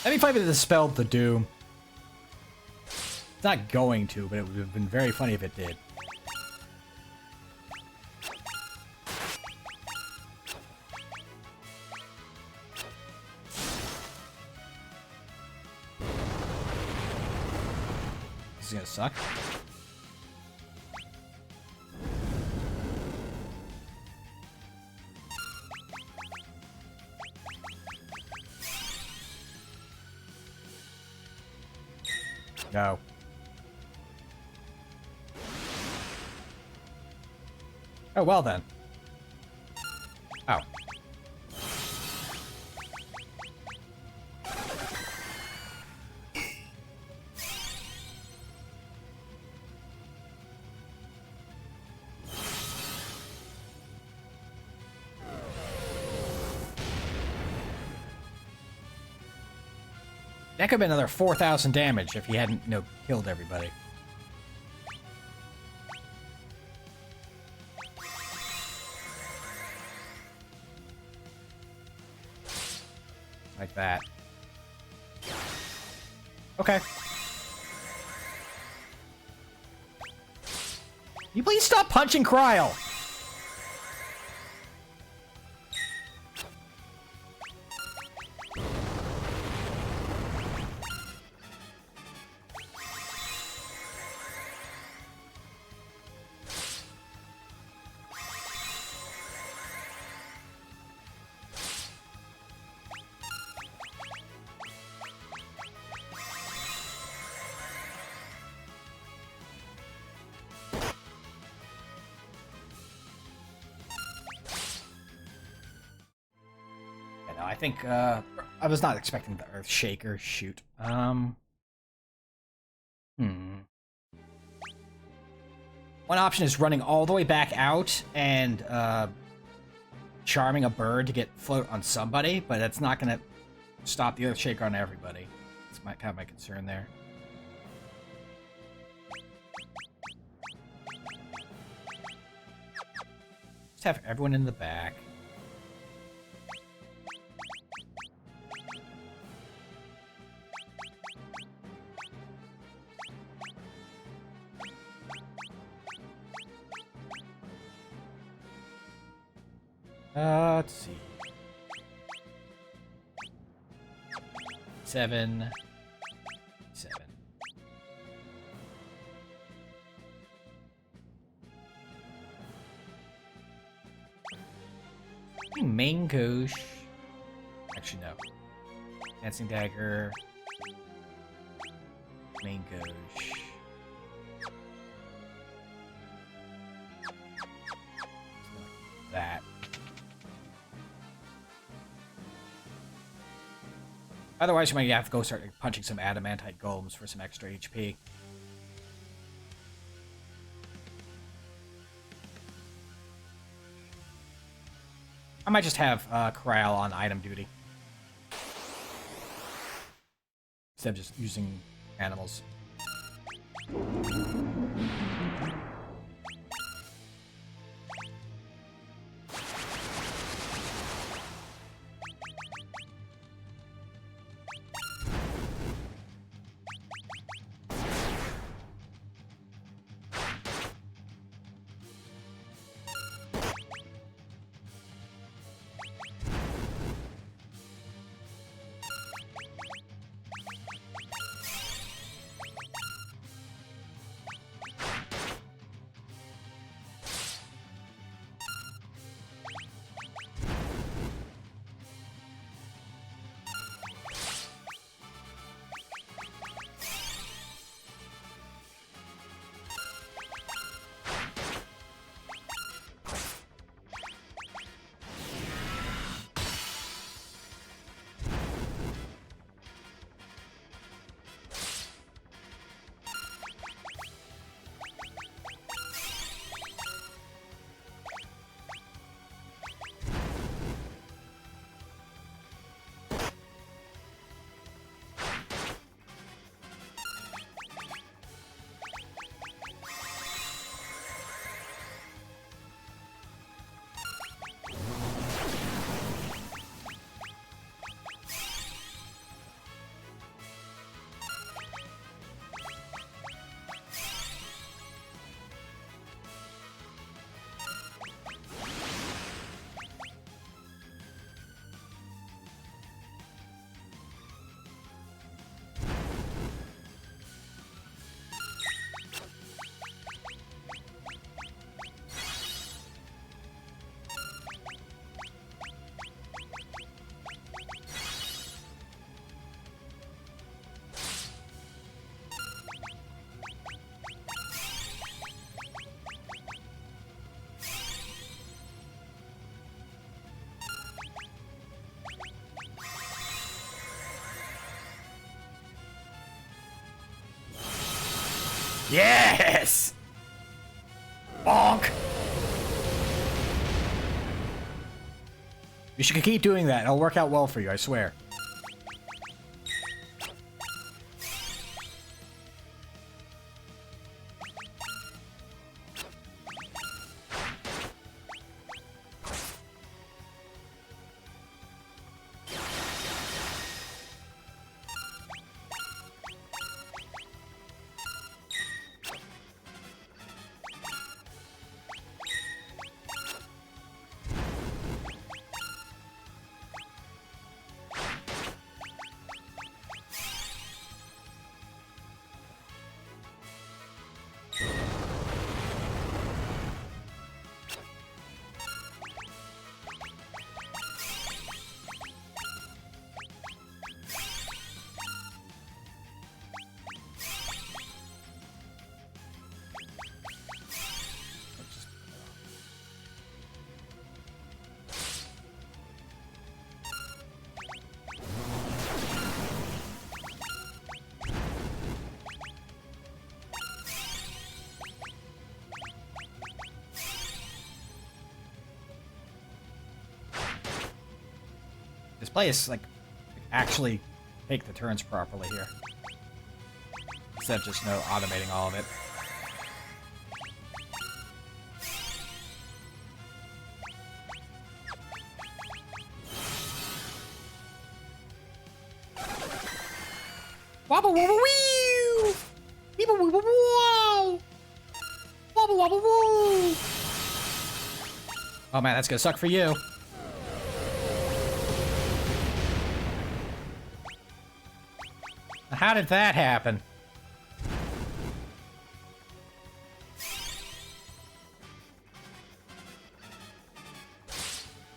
Let me find if it dispelled the doom. It's not going to, but it would have been very funny if it did. This is gonna suck. No. Oh, well then. Oh. That could have been another 4,000 damage if he hadn't, killed everybody. Like that. Okay. You please stop punching Kryl! I think, I was not expecting the Earth Shaker. Shoot. One option is running all the way back out and, charming a bird to get float on somebody, but that's not gonna stop the Earth Shaker on everybody. That's kind of my concern there. Just have everyone in the back. Let's see. 7. Mangosh. Actually, no. Dancing Dagger. Mangosh. That. Otherwise, you might have to go start punching some adamantite golems for some extra HP. I might just have Kryl on item duty. Instead of just using animals. Yes! Bonk! You should keep doing that. It'll work out well for you, I swear. This place, like, actually take the turns properly here. Instead of just, automating all of it. Wobble wobble wee! Wibble wibble wow! Wobble wobble woo! Oh man, that's gonna suck for you. How did that happen?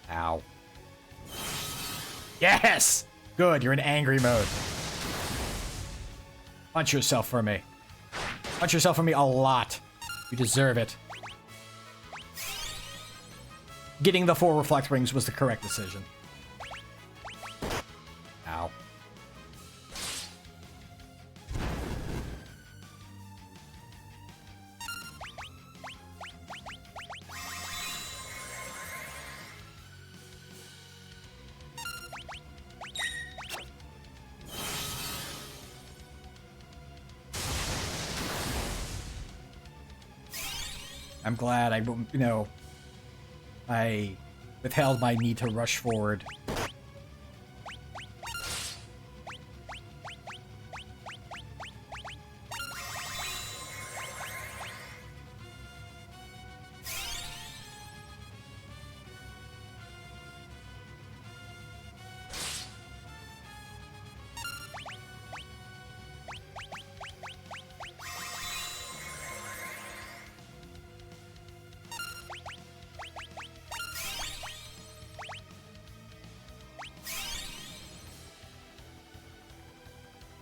Ow. Yes! Good, you're in angry mode. Punch yourself for me. Punch yourself for me a lot. You deserve it. Getting the 4 reflect rings was the correct decision. Ow. I'm glad I withheld my need to rush forward.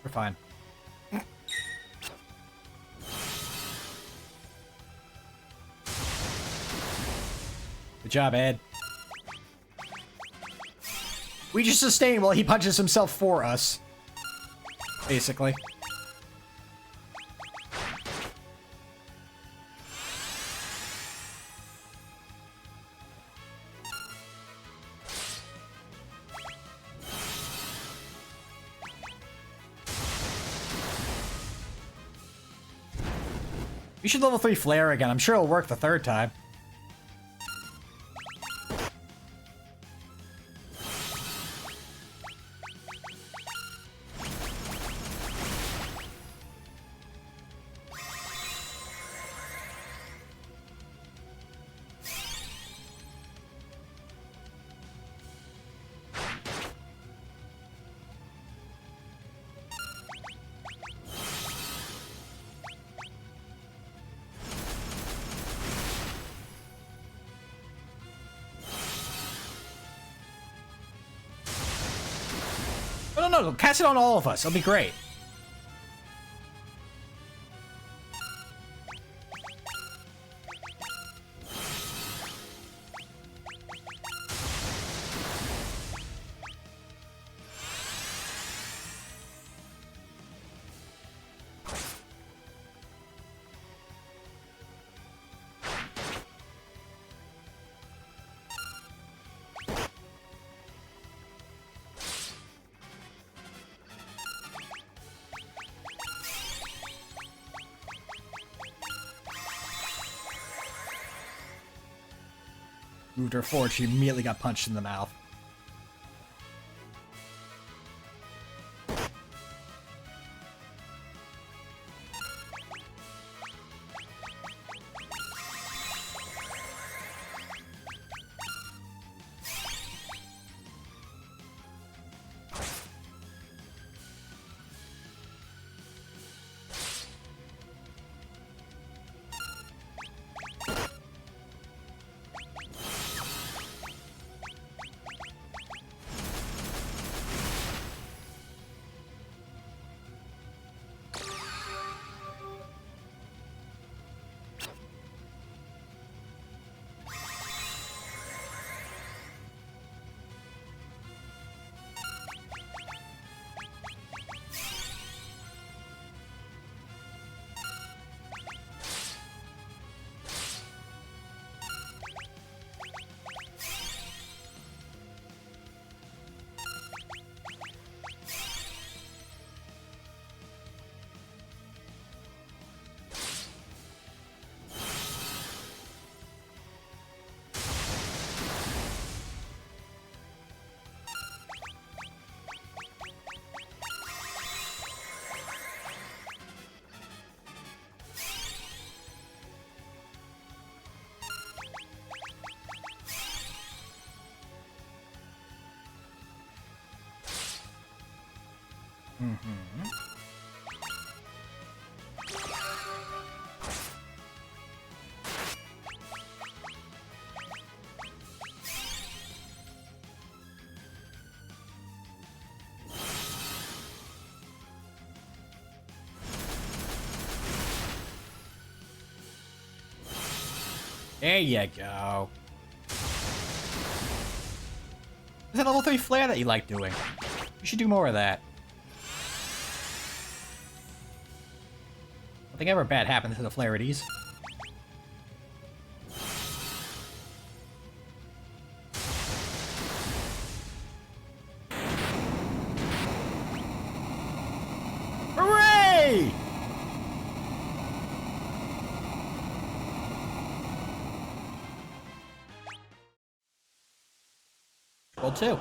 We're fine. Good job, Ed. We just sustain while he punches himself for us. Basically. You should level 3 Flare again. I'm sure it'll work the 3rd time. No, cast it on all of us. It'll be great. moved her forward, she immediately got punched in the mouth. Mm-hmm. There you go. Is that level 3 flare that you like doing? You should do more of that. Nothing ever bad happens to the Flarities. Hooray! Roll 2.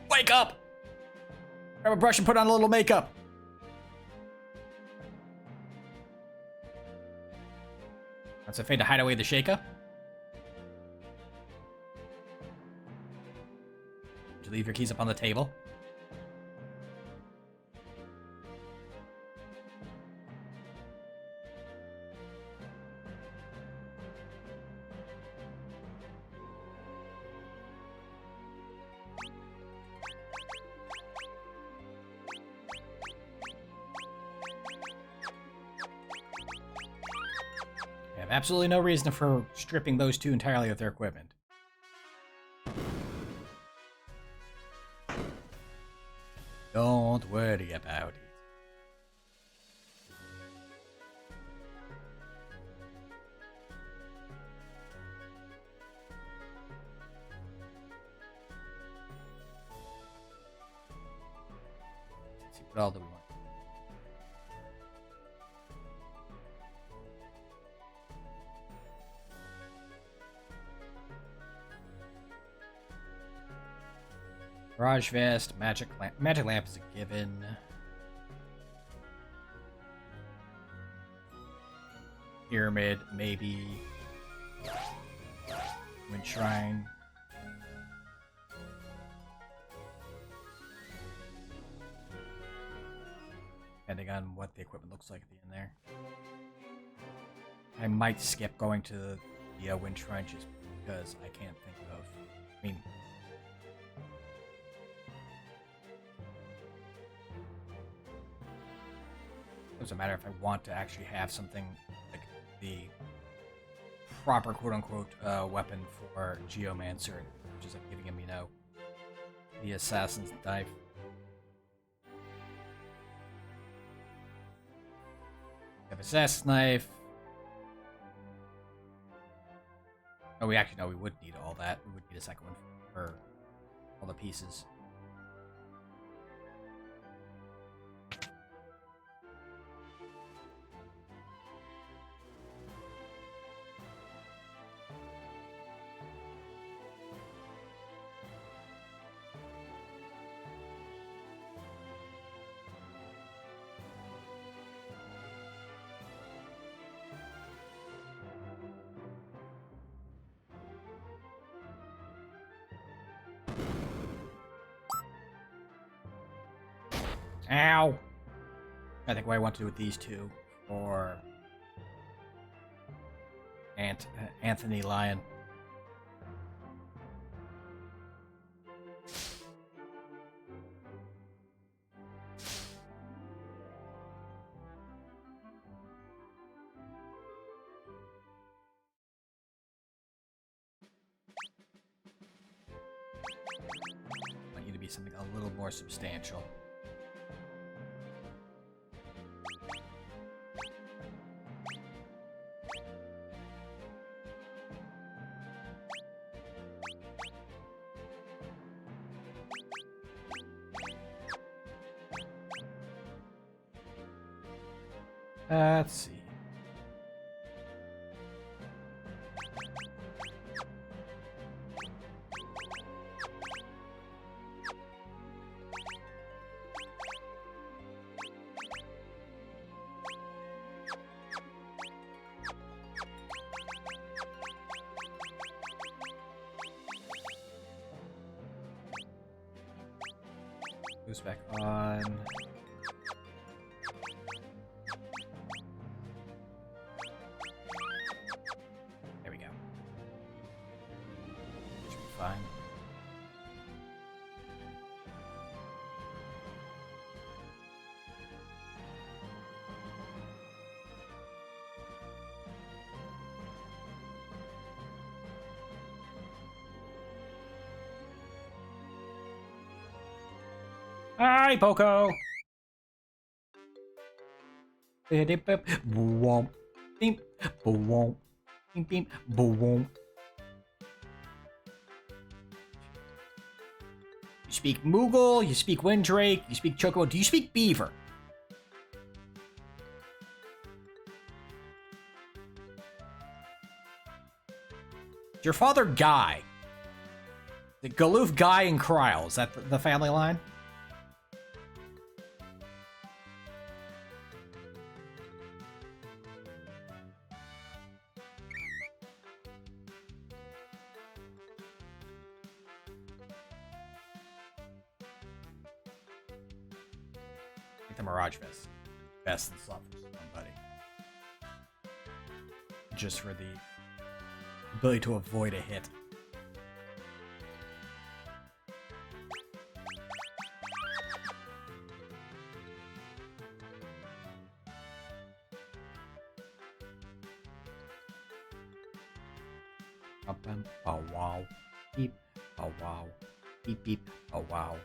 Wake up! Grab a brush and put on a little makeup. That's a fade to hide away the Sheikah. Did you leave your keys up on the table? I have absolutely no reason for stripping those two entirely of their equipment. Don't worry about it. Let's see what all do we want. Barrage Vest, Magic Lamp. Magic Lamp is a given. Pyramid, maybe. Wind Shrine. Depending on what the equipment looks like at the end there. I might skip going to the Wind Shrine just because I can't think of... I mean... Doesn't matter if I want to actually have something like the proper quote-unquote weapon for Geomancer, which is like giving him, you know, the assassin's knife. We have assassin's knife. Oh, we actually no, we would need all that. We would need a second one for all the pieces. Ow! I think what I want to do with these two for Anthony Lyon. I want you to be something a little more substantial. Let's see. Goes back on. There we go. Should be fine. Hi, Poco! Boom, beep, boom, beep, beep, boom. You speak Moogle, you speak Windrake, you speak Chocobo. Do you speak Beaver? Is your father Guy? The Galoof, Guy, and Kryl. Is that the family line? The Mirage Vest. Best and stuff for somebody. Just for the ability to avoid a hit. Oh wow. Beep. Oh wow. Beep beep. Oh wow.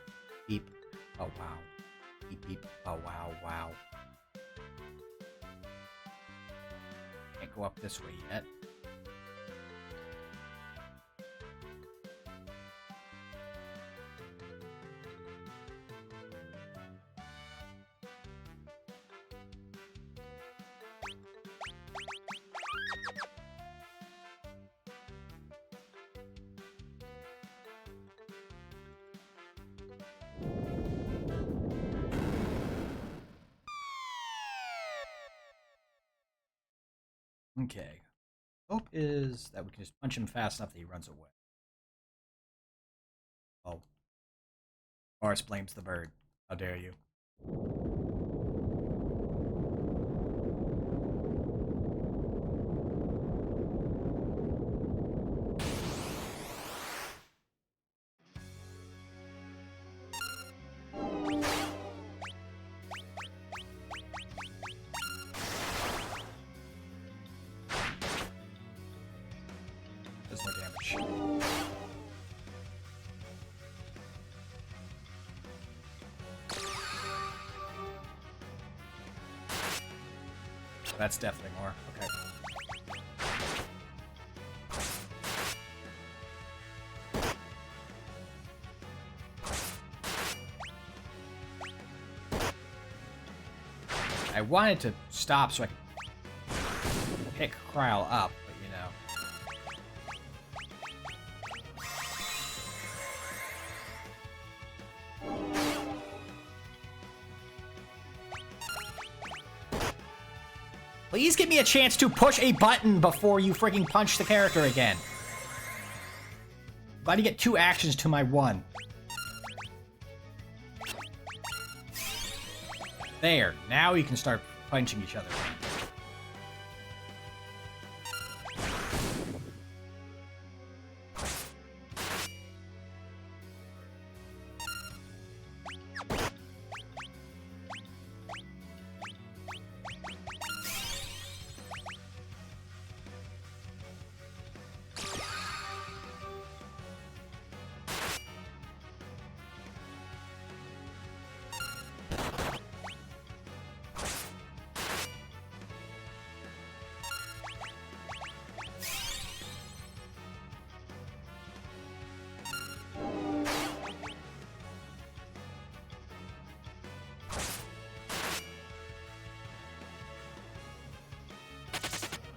Beep. Oh wow. Beep beep. Oh wow, wow. Can't go up this way yet. Okay. Hope is that we can just punch him fast enough that he runs away. Oh. Boris blames the bird. How dare you? Ouch. That's definitely more. Okay. I wanted to stop so I could pick Kryle up, but you know. Please give me a chance to push a button before you freaking punch the character again. Glad you get 2 actions to my 1. There. Now you can start punching each other.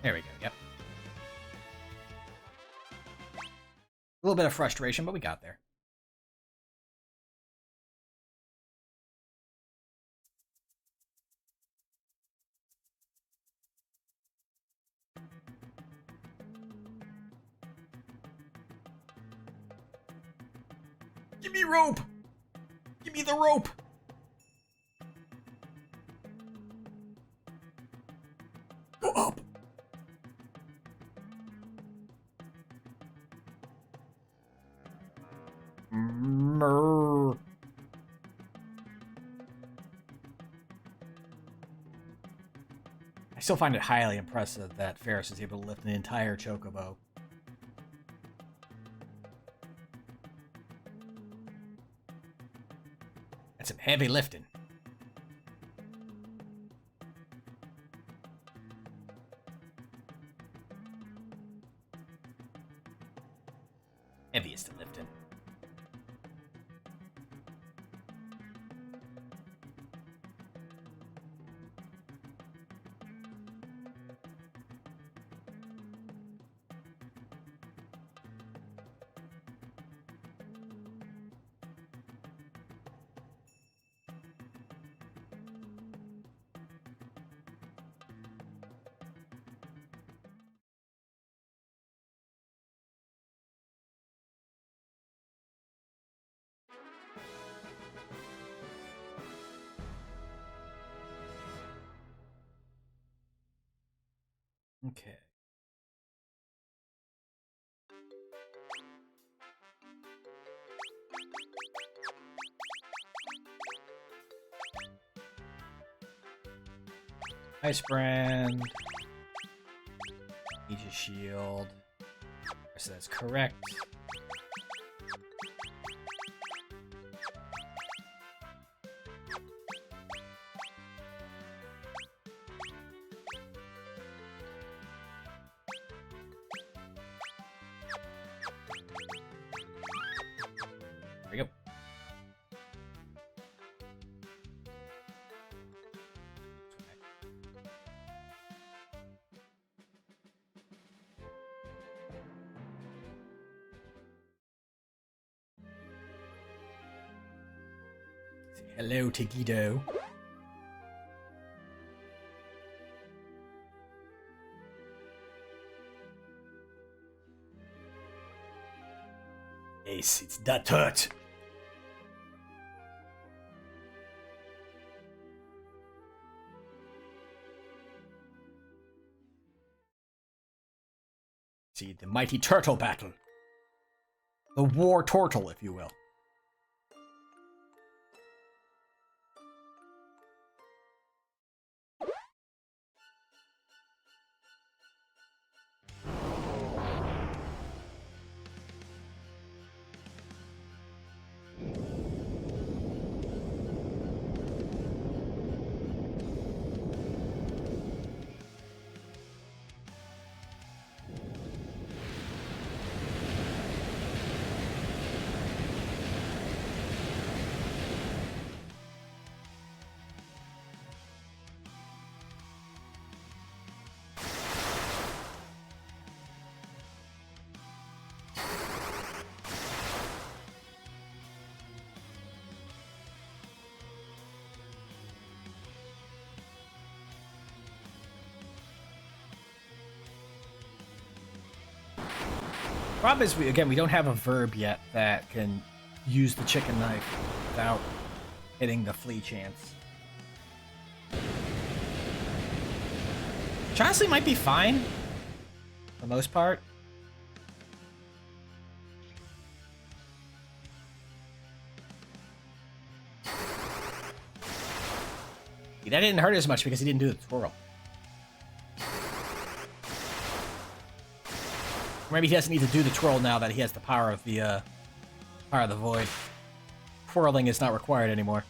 There we go, yep. A little bit of frustration, but we got there. Give me rope! Give me the rope! Go up! I still find it highly impressive that Ferris is able to lift an entire chocobo. That's some heavy lifting. Heaviest of lifting. Okay. Ice brand. Aegis shield. So that's correct. There we go. Say hello to Guido. Yes, it's that hurt. See, the mighty turtle battle. The war turtle, if you will. Problem is, we don't have a verb yet that can use the chicken knife without hitting the flea chance. Which honestly might be fine, for the most part. See, that didn't hurt as much because he didn't do the twirl. Maybe he doesn't need to do the twirl now that he has the power of the void. Twirling is not required anymore.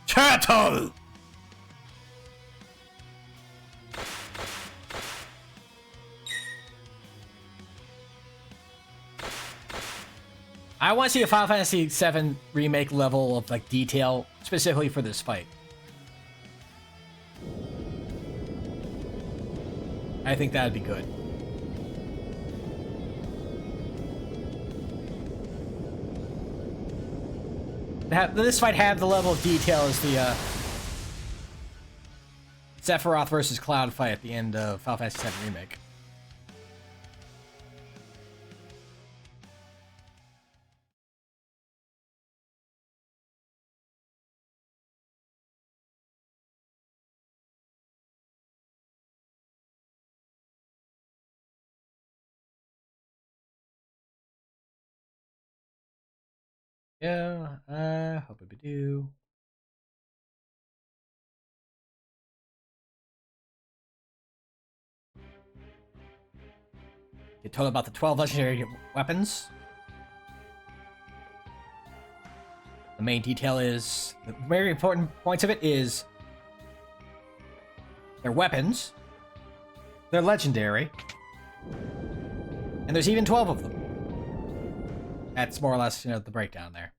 Turtle! I want to see a Final Fantasy VII remake level of like detail specifically for this fight. I think that'd be good. This fight had the level of detail as the Sephiroth versus Cloud fight at the end of Final Fantasy VII Remake. Yeah, hope I do. You told about the 12 legendary weapons. The main detail is, the very important points of it is they're weapons, they're legendary, and there's even 12 of them. That's more or less, the breakdown there.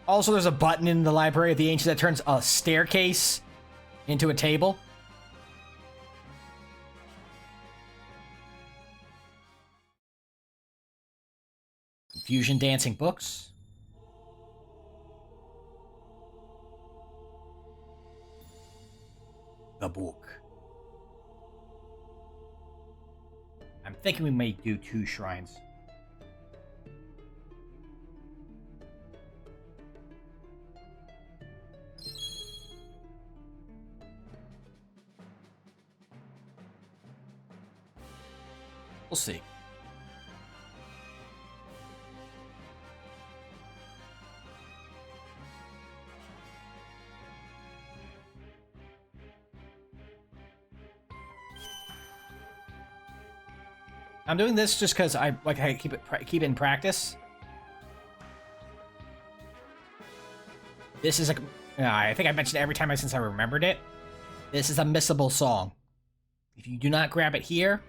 Also, there's a button in the Library of the Ancients that turns a staircase into a table. Fusion dancing books. The book. I'm thinking we may do 2 shrines. We'll see. I'm doing this just because I keep it in practice. This is I think I mentioned it every time since I remembered it. This is a missable song. If you do not grab it here,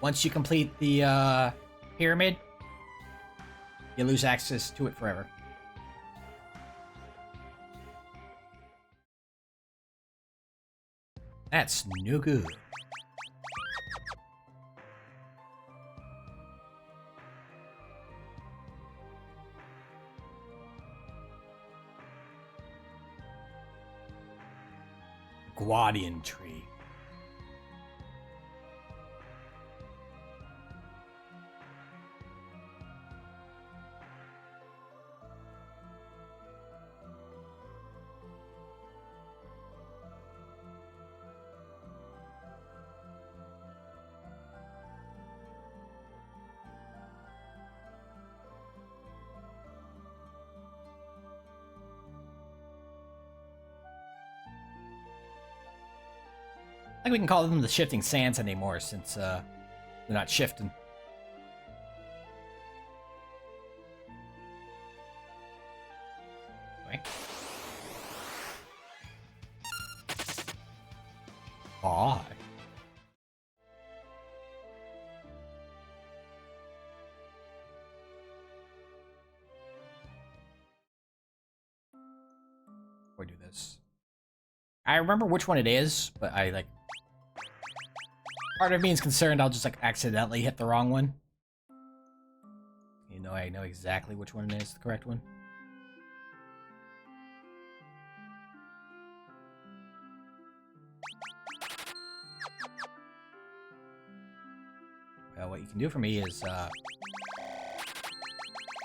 once you complete the pyramid, you lose access to it forever. That's no good. Guardian tree. I think we can call them the shifting sands anymore since they're not shifting. Okay. Bye. Or do this. I remember which one it is, but part of me is concerned I'll just accidentally hit the wrong one. I know exactly which one it is, the correct one. you can do for me is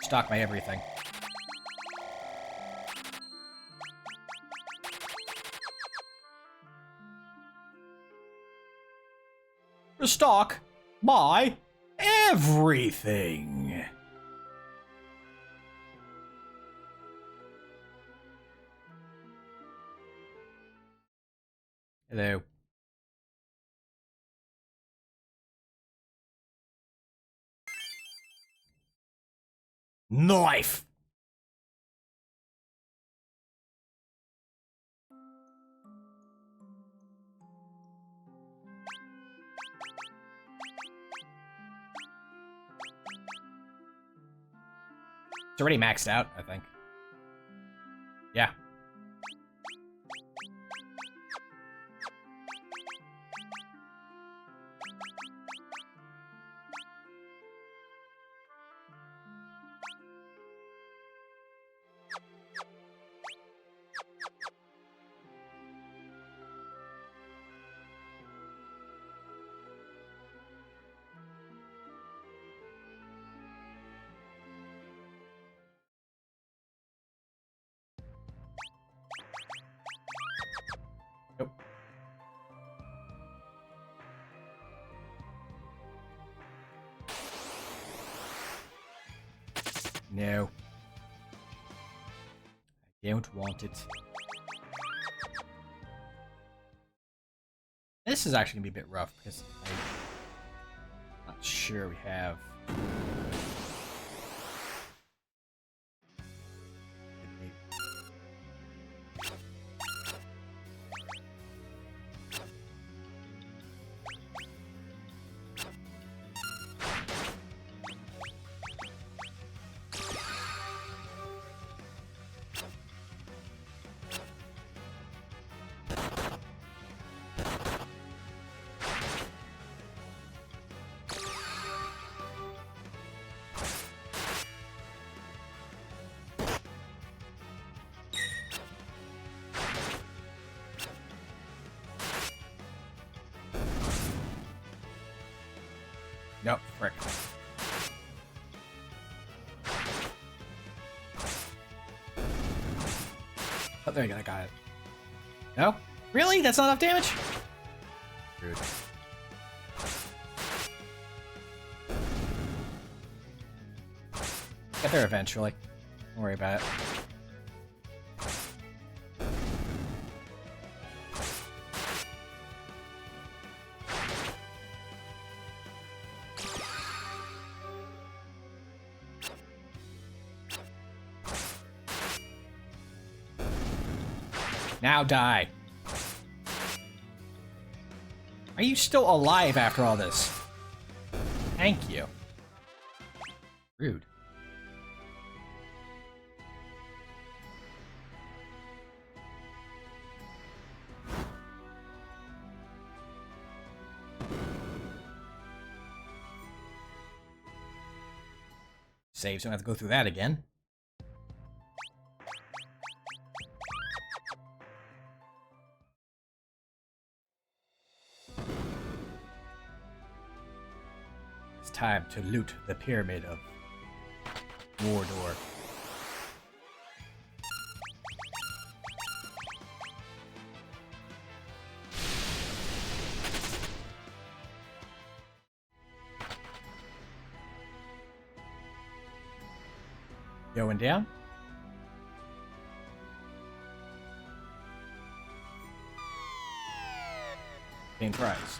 stock my everything. Stock my everything. Hello. Knife. It's already maxed out, I think. Yeah. Nope. No. I don't want it. This is actually gonna be a bit rough because I'm not sure we have. Nope, frick. Oh, there you go, I got it. No? Really? That's not enough damage? Rude. Get there eventually. Don't worry about it. Now die. Are you still alive after all this? Thank you. Rude. Save, so I don't have to go through that again. Time to loot the pyramid of Mordor. Going down. Gain prize.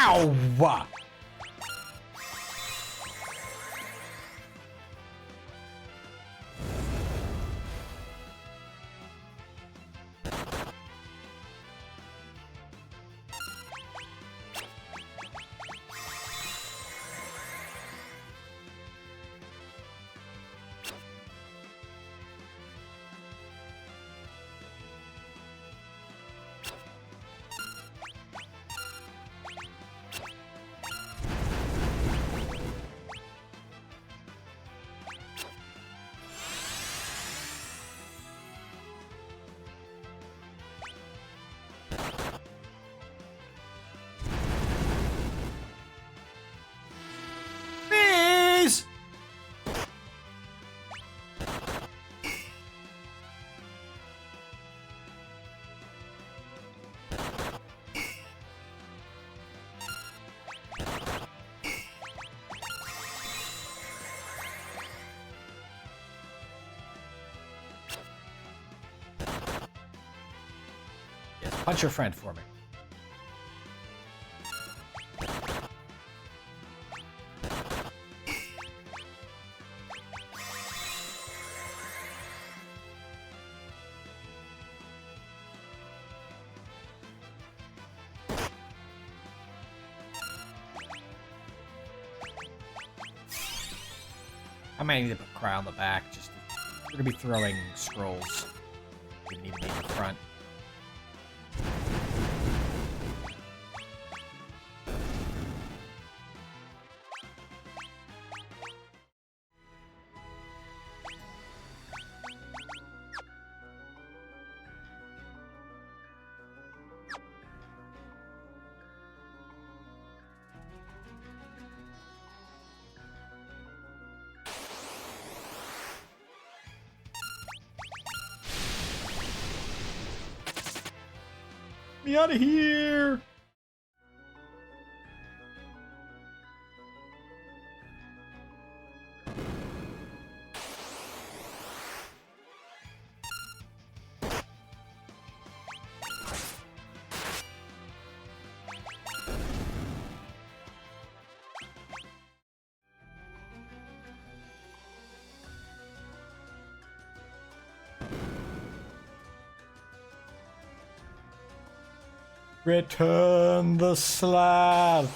Ow! Punch your friend for me. I might need to put Cry on the back. Just we're gonna be throwing scrolls. We need to be in the front. Me out of here! Return the slab!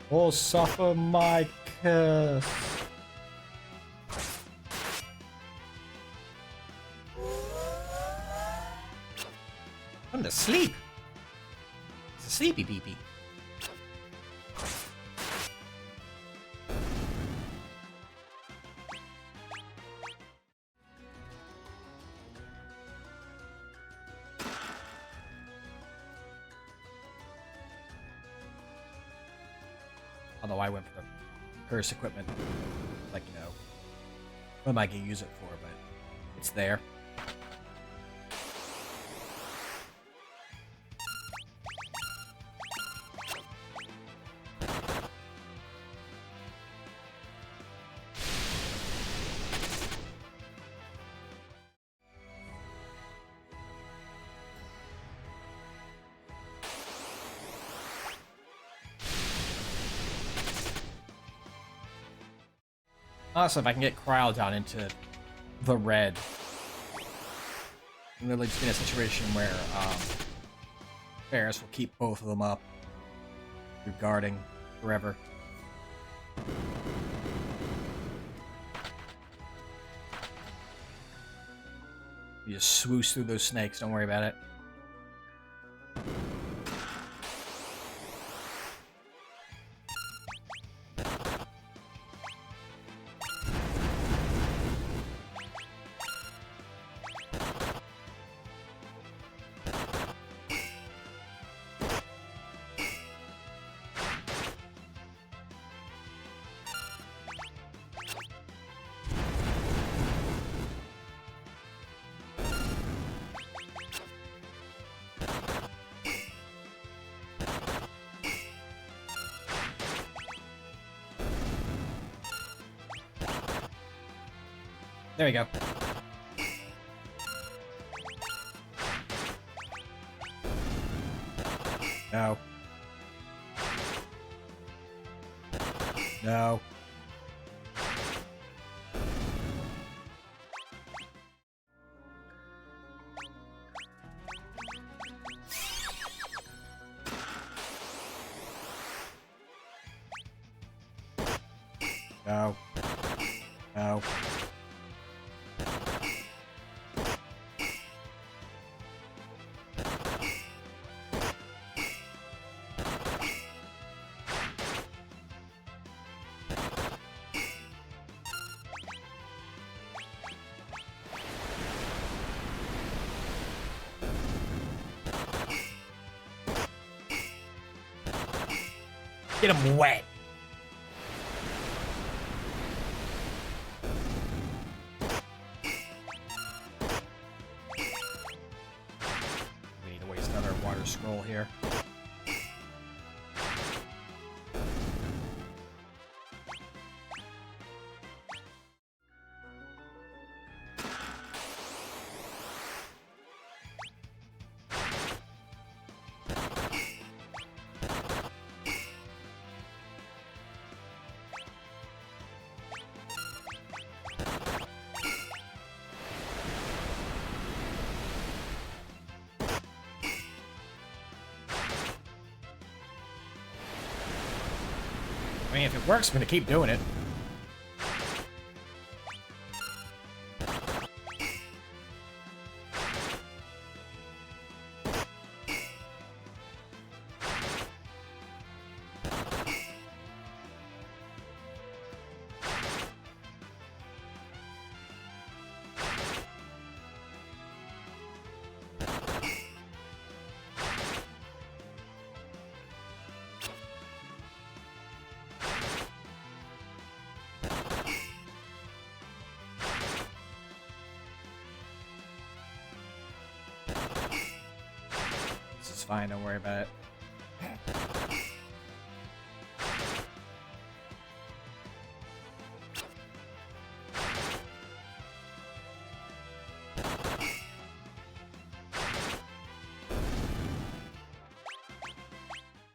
Or suffer my curse. I'm to sleep. It's a sleepy peepee. Although I went for the curse equipment, like, you know, what am I going to use it for, but it's there. Also, if I can get Cryo down into the red, I'm literally just in a situation where Ferris will keep both of them up, guarding forever. You just swoosh through those snakes, don't worry about it. There we go. No. No. No. No. Get him wet. We need to waste another water scroll here. I mean, if it works, I'm gonna keep doing it. This is fine, don't worry about it.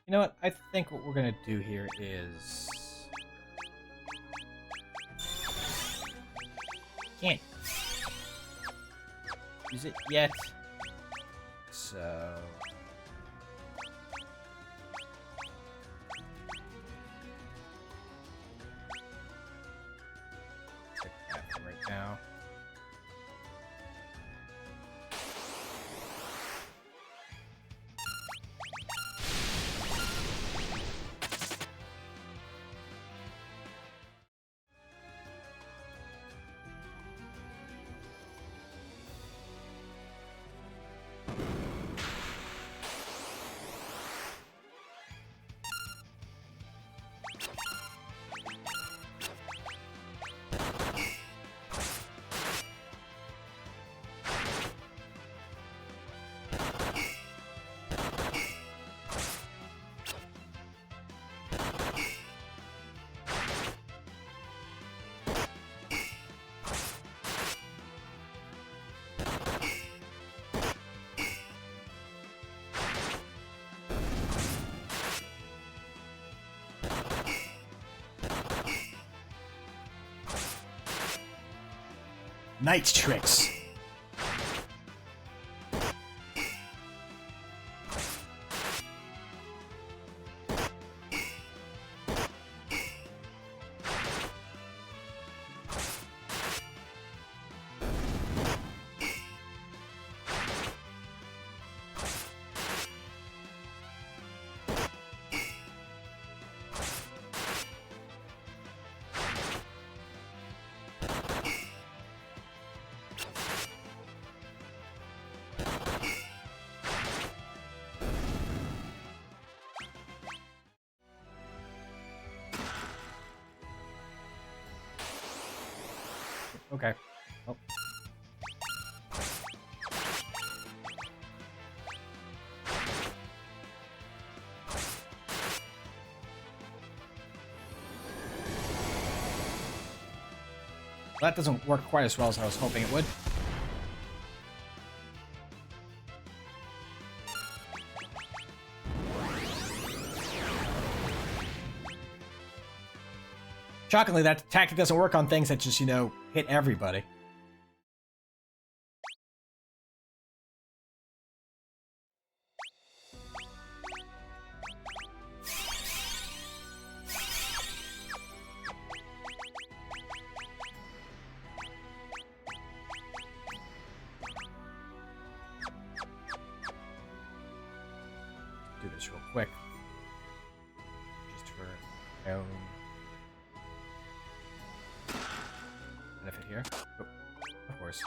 You know what? I think what we're gonna do here is... Can't use it yet. So... Take that for right now. Knight's tricks. Okay. Oh. That doesn't work quite as well as I was hoping it would. Shockingly, that tactic doesn't work on things that just, you know, hit everybody. Do this real quick. Just for my own benefit here. Oh, of course.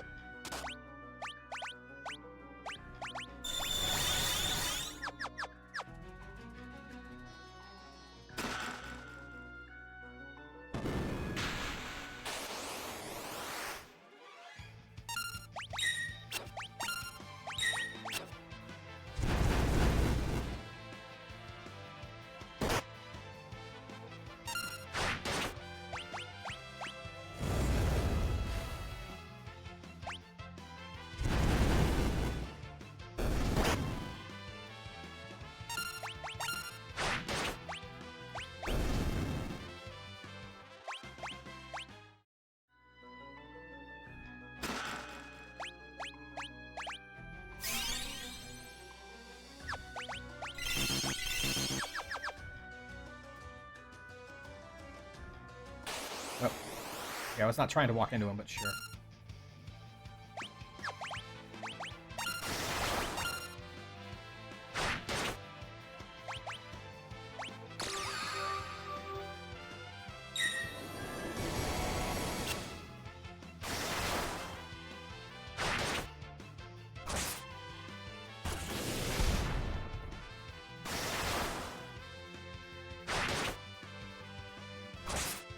Okay, I was not trying to walk into him, but sure.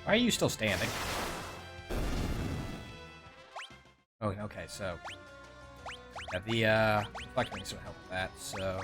Why are you still standing? Oh, okay, so... Yeah, the, reflect rings don't help with that, so...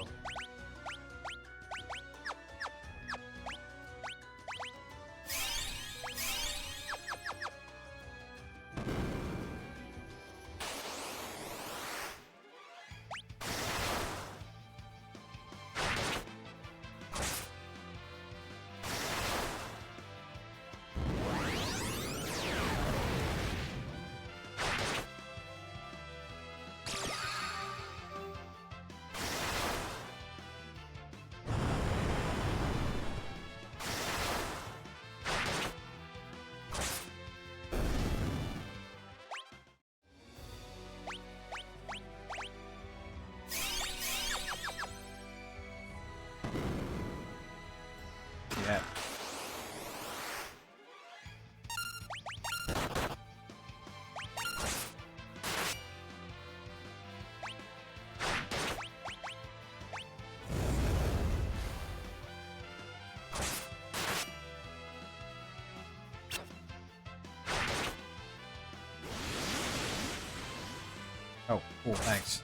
Yeah. Oh, cool, thanks.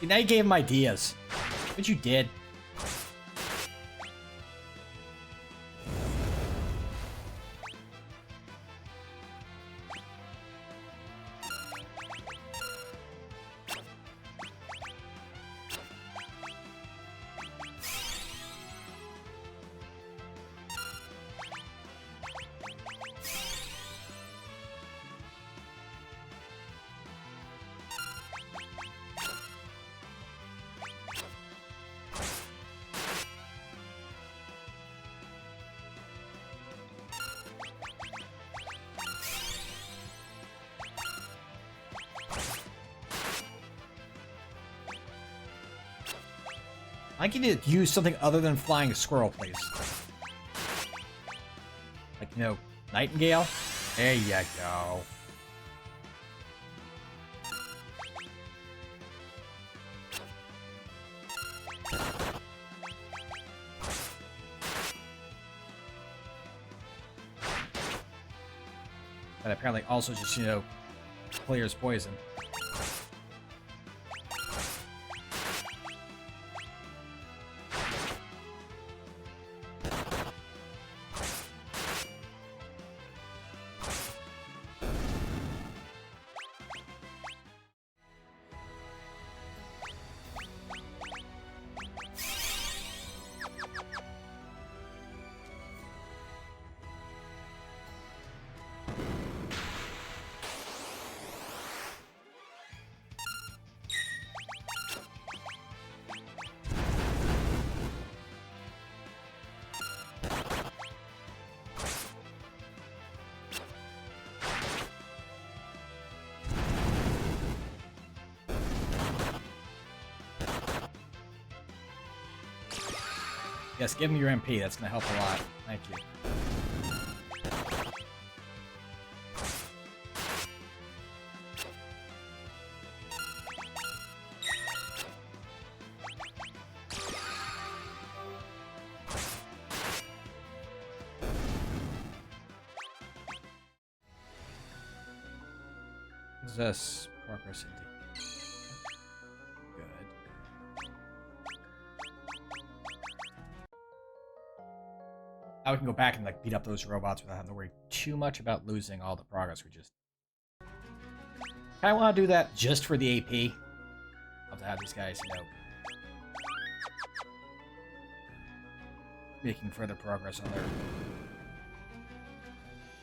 See, now you gave him ideas. But you did. I can use something other than flying a squirrel, please. Like, you know, Nightingale? There you go. That apparently also just, you know, clears poison. Yes, give him your MP. That's going to help a lot. Thank you. What is this? Progress indeed. Now we can go back and like beat up those robots without having to worry too much about losing all the progress we just... I want to do that just for the AP. I'll have to have these guys, you know, making further progress on their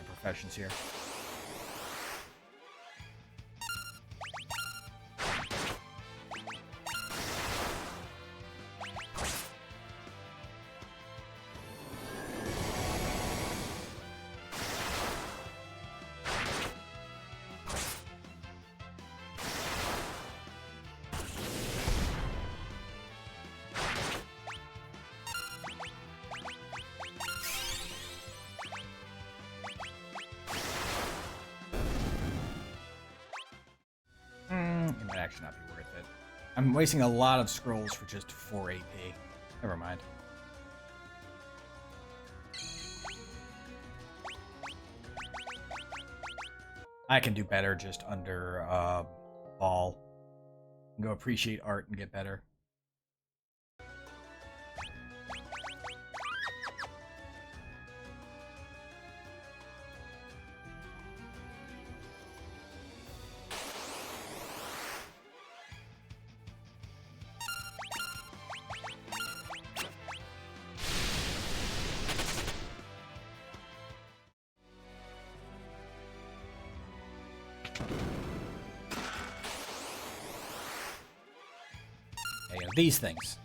professions here. actually not be worth it. I'm wasting a lot of scrolls for just 4 AP. Never mind. I can do better just under ball. Go appreciate art and get better. These things.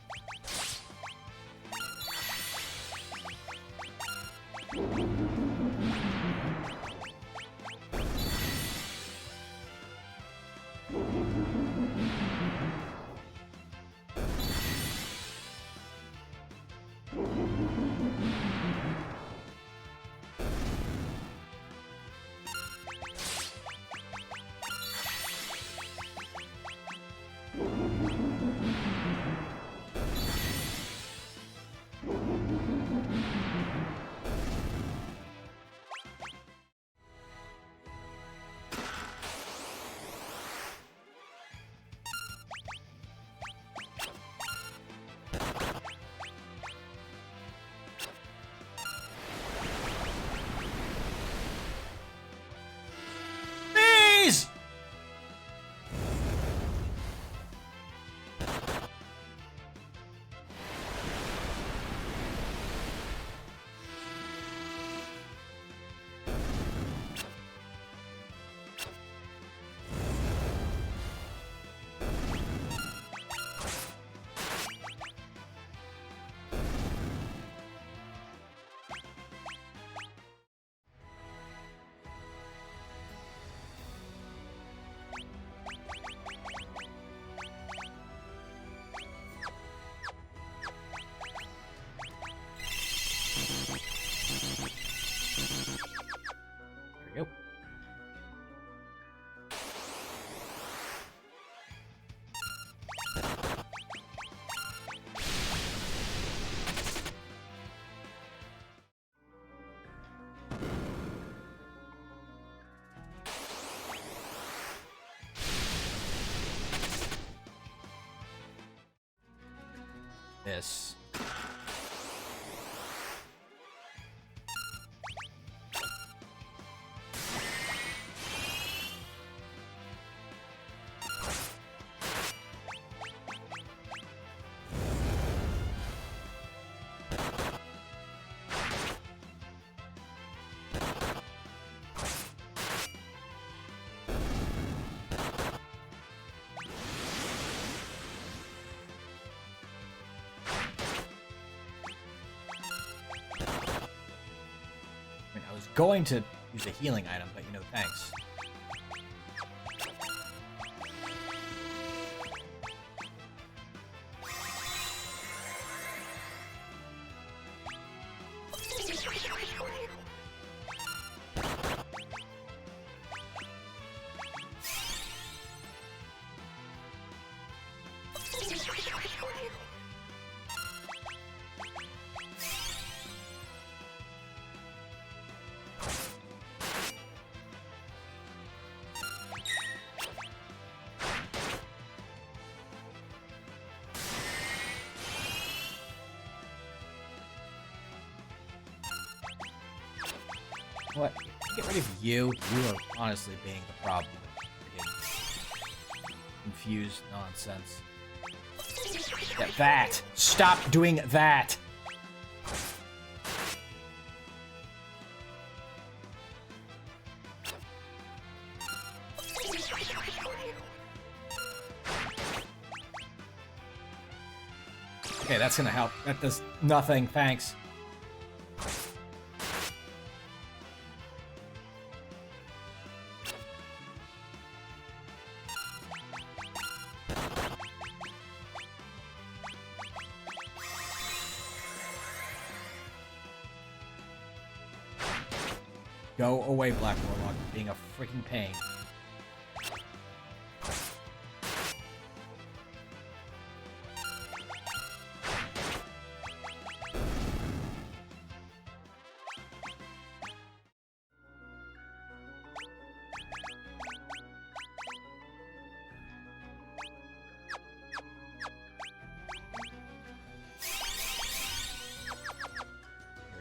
There we go. This. I was going to use a healing item, but you know, thanks. What? Get rid of you. You are honestly being the problem. Confused nonsense. Yeah, that! Stop doing that! Okay, that's gonna help. That does nothing, thanks. Go away, Black Warlock. Being a freaking pain.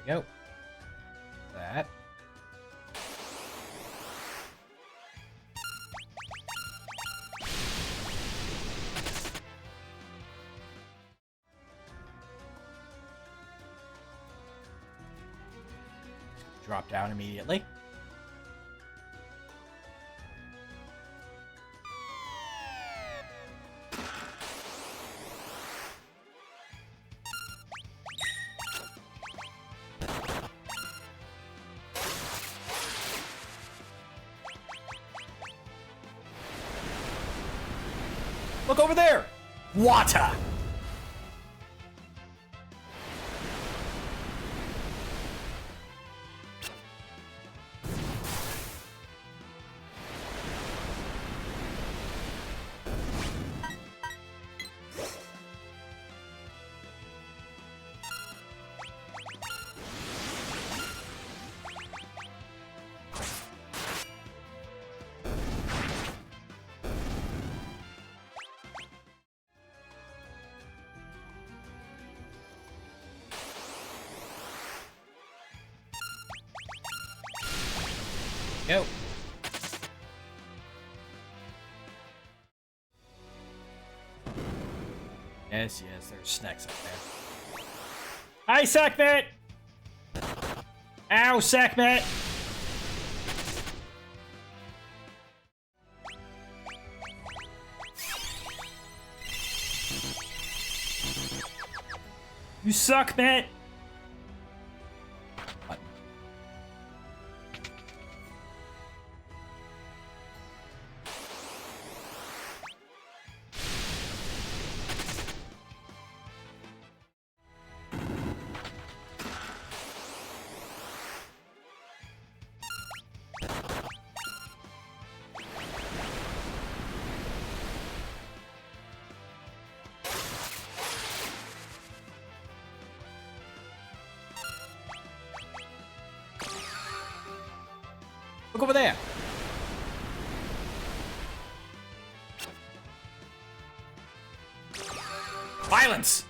Go. That. Drop down immediately. Look over there! Water! Go. Yes, there's snacks up there. Hi, Sackmet! Ow, Sackmet! You suck, Matt! Look over there. Violence.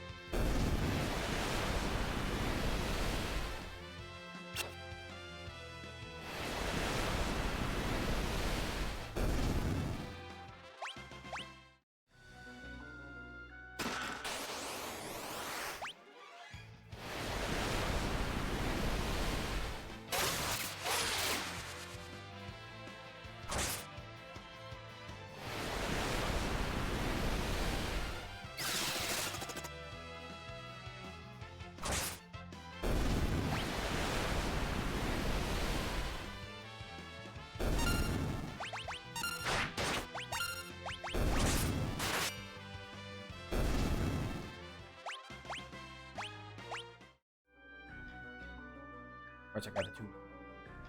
Of course, I got the 2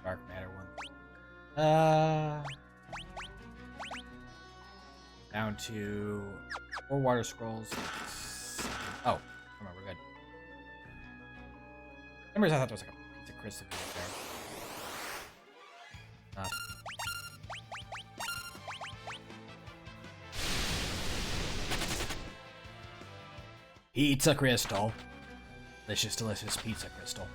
dark matter ones. Down to 4 water scrolls. Oh, come on, we're good. For some reason, I thought there was like a piece of crystal there. Not. Pizza crystal. Delicious, delicious pizza crystal.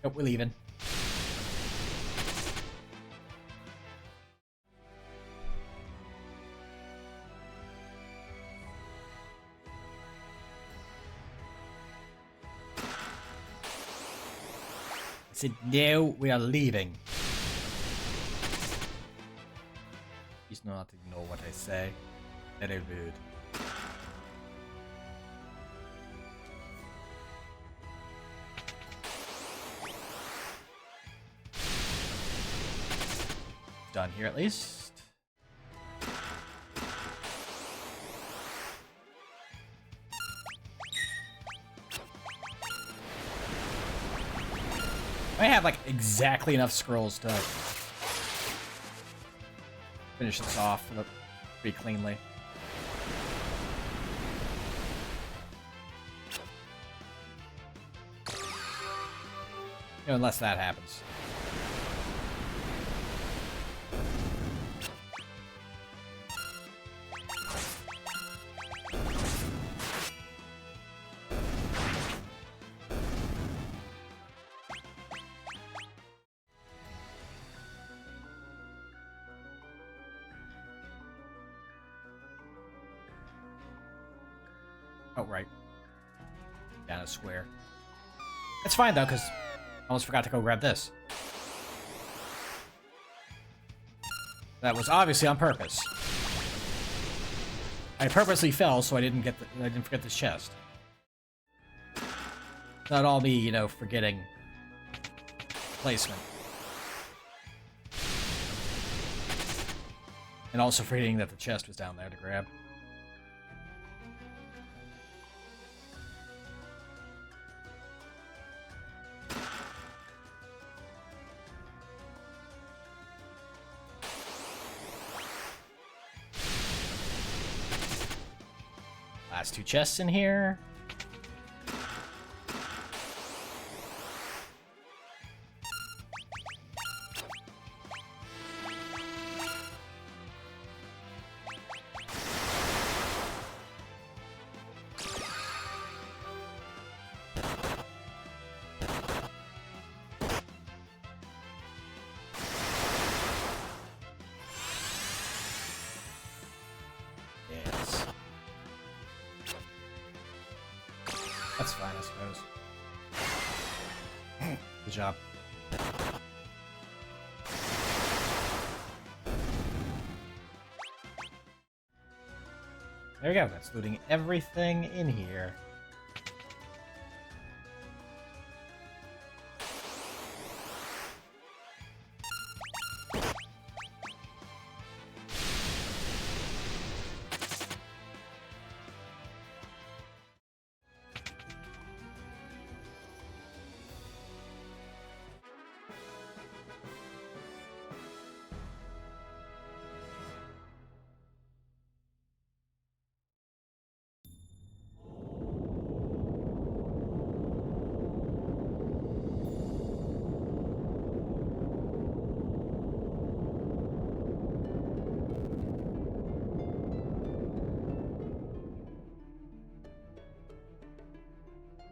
Nope, we're leaving. I said, no, we are leaving. Please not ignore what I say. Very rude. Done here at least. I have like exactly enough scrolls to finish this off pretty cleanly. You know, unless that happens. Oh, right. Down a square. That's fine, though, because I almost forgot to go grab this. That was obviously on purpose. I purposely fell so I didn't forget this chest. Not all me, you know, forgetting placement. And also forgetting that the chest was down there to grab. Last 2 chests in here. Yes. That's fine, I suppose. Good job. There we go, that's looting everything in here.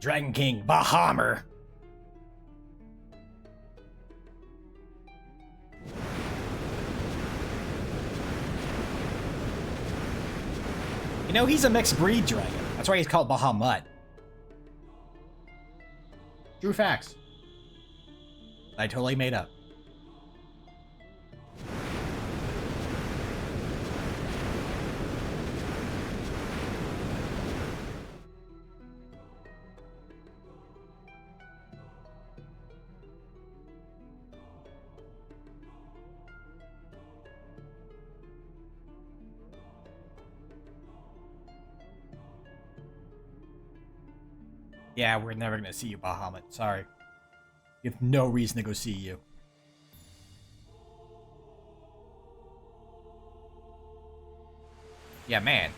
Dragon King Bahammer. You know, he's a mixed breed dragon. That's why he's called Bahamut. True facts. I totally made up. Yeah, we're never gonna see you, Bahamut. Sorry. You have no reason to go see you. Yeah, man.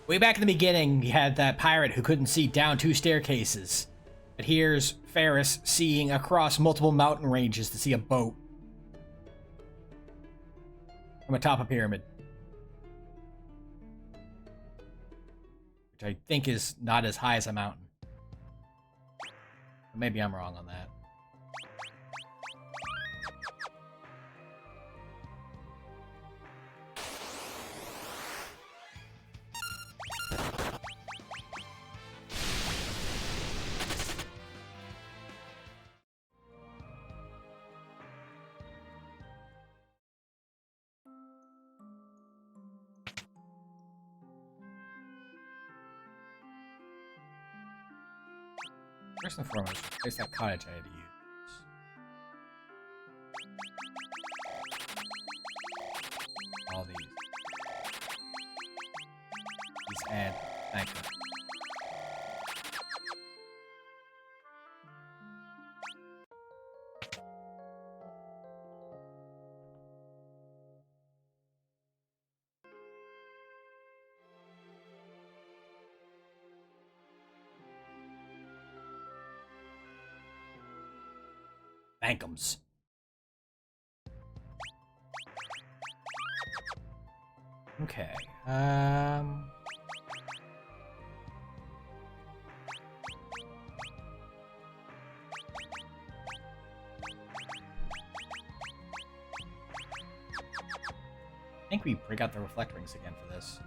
Way back in the beginning, you had that pirate who couldn't see down 2 staircases. But here's Ferris seeing across multiple mountain ranges to see a boat. From atop a pyramid. Which I think is not as high as a mountain. But maybe I'm wrong on that. First and foremost, replace that cottage I had to use. All these. And thank you. Thank'ems. Okay. I think we break out the reflect rings again for this.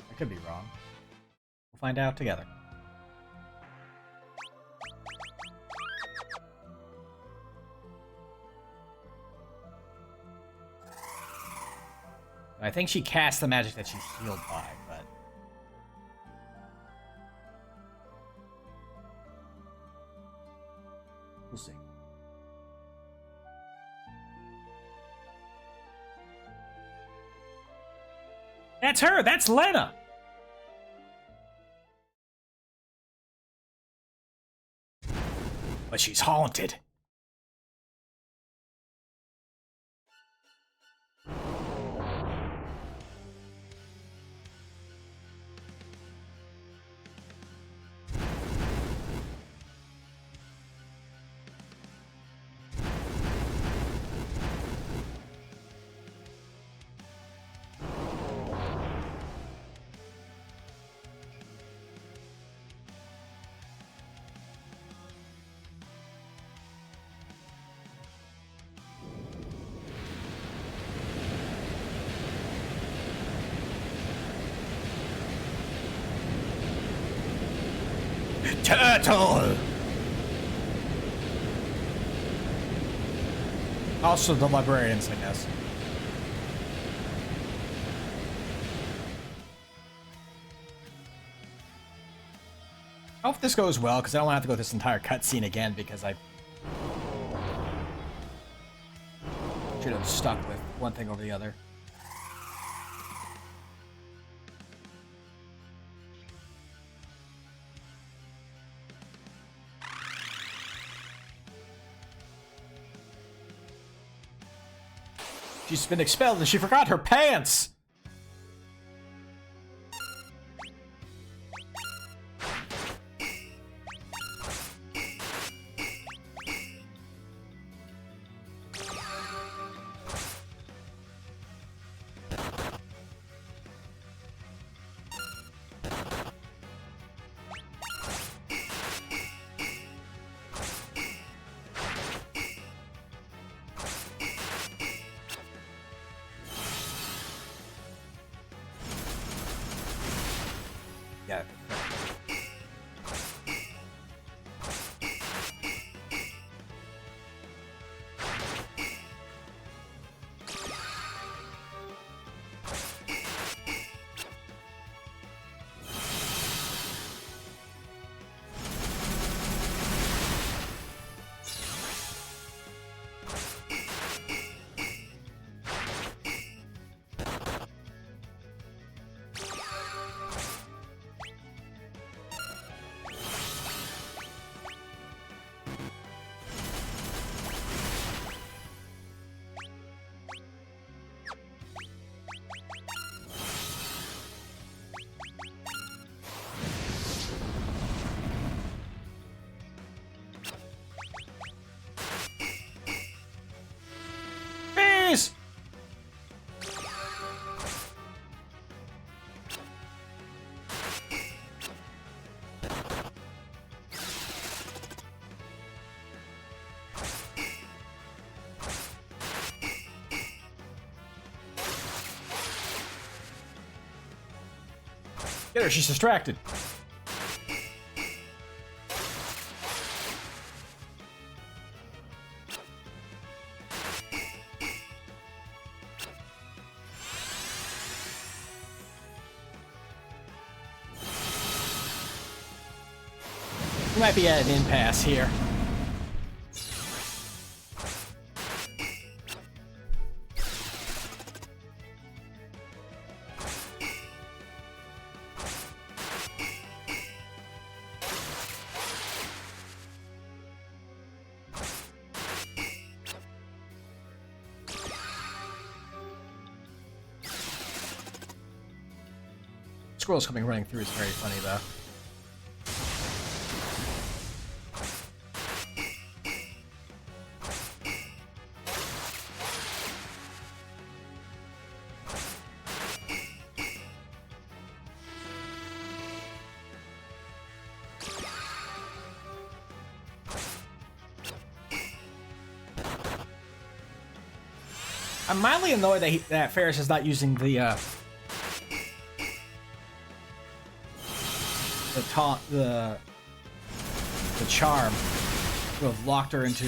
I could be wrong. We'll find out together. I think she cast the magic that she's healed by, but... we'll see. That's her! That's Lena! But she's haunted. Turtle! Also the librarians, I guess. I hope this goes well, because I don't want to have to go this entire cutscene again, because I should have stuck with one thing over the other. She's been expelled and she forgot her pants! Yeah. Please! Get her, she's distracted. We might be at an impasse here. Squirrels coming running through is very funny, though. I'm mildly annoyed that that Ferris is not using the taunt, the charm to have locked her into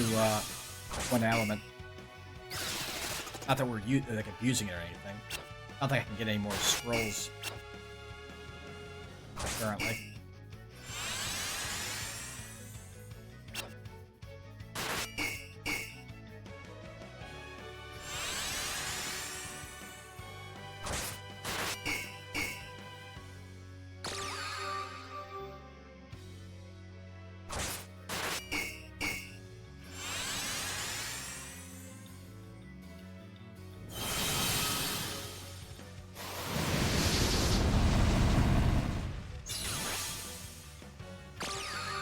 one element. Not that we're like abusing it or anything. Not that I can get any more scrolls currently.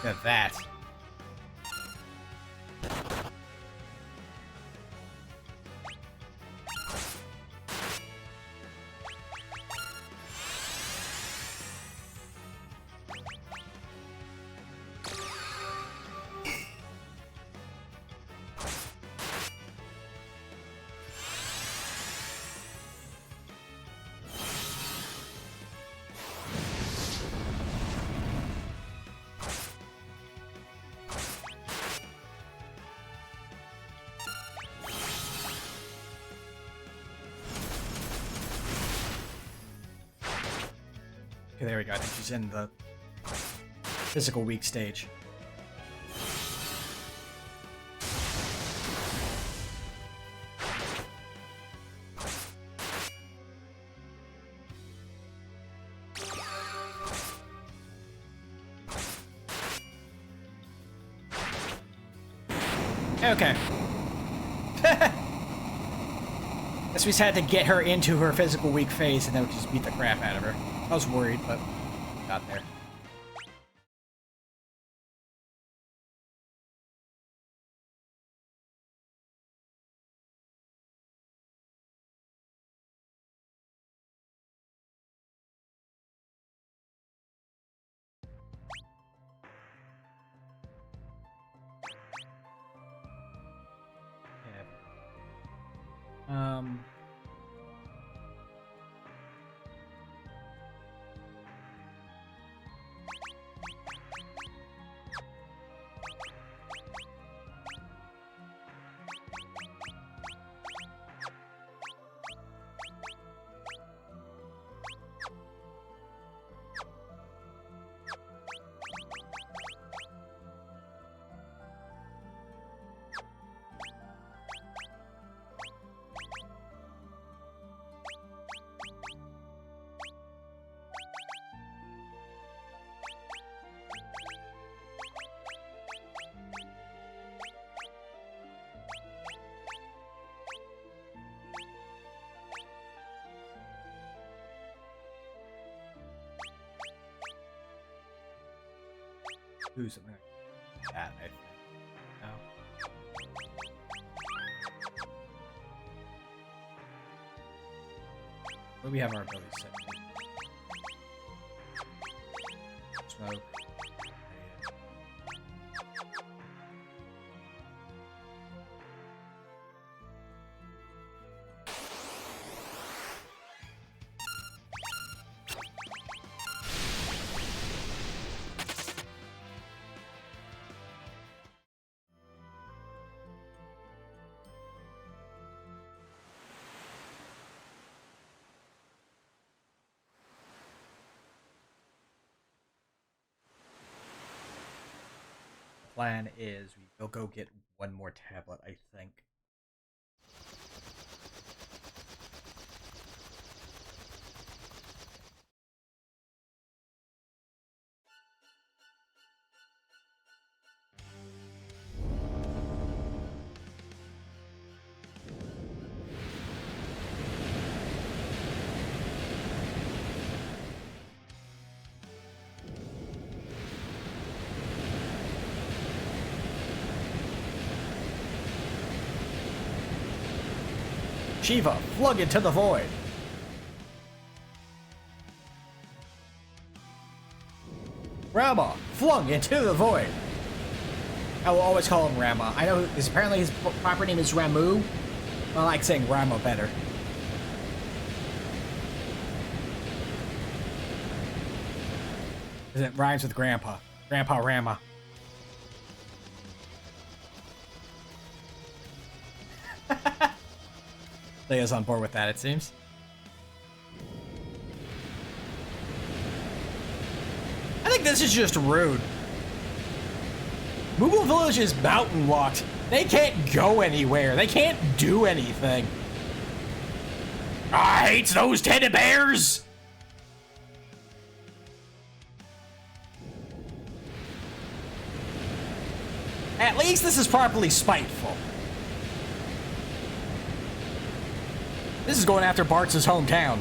Look at that. Okay, there we go. I think she's in the physical weak stage. Okay. Guess we just had to get her into her physical weak phase and then we just beat the crap out of her. I was worried, but got there. Yeah. Do something like that, I think. No. Where do we have our abilities set? Smoke. plan is we'll go get one more tablet, I think. Shiva, flung into the void. Rama, flung into the void. I will always call him Rama. I know because apparently his proper name is Ramu. I like saying Rama better. Because it rhymes with Grandpa. Grandpa Rama. Leia's on board with that, it seems. I think this is just rude. Moogle Village is mountain locked. They can't go anywhere. They can't do anything. I hate those teddy bears! At least this is properly spiteful. This is going after Bart's hometown.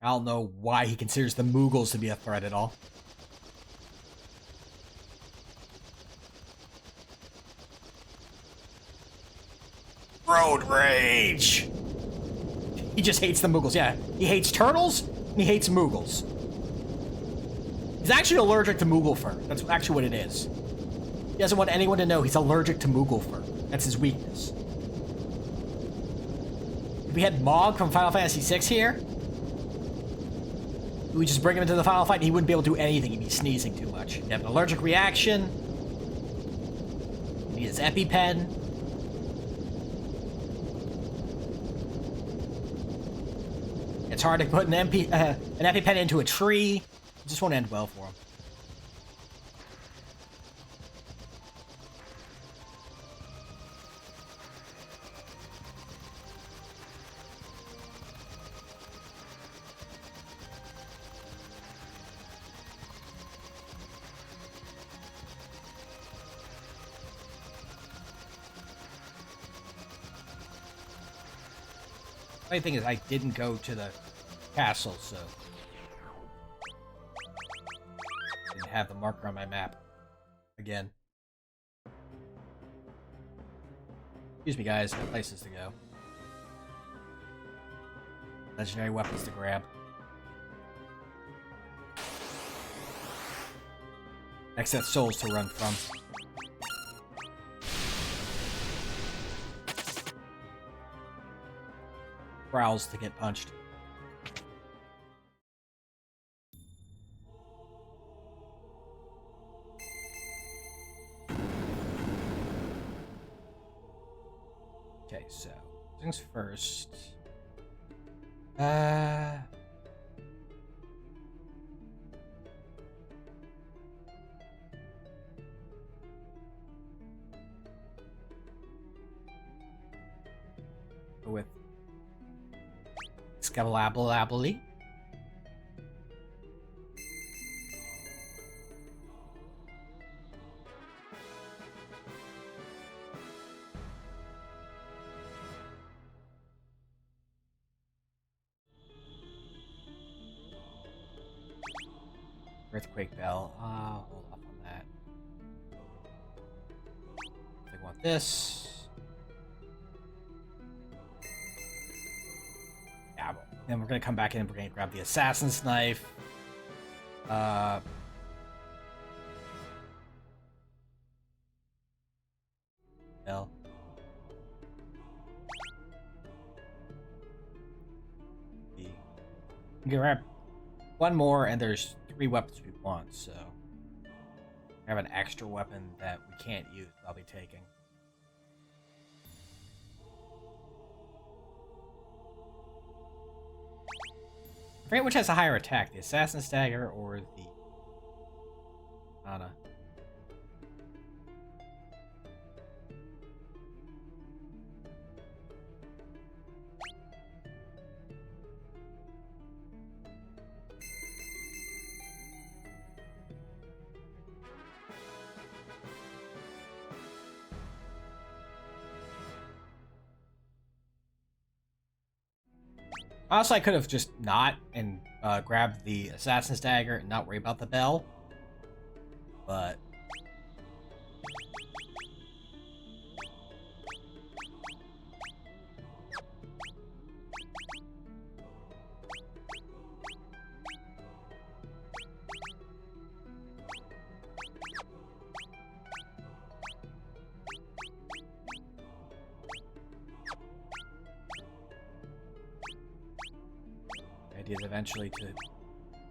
I don't know why he considers the Moogles to be a threat at all. Road rage! He just hates the Moogles, yeah. He hates turtles, and he hates Moogles. He's actually allergic to Moogle fur. That's actually what it is. He doesn't want anyone to know he's allergic to Moogle fur. That's his weakness. If we had Mog from Final Fantasy VI here, we would just bring him into the final fight and he wouldn't be able to do anything. He'd be sneezing too much. He'd have an allergic reaction. He'd need his EpiPen. It's hard to put an EpiPen into a tree. It just won't end well for him. The thing is, I didn't go to the castle, so didn't have the marker on my map again. Excuse me, guys. I have places to go. Legendary weapons to grab. Next set souls to run from. Growls to get punched. Okay, so things first. With Scalabalably. Earthquake Bell. Hold off on that. I want this. Yeah, then we're gonna come back in and we're gonna grab the Assassin's Knife. Bell. We can grab one more, and there's 3 weapons we want, so I have an extra weapon that we can't use. I'll be taking. I forget which has a higher attack, the Assassin's Dagger or the Ana. Honestly, I could have just not and grabbed the Assassin's Dagger and not worry about the bell. But the idea is eventually to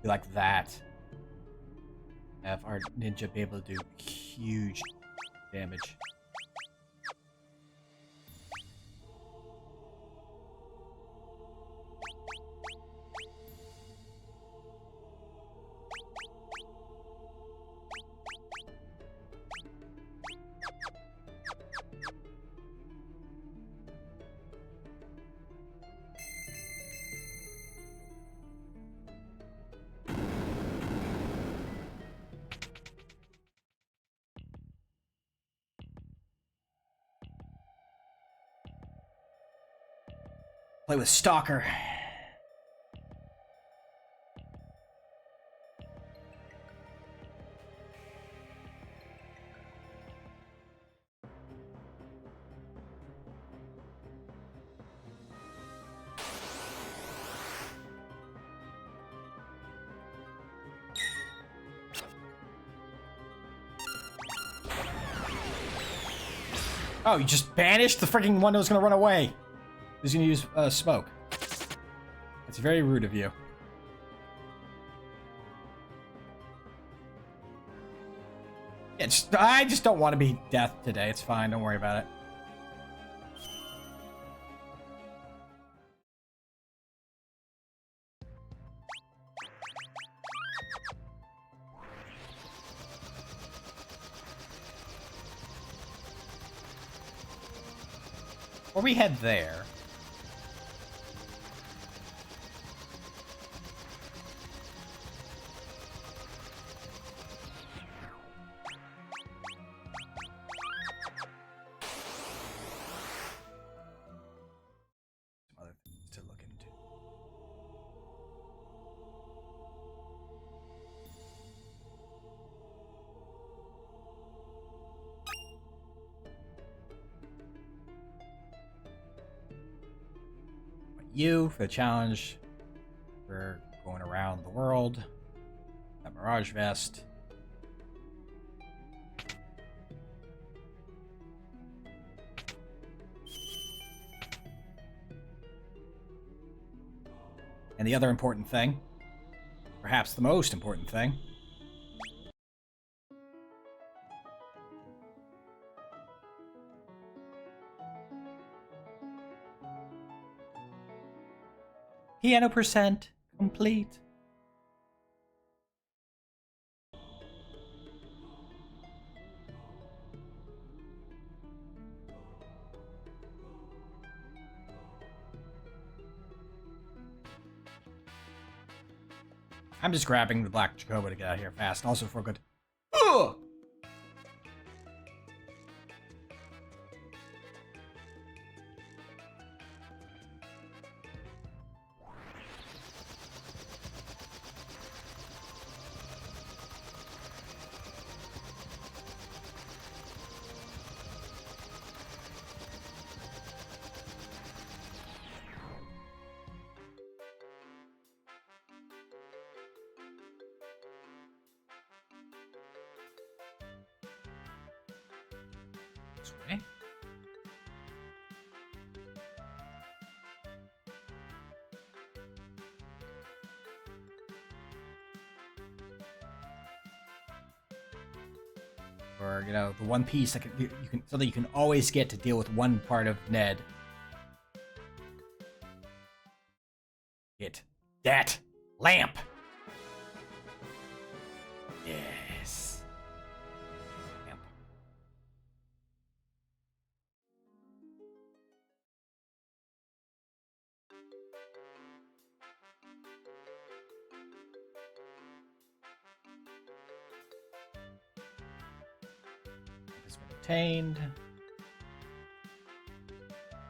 be like that. Have our ninja be able to do huge damage. Play with Stalker. Oh, you just banished the freaking one that was gonna run away. He's gonna use smoke. That's very rude of you. Yeah, I just don't want to be death today. It's fine. Don't worry about it. Or we head there. Some other things to look into. You for the challenge. We're going around the world. That Mirage Vest. And the other important thing, perhaps the most important thing, piano percent complete. I'm just grabbing the Black Jacoba to get out of here fast, and also for good. Ugh! This way. or you know, the one piece that you can something you can always get to deal with one part of Ned. Get that lamp. Yes. Lamp. Has been obtained.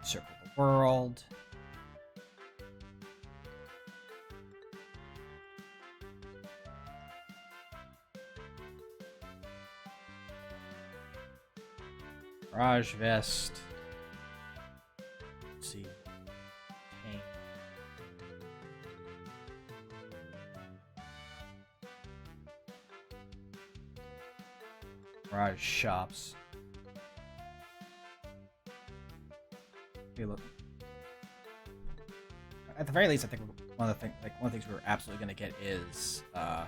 Circle the world. Mirage vest. Let's see. Tank. Mirage shops. Okay, look. At the very least, I think one of the things we're absolutely going to get is a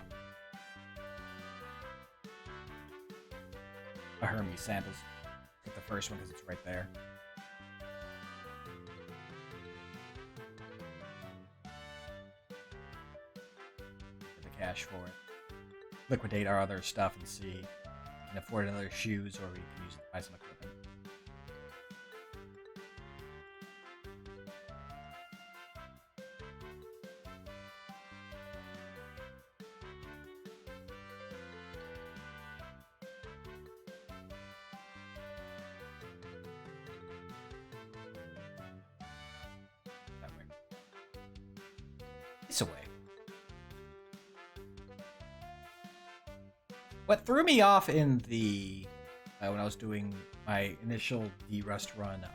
Hermes samples. Get the first one because it's right there. Get the cash for it. Liquidate our other stuff and see if we can afford another shoes or we can use it to buy some equipment. Away. What threw me off in the when I was doing my initial D-Rust run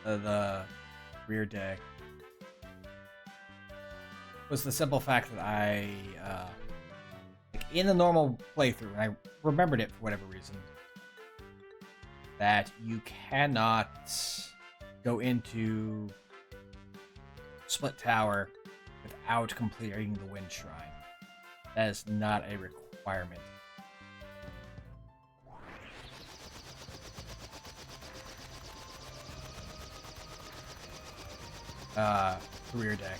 of the rear deck was the simple fact that I like in the normal playthrough, and I remembered it for whatever reason, that you cannot go into Split Tower without completing the Wind Shrine. That is not a requirement. Rear deck.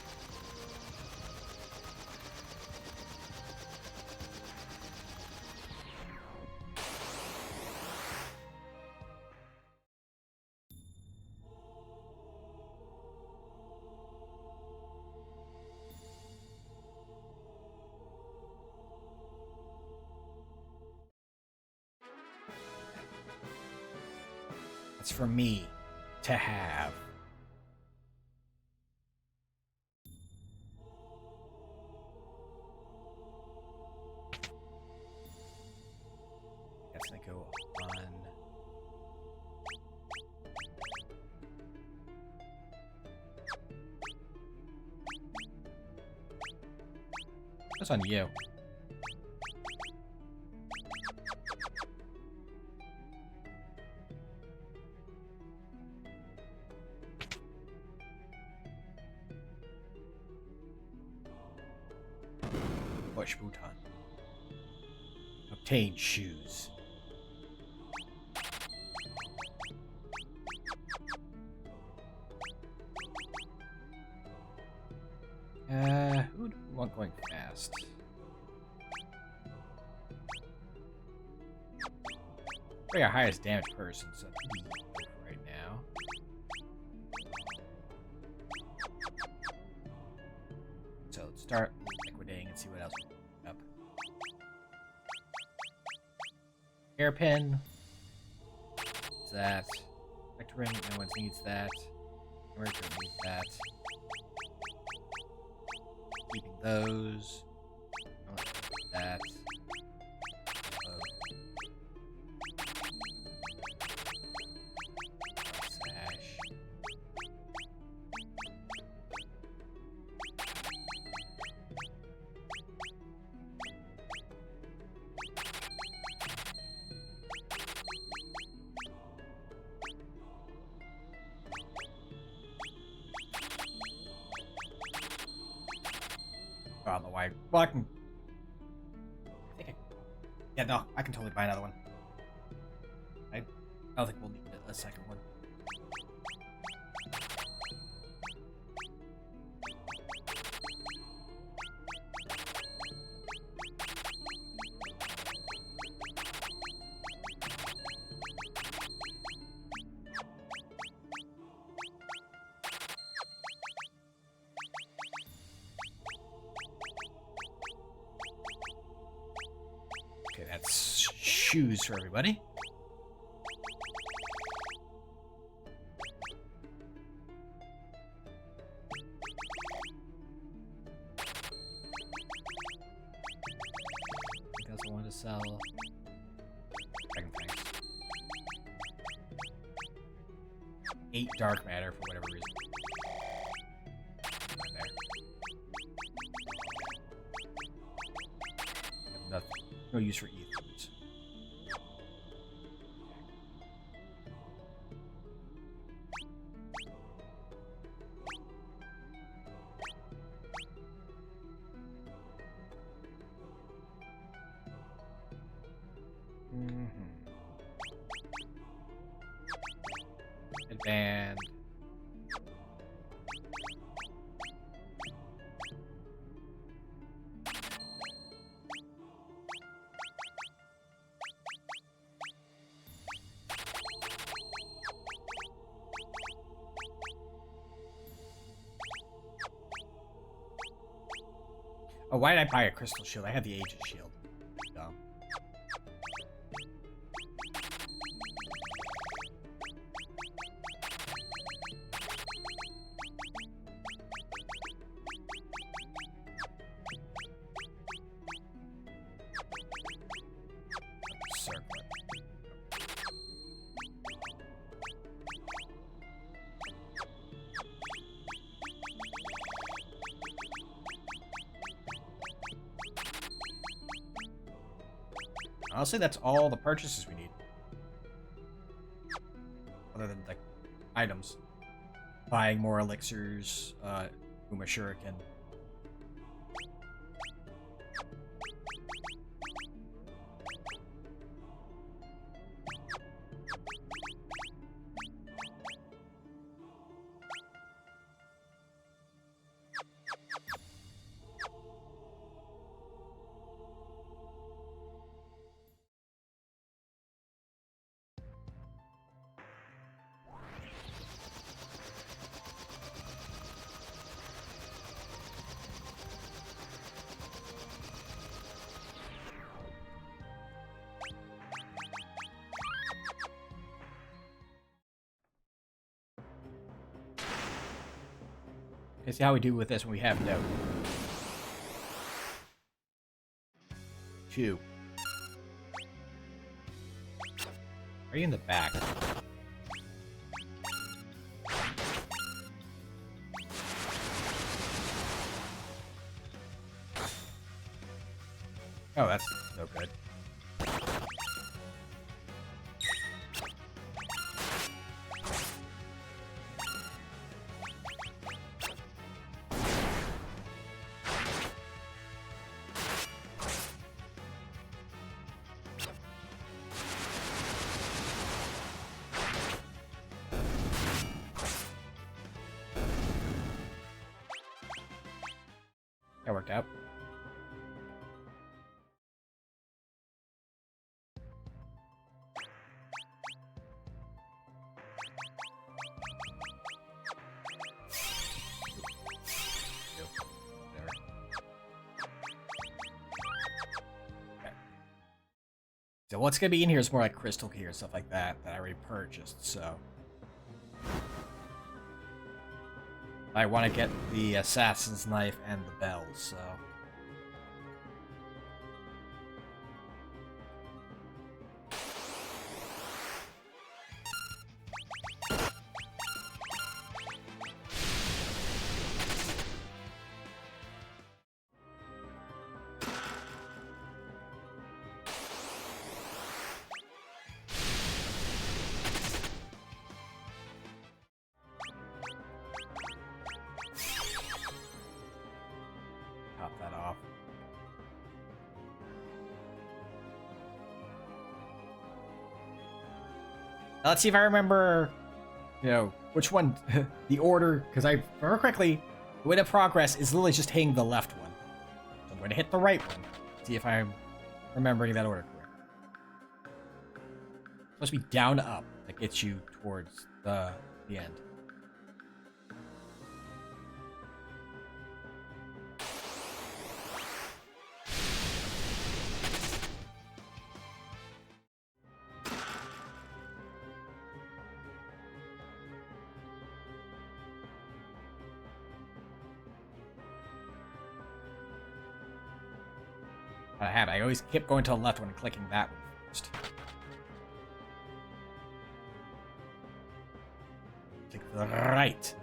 It's for me to have. That's gonna go on. That's on you. Bush Bhutan. Obtain shoes. Who do we want going fast? Probably our highest damage person, so right now. So let's start liquidating and see what else we can pick up. Hairpin. What's that? Vector ring, no one needs that. Merchant needs that. Keeping those. I don't need that. Sash. I don't know why. Well, I can. I think yeah, no, I can totally buy another one. I don't think we'll need a second one. Okay, that's shoes for everybody. I also wanted to sell second things. 8 dark matter for whatever reason. Right there. Have nothing. No use for ethers. Headband. Oh, why did I buy a crystal shield? I had the Aegis shield. Dumb. Circle. Honestly, that's all the purchases we need. Other than, like, items. Buying more elixirs, Uma Shuriken. Okay, see how we do with this when we have no. 2. Are you in the back? Oh, that's no good. That worked out. So what's gonna be in here is more like crystal key or stuff like that I already purchased, so. I want to get the assassin's knife and the bells, so. Pop that Now let's see if I remember, which one, the order, because I remember correctly, the way to progress is literally just hitting the left one. So I'm going to hit the right one. See if I'm remembering that order correctly. It's supposed to be down to up. That gets you towards the end. I always kept going to the left one and clicking that one first. Click the right.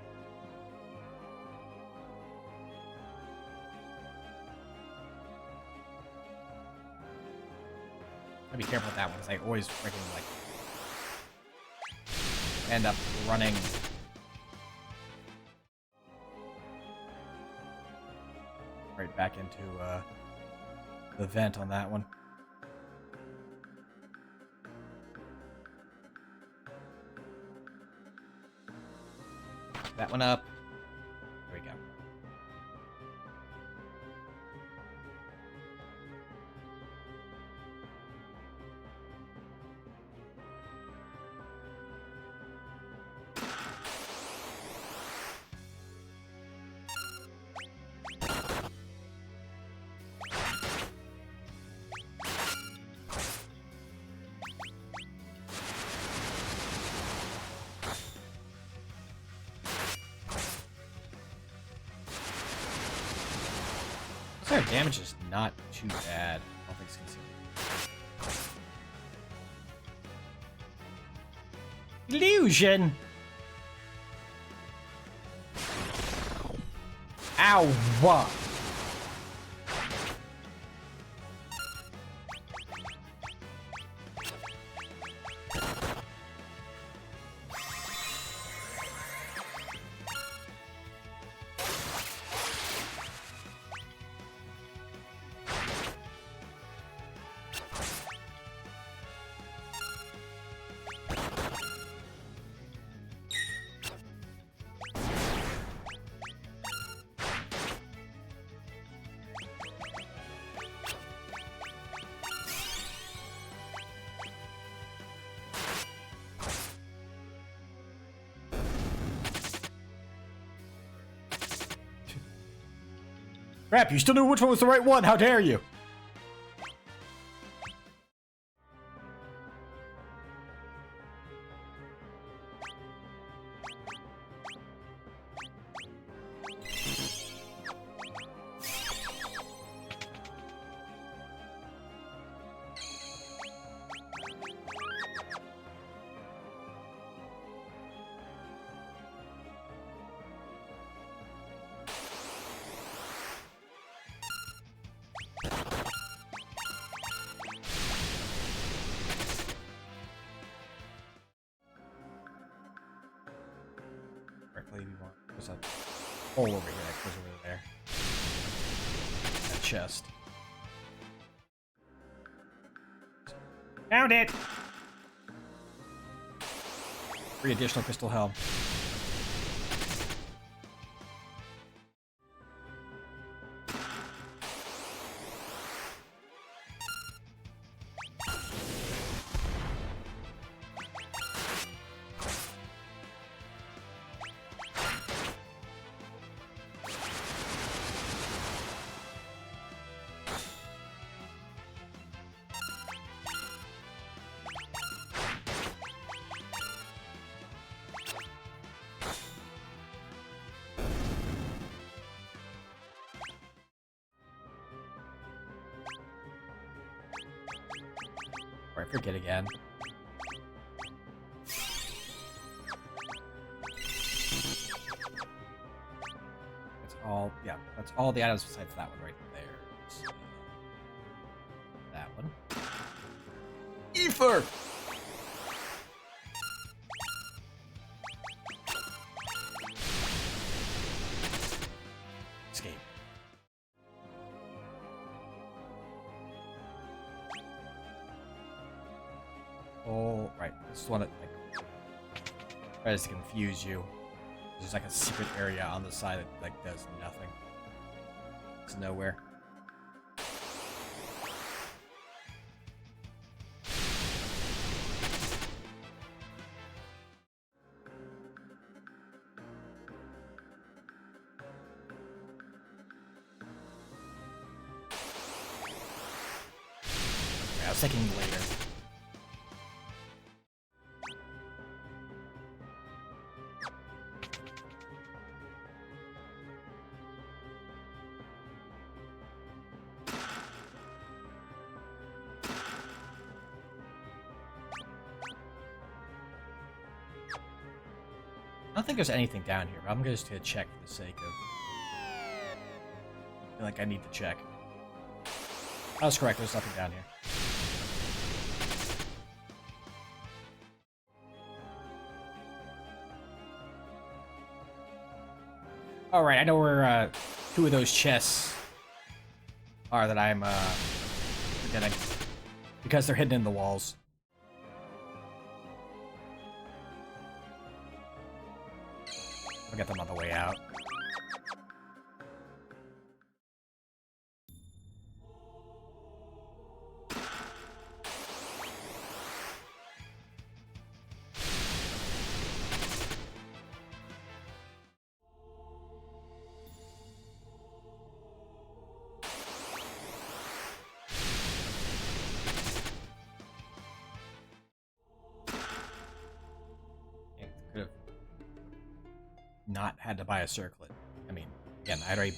I'll be careful with that one because I always freaking end up running. Right back into the vent on that one. That one up. There we go. Their damage is not too bad. All things considered. Illusion! Ow! What? Crap, you still knew which one was the right one. How dare you? There's a hole over here that goes over there. That chest. Found it! 3 additional crystal helm. Or I forget again. That's all, yeah, that's all the items besides that one right there. So, that one. Ether! Escape. Oh, right. This is one that, like, Tries to confuse you. There's like a secret area on the side that like does nothing. It's nowhere. I was thinking later. I don't think there's anything down here, but I'm just gonna check for the sake of... I feel like I need to check. I was correct, there's nothing down here. Alright, I know where two of those chests are that I'm forgetting. Because they're hidden in the walls. I'll get them on the way out. Could have not had to buy a circlet. I mean, again, I'd already...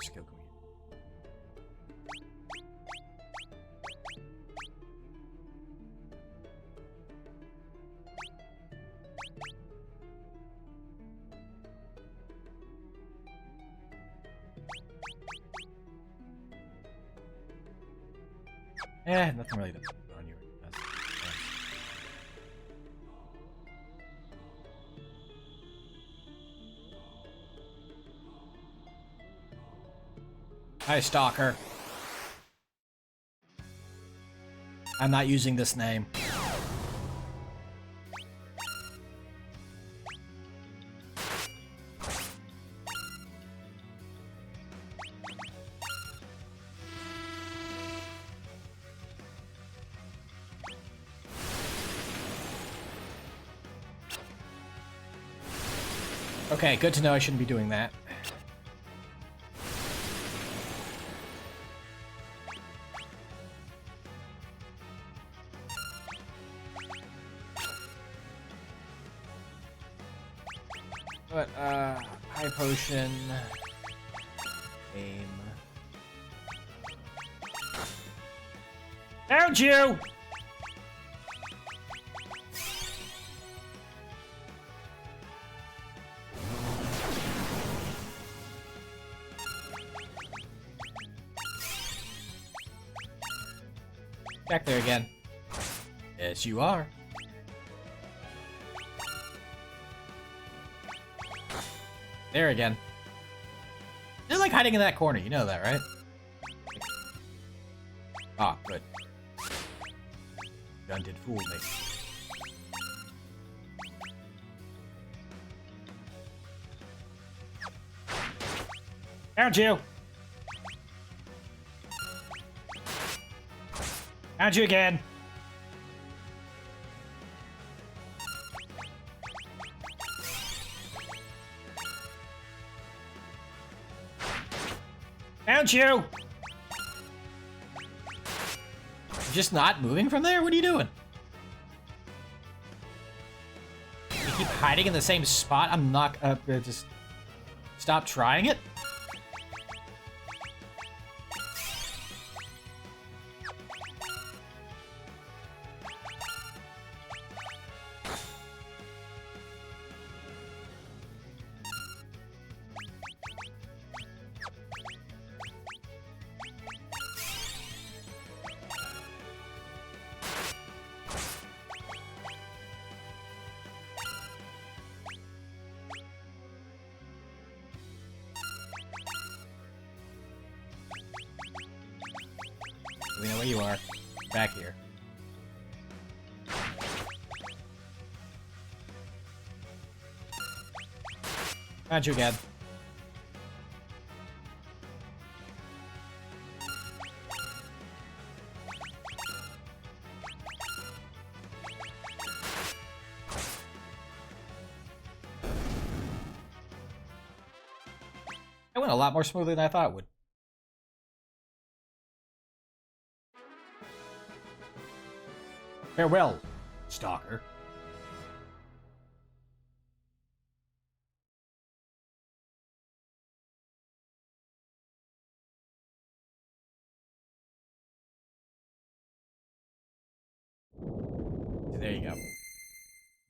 Skill queen. Nothing really to put on you. Hi, Stalker. I'm not using this name. Okay, good to know I shouldn't be doing that. But, high potion... Aim... Found you! Back there again. Yes, you are. There again. They're like hiding in that corner, you know that, right? Ah, good. Gun did fool me. Found you! Found you again! Found you! You're just not moving from there? What are you doing? You keep hiding in the same spot? I'm not just stop trying it? We know where you are. Back here. Found you again. It went a lot more smoothly than I thought it would. Farewell, stalker. There you go.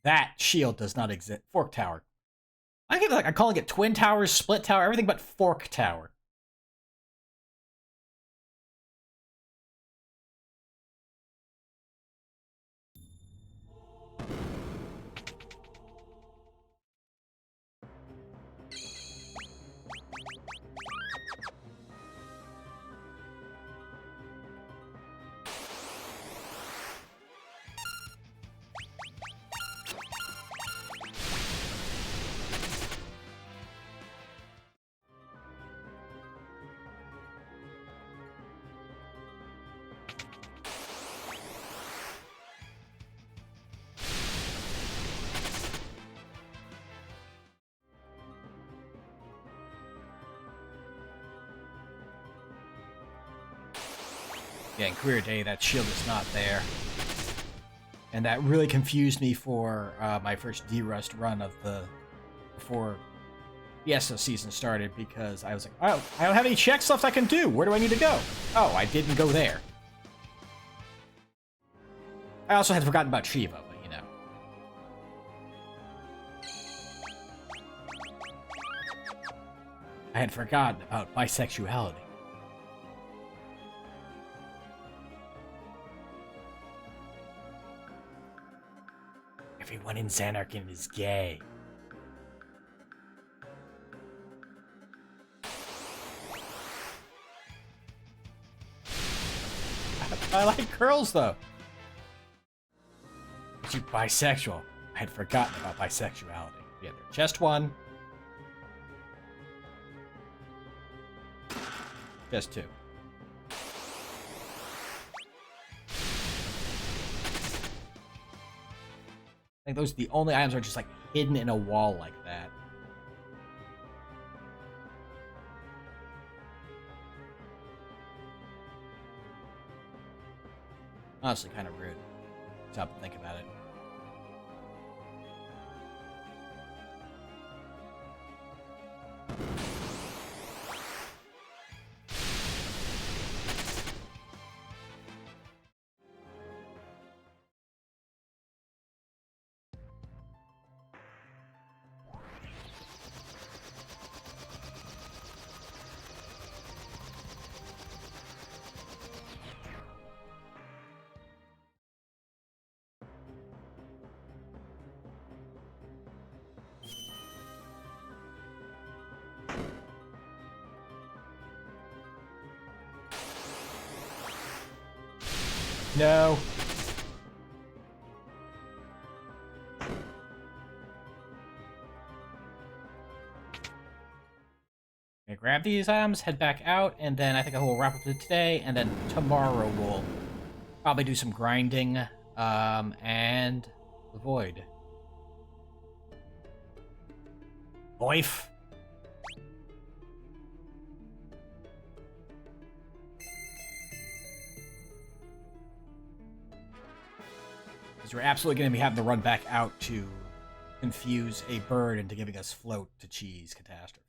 That shield does not exist. Fork Tower. I'm calling it Twin Towers, Split Tower, everything but Fork Tower. Yeah, in Career Day, that shield is not there. And that really confused me for my first D-Rust run of the... before Fiesta season started, because I was like, oh, I don't have any checks left I can do! Where do I need to go? Oh, I didn't go there. I also had forgotten about Shiva, but you know. I had forgotten about bisexuality. Everyone in Xanarkand is gay. I like girls, though. But you're bisexual. I had forgotten about bisexuality. Yeah, there. Chest one. Chest two. I think those are the only items that are just like hidden in a wall like that. Honestly, kind of rude. Stop and think about it. No. Okay, grab these items, head back out, and then I think I will wrap up today, and then tomorrow we'll probably do some grinding, and the Void. Boif. We're absolutely going to be having to run back out to confuse a bird into giving us float to cheese catastrophe.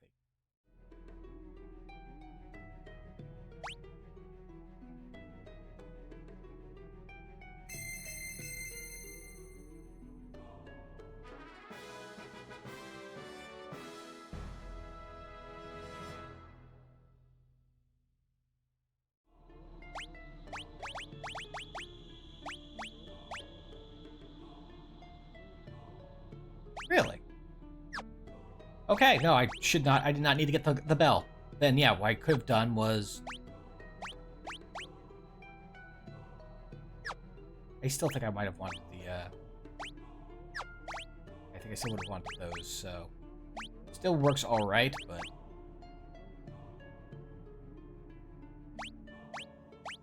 Really? Okay, no, I did not need to get the bell. Then, yeah, what I could have done was... I still think I might have wanted the, I think I still would have wanted those, so... Still works alright, but...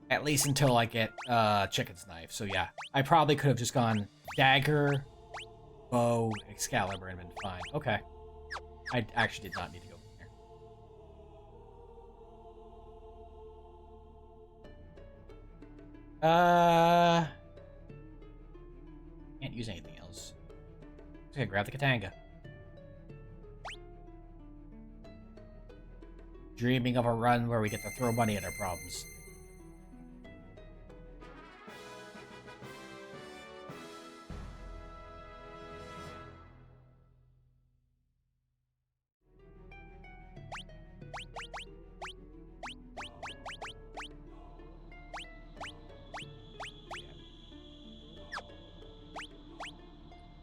At least until I get, Chicken's Knife, so yeah. I probably could have just gone Dagger, Bow, Excalibur, and been fine. Okay. I actually did not need to go there. Can't use anything else. Just gonna grab the Katanga. Dreaming of a run where we get to throw money at our problems.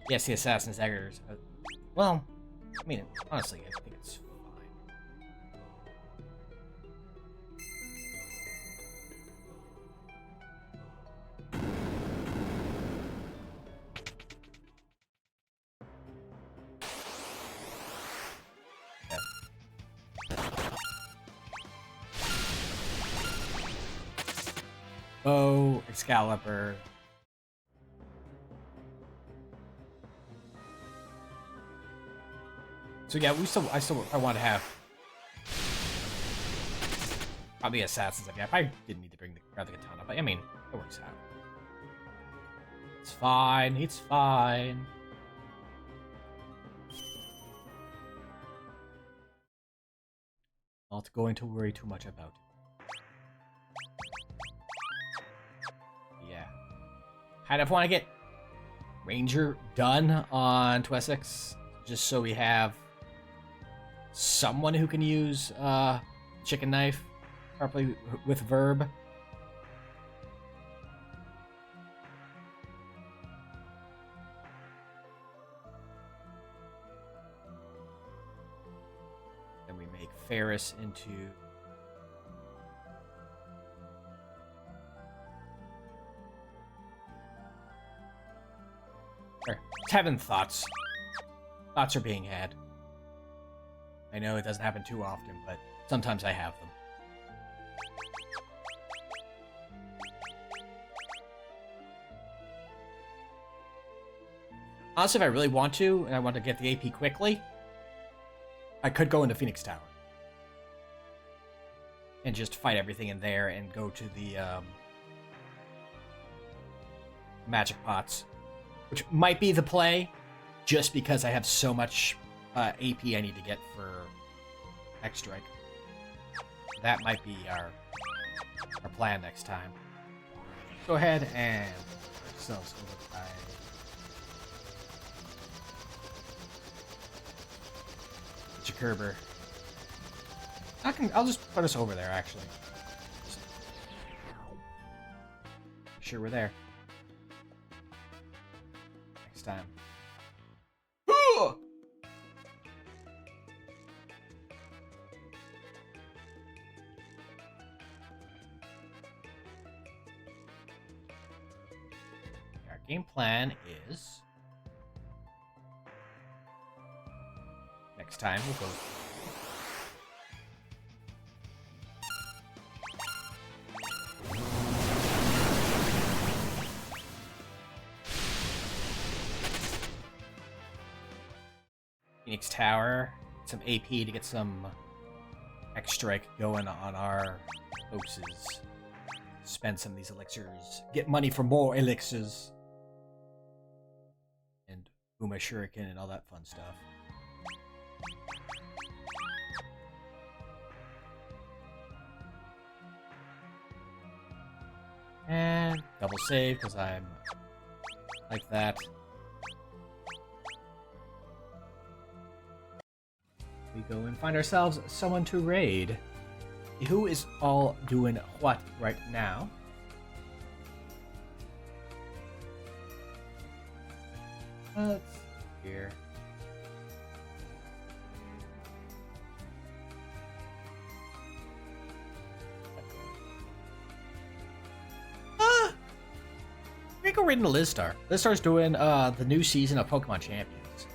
Yes, the Assassin's Daggers. Well, I mean, honestly, I think it's fine. Bow, Excalibur. So yeah, I want to have probably assassins. I probably didn't need to grab the katana, but I mean, it works out. It's fine. It's fine. Not going to worry too much about it. Yeah. Kind of want to get Ranger done on Twessex, just so we have someone who can use Chicken Knife properly with Verb. Then we make Ferris into having thoughts. Thoughts are being had. I know it doesn't happen too often, but sometimes I have them. Honestly, if I really want to, and I want to get the AP quickly, I could go into Phoenix Tower. And just fight everything in there and go to the magic pots. Which might be the play, just because I have so much AP I need to get for X-Strike. That might be our plan next time. Go ahead and ourselves over by Jakerber. I'll just put us over there, actually. Just make sure we're there next time. Our game plan is next time we'll go Phoenix Tower, some AP to get some X-Strike going on our hoaxes. Spend some of these elixirs. Get money for more elixirs. And Uma Shuriken and all that fun stuff. And double save, because I'm like that. We go and find ourselves someone to raid. Who is all doing what right now? Let's see here. gonna go right into Lizstar. Lizstar's doing the new season of Pokemon Champions.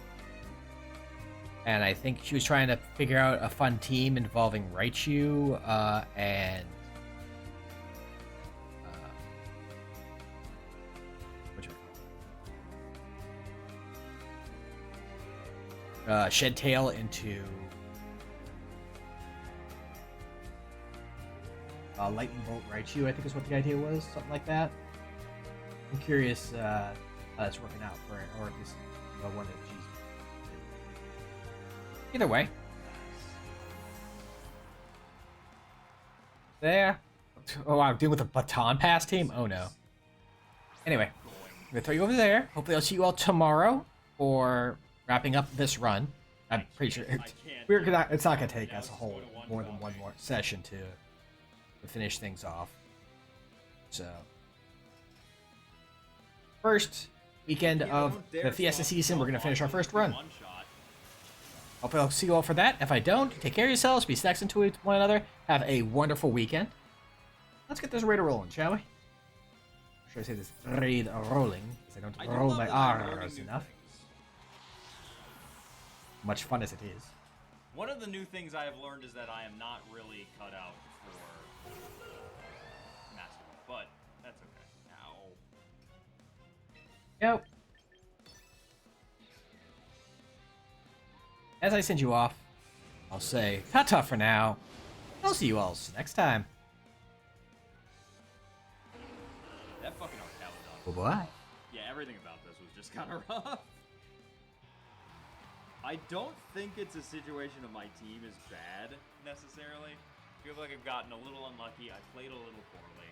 And I think she was trying to figure out a fun team involving Raichu and Shedtail into Lightning Bolt Raichu, I think is what the idea was, something like that. I'm curious how that's working out for it, or at least one that she's. Either way. There. Oh, I'm dealing with a baton pass team? Oh no. Anyway, I'm gonna throw you over there. Hopefully I'll see you all tomorrow for wrapping up this run. I'm pretty sure it's not gonna take us a whole more than one more session to finish things off. So first weekend of the Fiesta season, we're gonna finish our first run. Hopefully I'll see you all for that. If I don't, take care of yourselves, be next to one another, have a wonderful weekend. Let's get this raid rolling, shall we? Or should I say this raid rolling? Because I don't roll my R's enough. Much fun as it is. One of the new things I have learned is that I am not really cut out for Master, but that's okay. Ow. Yep. As I send you off, I'll say ta-ta for now. I'll see you all next time. That fucking Arcaludon. Oh boy. Yeah, everything about this was just kind of rough. I don't think it's a situation of my team is bad, necessarily. I feel like I've gotten a little unlucky. I played a little poorly.